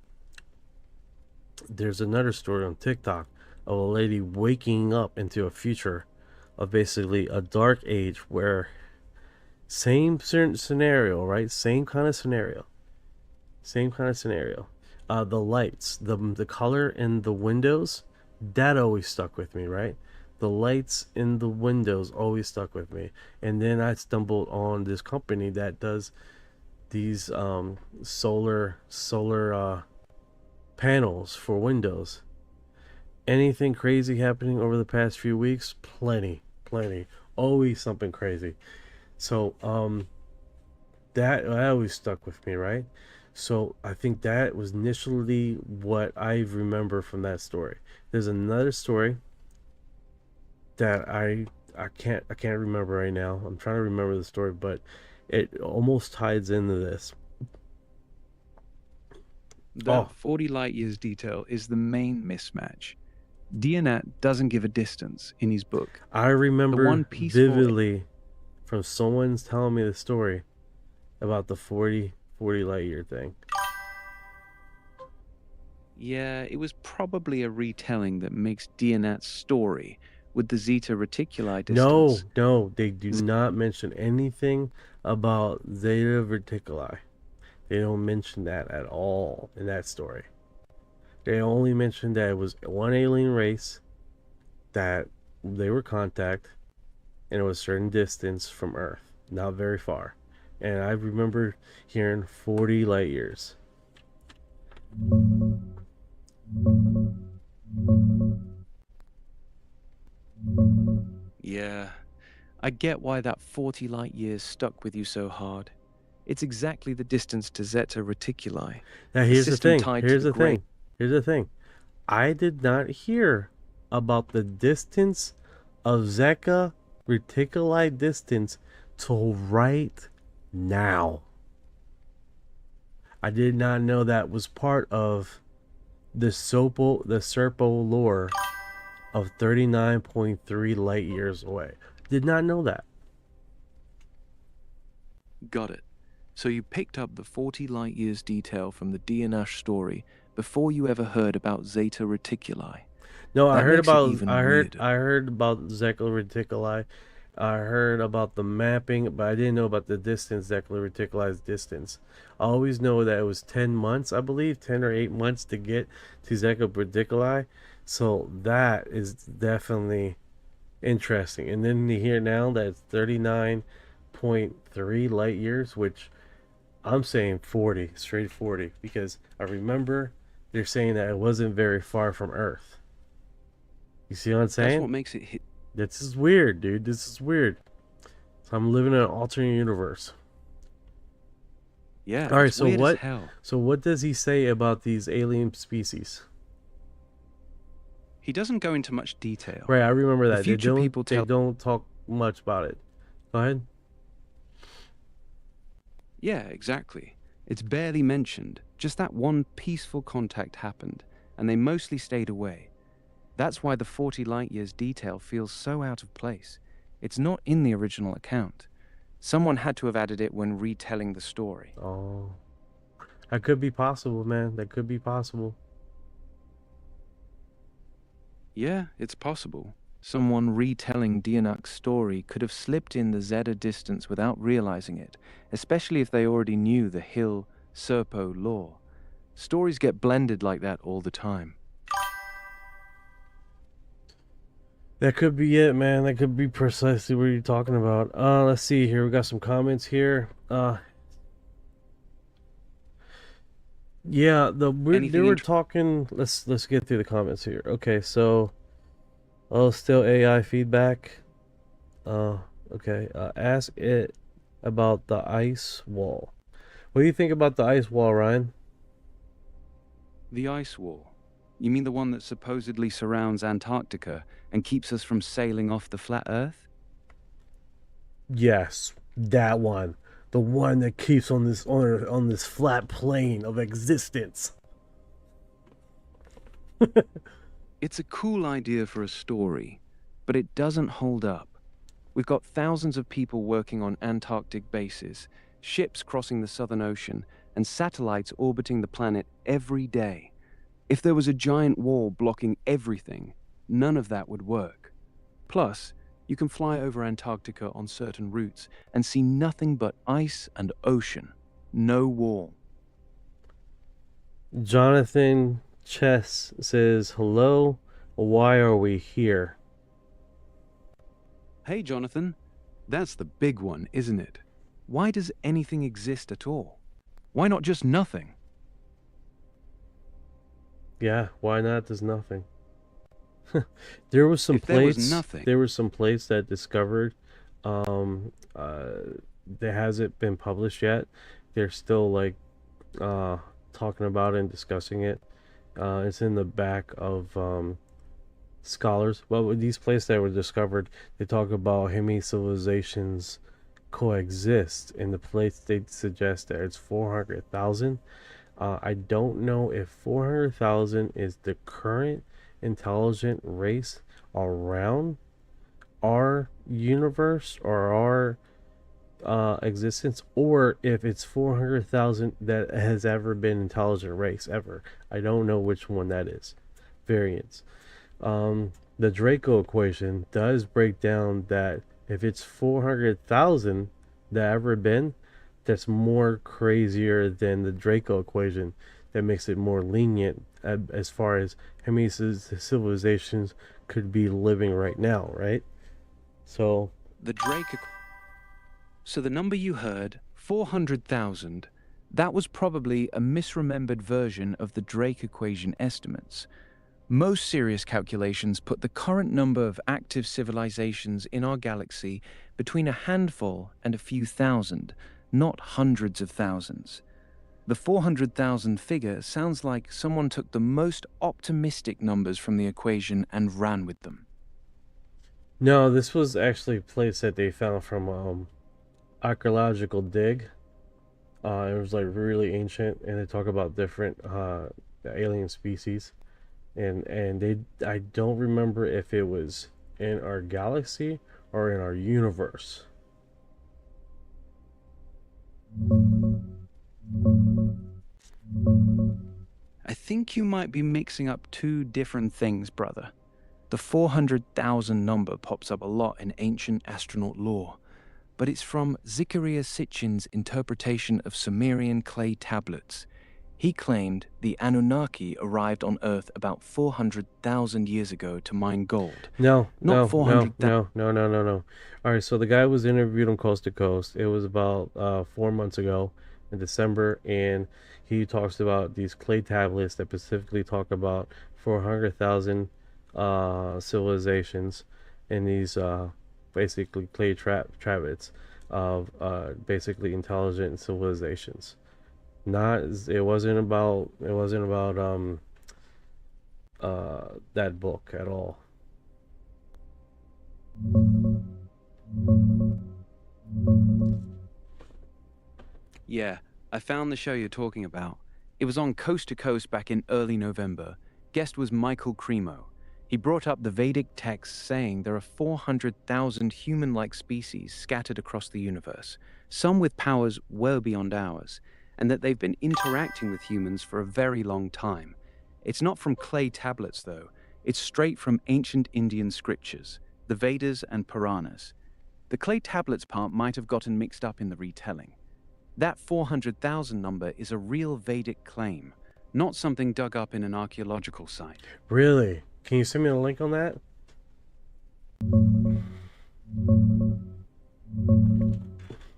there's another story on TikTok of a lady waking up into a future of basically a dark age where same certain scenario, right? Same kind of scenario. The lights, the color in the windows, that always stuck with me, right? The lights in the windows always stuck with me. And then I stumbled on this company that does these solar panels for windows. Anything crazy happening over the past few weeks? Plenty. Always something crazy. So that always stuck with me, right? So I think that was initially what I remember from that story. There's another story that I can't remember right now. I'm trying to remember the story, but it almost ties into this. The 40 light years detail is the main mismatch. Dionat doesn't give a distance in his book. I remember the one vividly from someone's telling me the story about the 40 light year thing. Yeah, it was probably a retelling that makes Dionat's story with the Zeta Reticuli distance. No, they do not mention anything about Zeta Reticuli. They don't mention that at all in that story. They only mention that it was one alien race, that they were contact, and it was a certain distance from Earth, not very far. And I remember hearing 40 light years. Yeah, I get why that 40 light years stuck with you so hard. It's exactly the distance to Zeta Reticuli. Now here's the thing. Here's the thing. I did not hear about the distance of Zeta Reticuli distance till right now. I did not know that was part of the Serpo lore of 39.3 light years away. Did not know that. Got it. So you picked up the 40 light years detail from the Dionash story before you ever heard about Zeta Reticuli. No, I heard about Zeta Reticuli. I heard about the mapping, but I didn't know about the distance, Zeta Reticuli's distance. I always know that it was 10 months, I believe, 10 or 8 months to get to Zeta Reticuli. So that is definitely Interesting. And then you hear now that it's 39.3 light years, which I'm saying 40, straight 40, because I remember they're saying that it wasn't very far from Earth. You see what I'm saying? That's what makes it hit. This is weird, dude. This is weird. So I'm living in an alternate universe. Yeah. All right, it's so weird as what? hell. So what does he say about these alien species? He doesn't go into much detail. Right, I remember The that. future people They don't talk much about it. Go ahead. Yeah, exactly. It's barely mentioned. Just that one peaceful contact happened, and they mostly stayed away. That's why the 40 light years detail feels so out of place. It's not in the original account. Someone had to have added it when retelling the story. Oh, that could be possible, man. That could be possible. Yeah, it's possible. Someone retelling Dianuk's story could have slipped in the Zeta distance without realizing it, especially if they already knew the Hill Serpo lore. Stories get blended like that all the time. That could be it, man. That could be precisely what you're talking about. Let's see here. We got some comments here. Yeah, they were talking. Let's get through the comments here. Okay, so, still AI feedback. Okay. Ask it about the ice wall. What do you think about the ice wall, Ryan? The ice wall. You mean the one that supposedly surrounds Antarctica and keeps us from sailing off the flat Earth? Yes, that one. The one that keeps on this flat plane of existence. It's a cool idea for a story, but it doesn't hold up. We've got thousands of people working on Antarctic bases, ships crossing the Southern Ocean, and satellites orbiting the planet every day. If there was a giant wall blocking everything, none of that would work. Plus, you can fly over Antarctica on certain routes and see nothing but ice and ocean. No wall. Jonathan Chess says, hello, why are we here? Hey, Jonathan. That's the big one, isn't it? Why does anything exist at all? Why not just nothing? Yeah, why not? There's nothing. There was some place. There was some place that discovered. That hasn't been published yet. They're still like talking about it and discussing it. It's in the back of scholars. Well, with these places that were discovered, they talk about how many civilizations coexist. In the place they suggest that it's 400,000. I don't know if 400,000 is the current intelligent race around our universe or our existence, or if it's 400,000 that has ever been intelligent race ever. I don't know which one that is. Variants. The Draco equation does break down that if it's 400,000 that ever been, that's more crazier than the Draco equation that makes it more lenient as far as how many civilizations could be living right now, right? So So the number you heard, 400,000, that was probably a misremembered version of the Drake equation estimates. Most serious calculations put the current number of active civilizations in our galaxy between a handful and a few thousand, not hundreds of thousands. The 400,000 figure sounds like someone took the most optimistic numbers from the equation and ran with them. No, this was actually a place that they found from archaeological dig. It was like really ancient, and they talk about different alien species, and I don't remember if it was in our galaxy or in our universe. I think you might be mixing up two different things, brother. The 400,000 number pops up a lot in ancient astronaut lore, but it's from Zechariah Sitchin's interpretation of Sumerian clay tablets. He claimed the Anunnaki arrived on Earth about 400,000 years ago to mine gold. No, Not no, 400,000. no. All right, so the guy was interviewed on Coast to Coast. It was about 4 months ago in December, and he talks about these clay tablets that specifically talk about 400,000 civilizations in these basically clay tablets of basically intelligent civilizations. It wasn't about that book at all. Yeah, I found the show you're talking about. It was on Coast to Coast back in early November. Guest was Michael Cremo. He brought up the Vedic texts saying there are 400,000 human-like species scattered across the universe, some with powers well beyond ours, and that they've been interacting with humans for a very long time. It's not from clay tablets, though. It's straight from ancient Indian scriptures, the Vedas and Puranas. The clay tablets part might have gotten mixed up in the retelling. That 400,000 number is a real Vedic claim, not something dug up in an archaeological site. Really? Can you send me a link on that?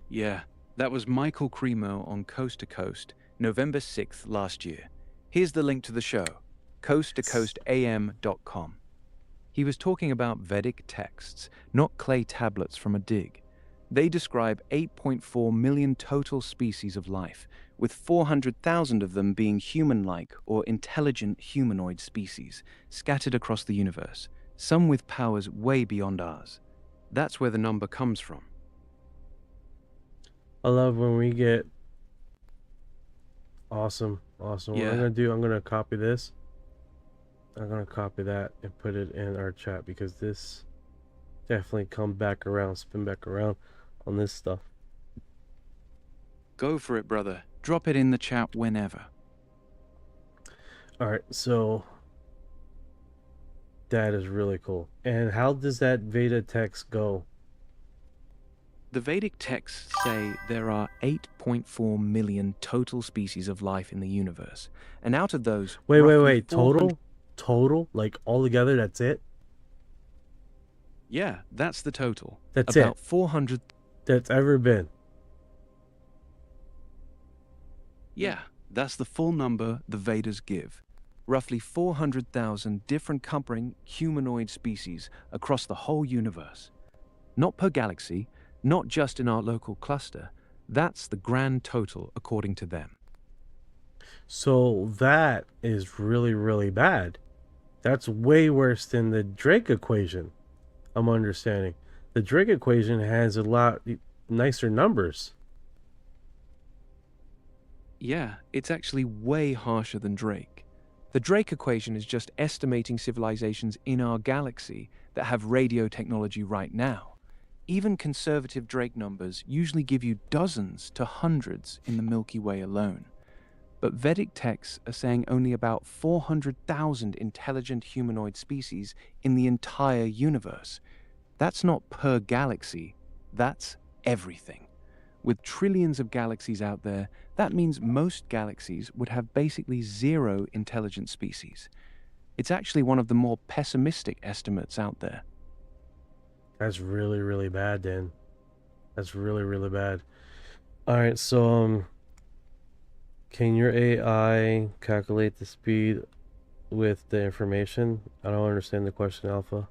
Yeah, that was Michael Cremo on Coast to Coast, November 6th last year. Here's the link to the show, coasttocoastam.com. He was talking about Vedic texts, not clay tablets from a dig. They describe 8.4 million total species of life, with 400,000 of them being human-like or intelligent humanoid species, scattered across the universe, some with powers way beyond ours. That's where the number comes from. I love when we get awesome. Yeah. What I'm gonna copy this. I'm gonna copy that and put it in our chat, because this definitely spin back around on this stuff. Go for it, brother. Drop it in the chat whenever. All right, so that is really cool. And how does that Veda text go? The Vedic texts say there are 8.4 million total species of life in the universe. And out of those... Wait. Total? Like all together, that's it? Yeah, that's the total. That's about it. 400... That's ever been. Yeah, that's the full number the Vedas give. Roughly 400,000 different covering humanoid species across the whole universe. Not per galaxy, not just in our local cluster. That's the grand total according to them. So that is really, really bad. That's way worse than the Drake equation, I'm understanding. The Drake equation has a lot nicer numbers. Yeah, it's actually way harsher than Drake. The Drake equation is just estimating civilizations in our galaxy that have radio technology right now. Even conservative Drake numbers usually give you dozens to hundreds in the Milky Way alone. But Vedic texts are saying only about 400,000 intelligent humanoid species in the entire universe. That's not per galaxy, that's everything. With trillions of galaxies out there, that means most galaxies would have basically zero intelligent species. It's actually one of the more pessimistic estimates out there. That's really, really bad, Dan. That's really, really bad. Alright, so, can your AI calculate the speed with the information? I don't understand the question, Alpha.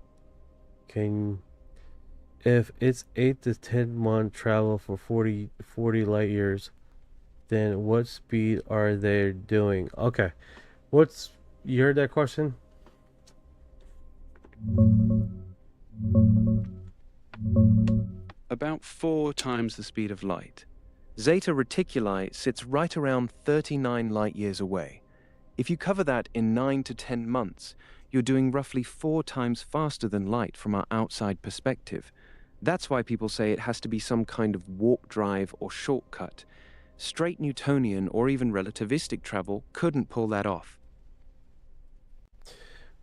If it's 8 to 10 month travel for 40 light years, then what speed are they doing? Okay. You heard that question? About 4 times the speed of light. Zeta Reticuli sits right around 39 light years away. If you cover that in 9 to 10 months, you're doing roughly 4 times faster than light from our outside perspective. That's why people say it has to be some kind of warp drive or shortcut. Straight Newtonian or even relativistic travel couldn't pull that off.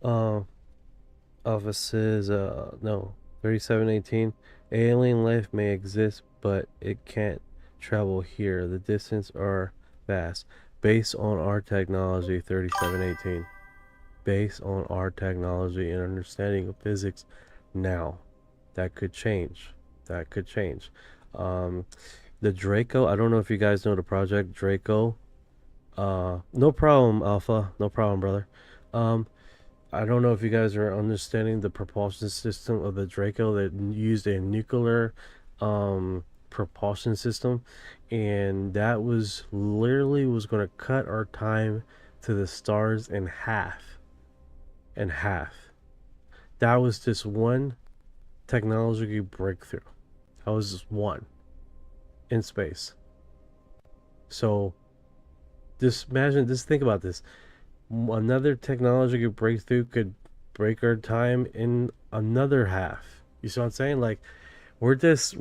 Alpha says, no, 3718. Alien life may exist, but it can't travel here. The distances are vast. Based on our technology, 3718. Based on our technology and understanding of physics now. That could change. That could change. The Draco, I don't know if you guys know the project Draco. No problem, Alpha. No problem, brother. I don't know if you guys are understanding the propulsion system of the Draco that used a nuclear propulsion system, and that was literally was going to cut our time to the stars in half. In half. That was just one technological breakthrough. That was just one in space. So just imagine, just think about this. Another technological breakthrough could break our time in another half. You see what I'm saying? Like we're just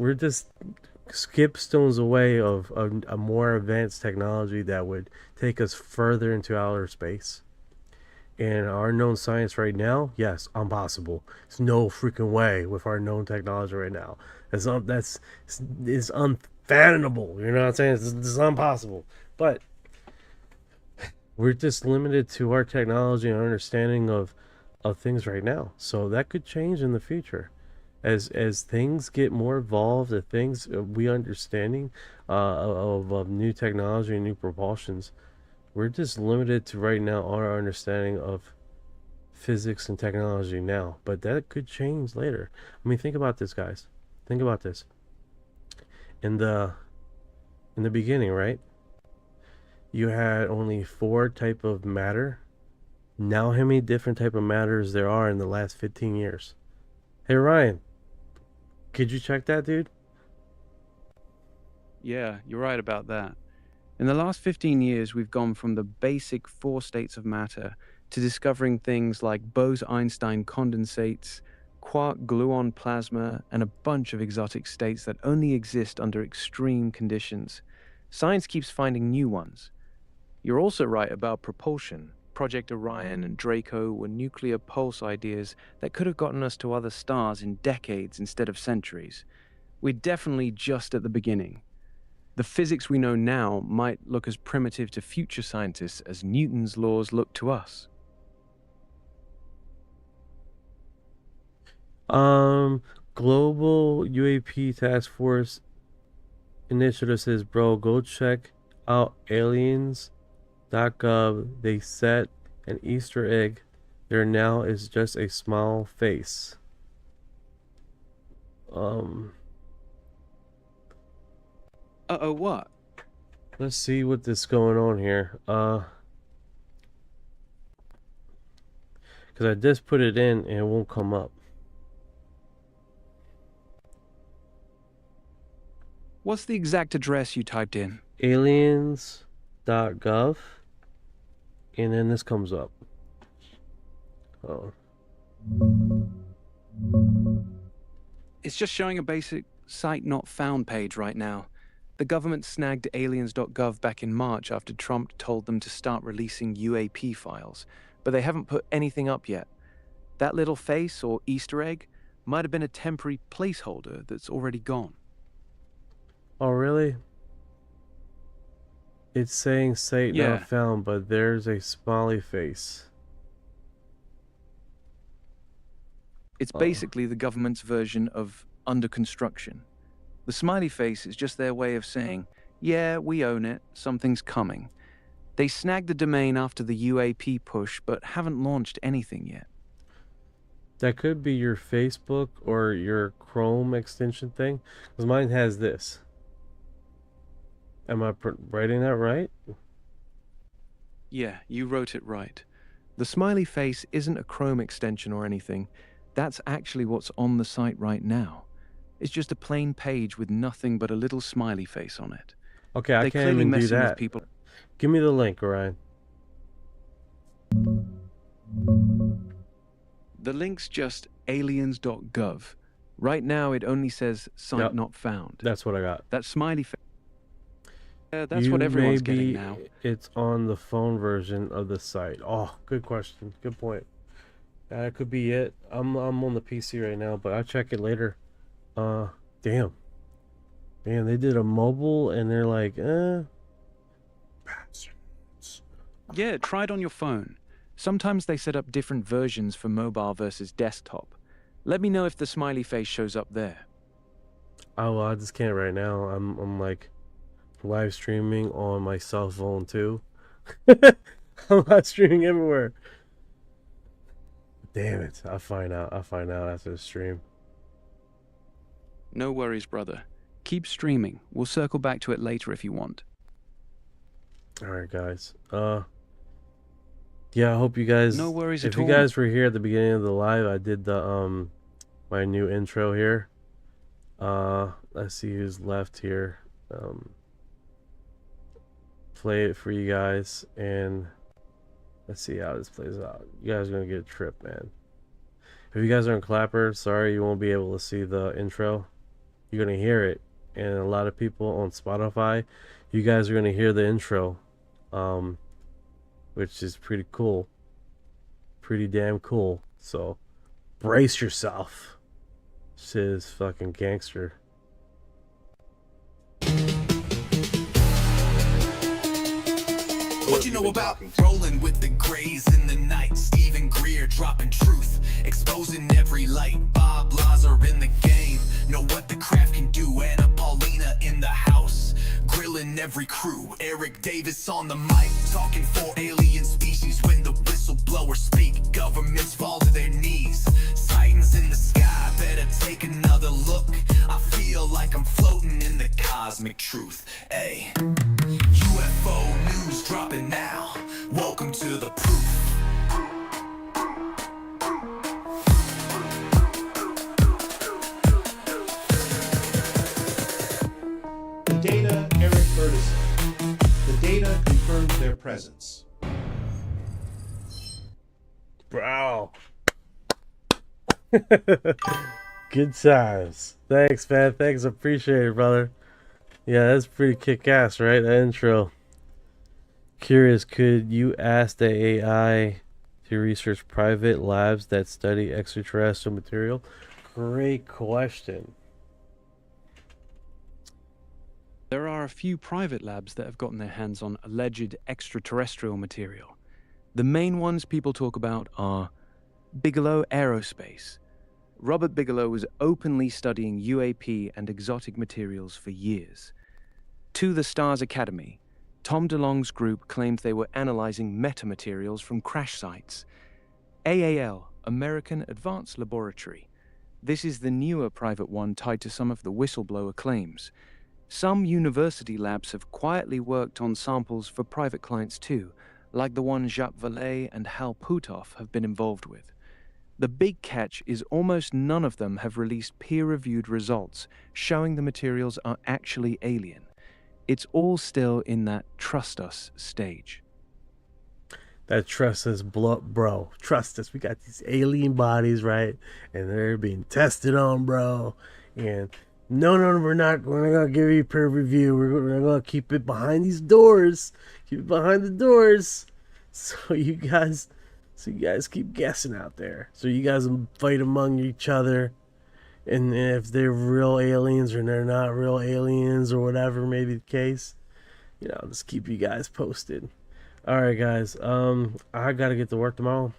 skip stones away of a more advanced technology that would take us further into outer space. And our known science right now, yes, impossible. There's no freaking way with our known technology right now. It's unfathomable. You know what I'm saying? It's impossible. But we're just limited to our technology and understanding of things right now. So that could change in the future. As things get more evolved, as things we understanding of new technology and new propulsions, we're just limited to right now our understanding of physics and technology now. But that could change later. I mean, think about this, guys. Think about this. In the beginning, right? You had only 4 type of matter. Now how many different type of matters there are in the last 15 years? Hey Ryan, could you check that, dude? Yeah, you're right about that. In the last 15 years, we've gone from the basic 4 states of matter to discovering things like Bose-Einstein condensates, quark-gluon plasma, and a bunch of exotic states that only exist under extreme conditions. Science keeps finding new ones. You're also right about propulsion. Project Orion and Draco were nuclear pulse ideas that could have gotten us to other stars in decades instead of centuries. We're definitely just at the beginning. The physics we know now might look as primitive to future scientists as Newton's laws look to us. Global UAP Task Force Initiative says, bro, go check out aliens.gov. They set an Easter egg. There now is just a small face. Uh-oh, what? Let's see what is going on here. Because I just put it in and it won't come up. What's the exact address you typed in? Aliens.gov. And then this comes up. Oh. It's just showing a basic site not found page right now. The government snagged aliens.gov back in March after Trump told them to start releasing UAP files, but they haven't put anything up yet. That little face or Easter egg might have been a temporary placeholder that's already gone. Oh, really? It's saying site not found, but there's a smiley face. It's basically the government's version of under construction. The smiley face is just their way of saying, yeah, we own it, something's coming. They snagged the domain after the UAP push, but haven't launched anything yet. That could be your Facebook or your Chrome extension thing, because mine has this. Am I writing that right? Yeah, you wrote it right. The smiley face isn't a Chrome extension or anything. That's actually what's on the site right now. It's just a plain page with nothing but a little smiley face on it. Okay, I can't even do that. People. Give me the link, Orion. The link's just aliens.gov. Right now, it only says site not found. That's what I got. That smiley face. That's what everyone's getting now. It's on the phone version of the site. Oh, good question. Good point. That could be it. I'm on the PC right now, but I'll check it later. Damn. Man, they did a mobile and they're like, Yeah, try it on your phone. Sometimes they set up different versions for mobile versus desktop. Let me know if the smiley face shows up there. Oh, well, I just can't right now. I'm like live streaming on my cell phone too. I'm live streaming everywhere. Damn it. I'll find out after the stream. No worries, brother. Keep streaming. We'll circle back to it later if you want. Alright, guys. Yeah, I hope you guys... No worries at If you all. guys were here at the beginning of the live, I did the, my new intro here. Let's see who's left here. Play it for you guys, and let's see how this plays out. You guys are gonna get a trip, man. If you guys aren't Clapper, sorry you won't be able to see the intro. You're gonna hear it, and a lot of people on Spotify, you guys are gonna hear the intro, which is pretty cool, pretty damn cool. So brace yourself. Shit is fucking gangster. What you know about rolling with the Grays in the night? Stephen Greer dropping truth, exposing every light. Bob Lazar in the game, know what the craft can do. Anna Paulina in the house, grilling every crew. Eric Davis on the mic, talking for alien species. When the whistleblowers speak, governments fall to their knees. Sightings in the sky, better take another look. I feel like I'm floating in the cosmic truth. Ay. UFO news dropping now. Welcome to the proof. The data, Eric Burdison. The data confirmed their presence. Bro. Good times. Thanks, man. Thanks. Appreciate it, brother. Yeah, that's pretty kick-ass, right? That intro. Curious, could you ask the AI to research private labs that study extraterrestrial material? Great question. There are a few private labs that have gotten their hands on alleged extraterrestrial material. The main ones people talk about are Bigelow Aerospace. Robert Bigelow was openly studying UAP and exotic materials for years. To the Stars Academy, Tom DeLonge's group claimed they were analyzing metamaterials from crash sites. AAL, American Advanced Laboratory. This is the newer private one tied to some of the whistleblower claims. Some university labs have quietly worked on samples for private clients too, like the one Jacques Vallée and Hal Puthoff have been involved with. The big catch is almost none of them have released peer-reviewed results showing the materials are actually alien. It's all still in that trust us stage. That trust us, bro. Trust us. We got these alien bodies, right? And they're being tested on, bro. And no, we're not gonna give you peer review. We're gonna keep it behind these doors. Keep it behind the doors. So you guys keep guessing out there. So you guys fight among each other. And if they're real aliens or they're not real aliens or whatever may be the case, you know, just keep you guys posted. Alright guys, I gotta get to work tomorrow.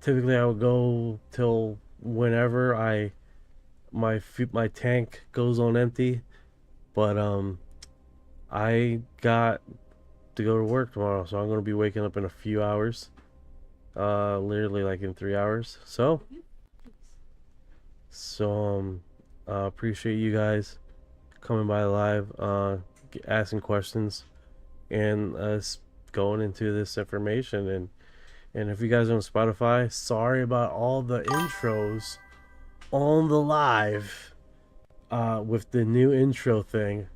Typically I would go till whenever my tank goes on empty. But I got to go to work tomorrow, so I'm gonna be waking up in a few hours. Literally like in 3 hours. So appreciate you guys coming by live, asking questions, and us going into this information. And if you guys are on Spotify, sorry about all the intros on the live with the new intro thing.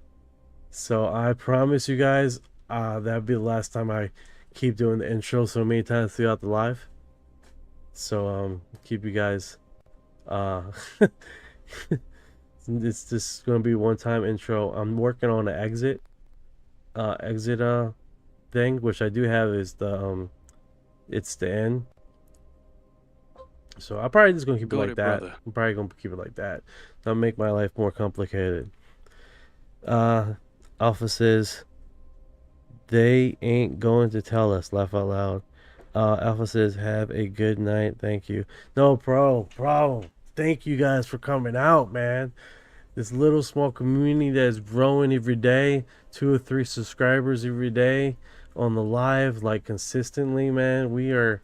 So I promise you guys that'll be the last time I keep doing the intro so many times throughout the live. So keep you guys it's just gonna be one-time intro. I'm working on an exit thing, which I do have is the it's the end. So I'm probably just gonna keep it like that. I'm probably gonna keep it like that. That'll make my life more complicated. Alpha says They ain't going to tell us. Laugh out loud. Alpha says, have a good night. Thank you. No problem. Thank you guys for coming out, man. This little small community that's growing every day. 2 or 3 subscribers every day on the live, like consistently, man. We're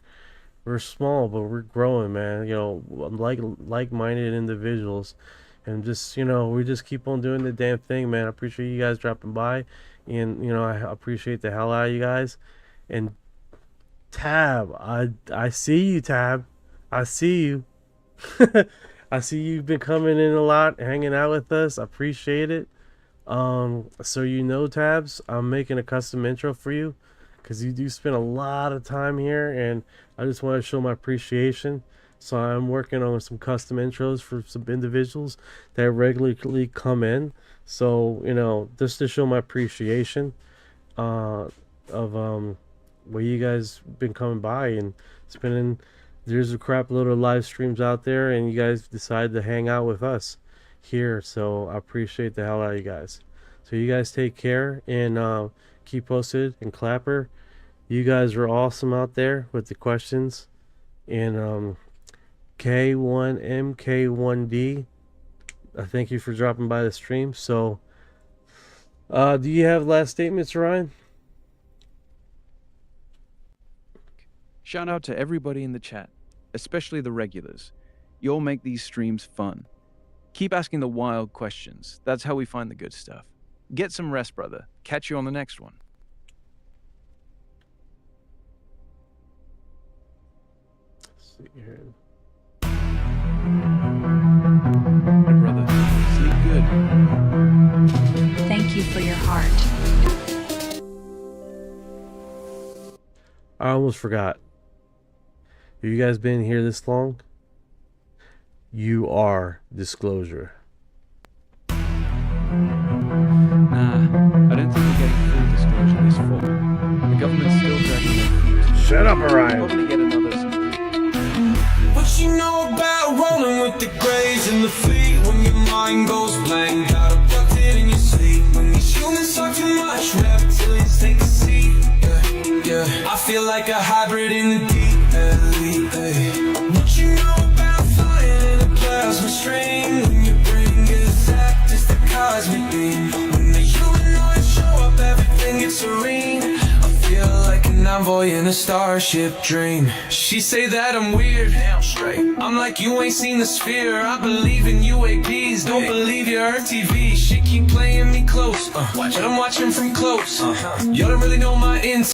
small, but we're growing, man. You know, like-minded individuals. And just, you know, we just keep on doing the damn thing, man. I appreciate you guys dropping by. And, you know, I appreciate the hell out of you guys. And Tab, I see you, Tab. I see you. I see you've been coming in a lot, hanging out with us. I appreciate it. So you know, Tabs, I'm making a custom intro for you because you do spend a lot of time here, and I just want to show my appreciation. So I'm working on some custom intros for some individuals that regularly come in. So, you know, just to show my appreciation of where you guys been coming by and spending. There's a crap load of live streams out there, and you guys decided to hang out with us here. So I appreciate the hell out of you guys. So you guys take care and keep posted. And Clapper, you guys are awesome out there with the questions. And K1MK1D, I thank you for dropping by the stream. So do you have last statements, Ryan? Shout out to everybody in the chat, especially the regulars. You all make these streams fun. Keep asking the wild questions. That's how we find the good stuff. Get some rest, brother. Catch you on the next one. Let's see here. Hey, brother. Sleep good. Thank you for your heart. I almost forgot. Have you guys been here this long? You are disclosure. Nah, I don't think we're getting full disclosure this fall. The government's still dragging their feet. Shut up, Orion. We'll probably get another. What you know about rolling with the grays and the fleet? When your mind goes blank, got abducted in your sleep. When these humans talk too much, reptilians take a seat. Yeah, I feel like a hybrid in the deep elite. What you know about flying in a plasma stream? When your brain gets zapped, it's the cosmic beam. When the humanoids show up, everything gets serene. I feel like an envoy in a starship dream. She say that I'm weird, damn straight. I'm like, you ain't seen the sphere. I believe in UAPs, don't believe your Earth TV. She keep playing me close, but I'm watching from close. You don't really know my insight.